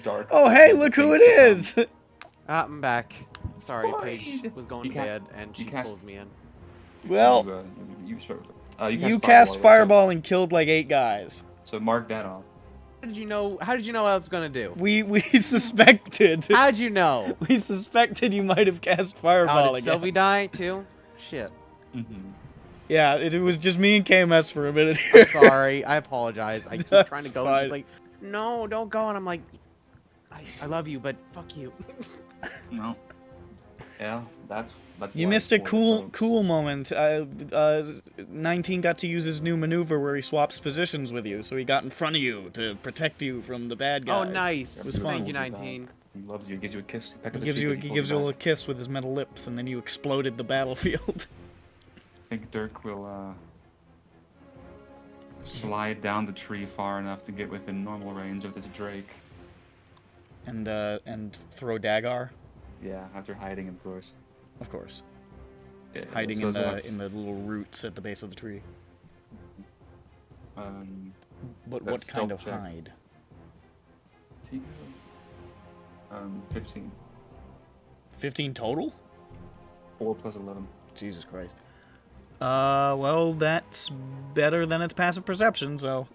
Speaker 6: dark.
Speaker 1: Oh, hey, look who it is!
Speaker 8: I'm back. Sorry,
Speaker 6: Boyd.
Speaker 8: Paige was going
Speaker 6: You
Speaker 8: to
Speaker 6: ca-
Speaker 8: bed and she
Speaker 6: you cast-
Speaker 8: pulls me in.
Speaker 1: Well,
Speaker 6: you start with
Speaker 1: you cast Fireball and killed like 8 guys.
Speaker 6: So mark that off.
Speaker 8: How did you know? How did you know what I was gonna do?
Speaker 1: We suspected.
Speaker 8: How'd you know?
Speaker 1: We suspected you might have cast Fireball
Speaker 8: Oh, did
Speaker 1: again.
Speaker 8: Sylvie die too? Shit.
Speaker 1: Yeah, it was just me and KMS for a minute
Speaker 8: I'm
Speaker 1: here.
Speaker 8: sorry. I apologize. I keep
Speaker 1: That's
Speaker 8: trying to go.
Speaker 1: fine.
Speaker 8: And she's like, no, don't go. And I'm like, I love you, but fuck you.
Speaker 6: No. Yeah, that's
Speaker 1: You
Speaker 6: life
Speaker 1: missed a
Speaker 6: for folks.
Speaker 1: cool moment. 19 got to use his new maneuver where he swaps positions with you, so he got in front of you to protect you from the bad guys.
Speaker 8: Oh, nice.
Speaker 1: It was fun.
Speaker 8: Thank you, 19.
Speaker 6: He loves you. He gives you a kiss. Peck
Speaker 1: He
Speaker 6: of the
Speaker 1: gives
Speaker 6: cheek
Speaker 1: you
Speaker 6: as he
Speaker 1: he
Speaker 6: pulls
Speaker 1: gives you a
Speaker 6: back.
Speaker 1: little kiss with his metal lips, and then you exploded the battlefield.
Speaker 6: I think Dirk will slide down the tree far enough to get within normal range of this Drake.
Speaker 1: and throw Dagar,
Speaker 6: Yeah, after hiding, of course.
Speaker 1: of course.
Speaker 6: Yeah,
Speaker 1: Hiding
Speaker 6: so
Speaker 1: in the
Speaker 6: that's,
Speaker 1: little roots at the base of the tree. But what
Speaker 6: that's
Speaker 1: kind of
Speaker 6: stealth check.
Speaker 1: hide?
Speaker 6: 15.
Speaker 1: 15 total?
Speaker 6: 4 plus 11.
Speaker 1: Jesus Christ. Well, that's better than its passive perception, so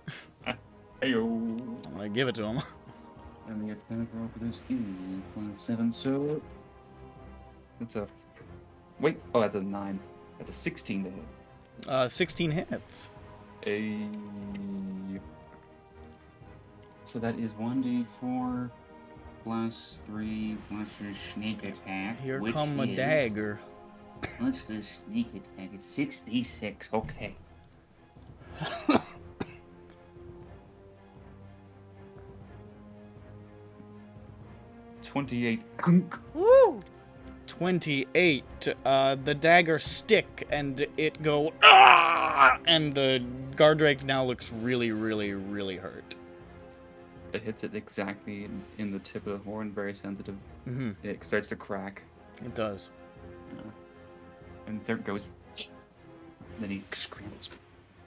Speaker 6: Heyo.
Speaker 1: I'm gonna give it to him.
Speaker 6: And the attack roll for this is +7, so that's a wait. Oh, that's a 9. That's a 16 to hit.
Speaker 1: 16 hits.
Speaker 6: So that is 1d4 plus 3 plus your sneak attack.
Speaker 1: Here
Speaker 6: which
Speaker 1: come a
Speaker 6: is,
Speaker 1: dagger.
Speaker 6: What's the sneak attack? It's 6d6. Okay. $28.
Speaker 8: Woo!
Speaker 1: 28. The dagger stick and it go ah! And the Gardrake now looks really, really, really hurt.
Speaker 6: It hits it exactly in the tip of the horn, very sensitive.
Speaker 1: Mm-hmm.
Speaker 6: It starts to crack,
Speaker 1: It does.
Speaker 6: and there it goes. Then he screams.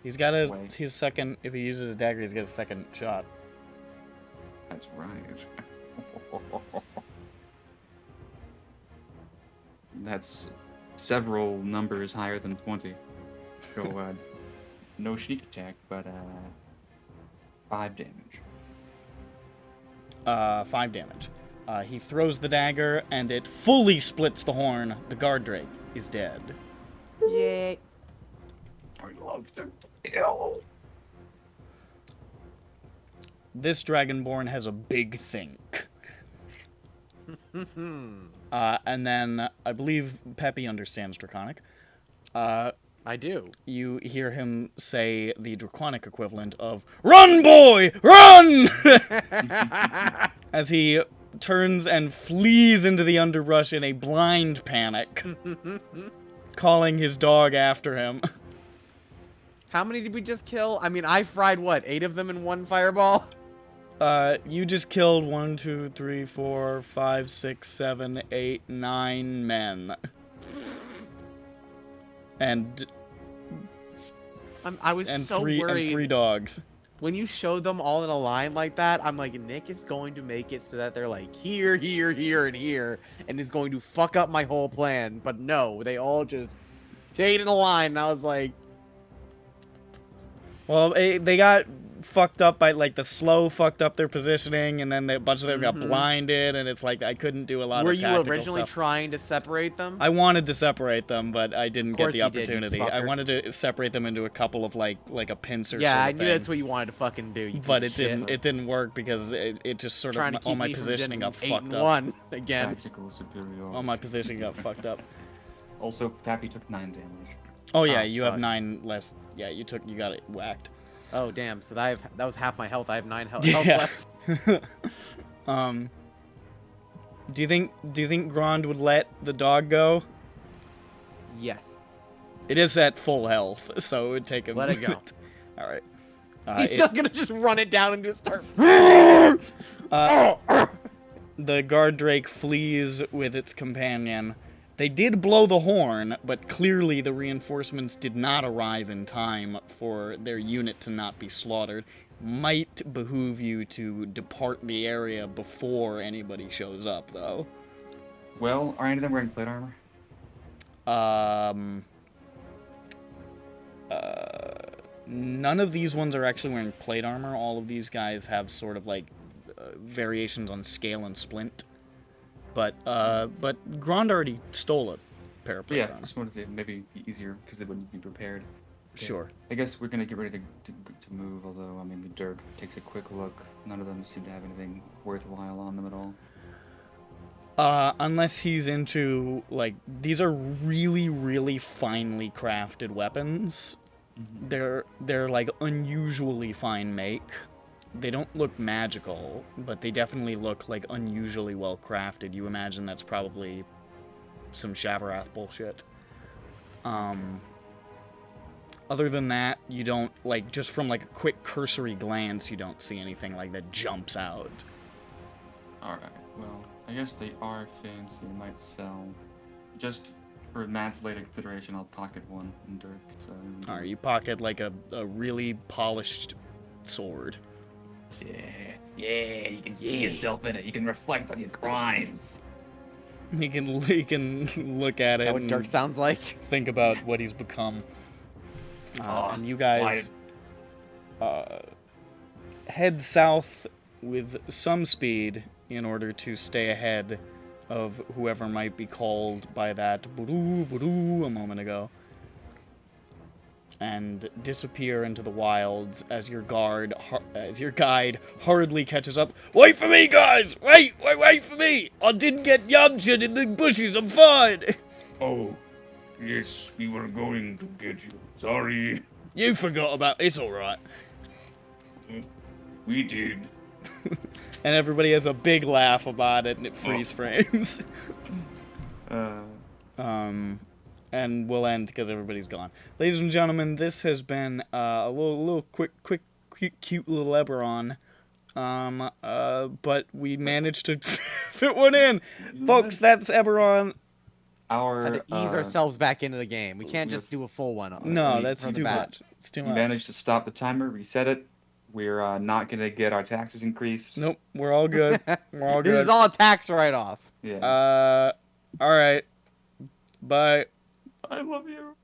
Speaker 1: He's got
Speaker 6: Wait.
Speaker 1: his second. If he uses his dagger, he's got a second shot.
Speaker 6: That's right. That's several numbers higher than 20. So, no sneak attack, but 5 damage.
Speaker 1: 5 damage. He throws the dagger, and it fully splits the horn. The guard drake is dead.
Speaker 8: Yay.
Speaker 6: I love to kill.
Speaker 1: This dragonborn has a big think. And then I believe Peppy understands Draconic.
Speaker 8: I do.
Speaker 1: You hear him say the Draconic equivalent of "Run, boy, run!" as he turns and flees into the underbrush in a blind panic, calling his dog after him.
Speaker 8: How many did we just kill? I mean, I fried, what, 8 of them in one fireball?
Speaker 1: You just killed 1, 2, 3, 4, 5, 6, 7, 8, 9 men. And
Speaker 8: I was so worried.
Speaker 1: and 3 dogs.
Speaker 8: When you showed them all in a line like that, I'm like, Nick is going to make it so that they're like here, here, here, and here, and is going to fuck up my whole plan. But no, they all just stayed in a line, and I was like...
Speaker 1: Well, they got fucked up by, like, the slow fucked up their positioning, and then a bunch of them got blinded, and it's like I couldn't do a lot
Speaker 8: Were
Speaker 1: of tactical
Speaker 8: you originally
Speaker 1: stuff.
Speaker 8: trying to separate them?
Speaker 1: I wanted to separate them, but I didn't get
Speaker 8: course
Speaker 1: the
Speaker 8: you did, you
Speaker 1: opportunity. I
Speaker 8: fucker.
Speaker 1: wanted to separate them into a couple of like a pincer.
Speaker 8: Yeah,
Speaker 1: sort
Speaker 8: I
Speaker 1: of
Speaker 8: knew
Speaker 1: thing.
Speaker 8: that's what you wanted to fucking do. You
Speaker 1: But
Speaker 8: piece
Speaker 1: it
Speaker 8: of
Speaker 1: didn't.
Speaker 8: shit.
Speaker 1: It didn't work because it just sort
Speaker 8: Trying to
Speaker 1: of
Speaker 8: keep
Speaker 1: all my
Speaker 8: me from
Speaker 1: positioning got
Speaker 8: getting
Speaker 1: fucked up.
Speaker 8: 8-1 again.
Speaker 6: Tactical superiority.
Speaker 1: All my positioning got fucked up.
Speaker 6: Also, Pappy took 9 damage.
Speaker 1: Oh yeah,
Speaker 8: Oh,
Speaker 1: you have
Speaker 8: fuck.
Speaker 1: 9 less. Yeah, you got it whacked.
Speaker 8: Oh damn! So that was half my health. I have 9 health
Speaker 1: Yeah.
Speaker 8: left.
Speaker 1: Do you think Grond would let the dog go?
Speaker 8: Yes.
Speaker 1: It is at full health, so it would take him.
Speaker 8: Let it go.
Speaker 1: All right.
Speaker 8: He's not gonna just run it down and just start.
Speaker 1: The guard drake flees with its companion. They did blow the horn, but clearly the reinforcements did not arrive in time for their unit to not be slaughtered. Might behoove you to depart the area before anybody shows up, though.
Speaker 6: Well, are any of them wearing plate armor?
Speaker 1: None of these ones are actually wearing plate armor. All of these guys have sort of like variations on scale and splint. But Grond already stole a pair of plate
Speaker 6: Yeah,
Speaker 1: armor.
Speaker 6: just wanted to say maybe be easier because they wouldn't be prepared. Okay.
Speaker 1: Sure.
Speaker 6: I guess we're gonna get ready to move. Although maybe Dirk takes a quick look. None of them seem to have anything worthwhile on them at all.
Speaker 1: Unless he's into, like, these are really, really finely crafted weapons. They're like unusually fine make. They don't look magical, but they definitely look like unusually well crafted. You imagine that's probably some Shavarath bullshit. Other than that, you don't, like, just from like a quick cursory glance, you don't see anything like that jumps out.
Speaker 6: Alright, well, I guess they are fancy, might sell. Just for Matt's later consideration, I'll pocket one in Dirk. So,
Speaker 1: Alright, you pocket like a really polished sword.
Speaker 10: Yeah, you can see yourself in it. You can reflect on your crimes.
Speaker 1: He can look at
Speaker 8: Is
Speaker 1: it
Speaker 8: that what Dirk
Speaker 1: and
Speaker 8: sounds like?
Speaker 1: think about what he's become. And you guys head south with some speed in order to stay ahead of whoever might be called by that boo a moment ago, and disappear into the wilds as your guide hurriedly catches up. Wait for me, guys! Wait for me! I didn't get yamched in the bushes. I'm fine.
Speaker 7: Oh, yes, we were going to get you. Sorry.
Speaker 1: You forgot about. It's all right.
Speaker 7: We did.
Speaker 1: And everybody has a big laugh about it, and it freeze frames. And we'll end because everybody's gone. Ladies and gentlemen, this has been a little quick, cute little EBERRON. But we managed to fit one in. Folks, that's EBERRON.
Speaker 8: Had to ease ourselves back into the game. We can't just do a full one.
Speaker 1: No,
Speaker 8: from
Speaker 1: that's
Speaker 8: the
Speaker 1: too
Speaker 8: bat.
Speaker 1: much. It's too
Speaker 6: You
Speaker 1: much.
Speaker 6: managed to stop the timer, reset it. We're not gonna get our taxes increased.
Speaker 1: Nope, we're all good. We're all
Speaker 8: This
Speaker 1: good.
Speaker 8: is all a tax write-off.
Speaker 6: Yeah.
Speaker 1: All right. Bye.
Speaker 6: I love you.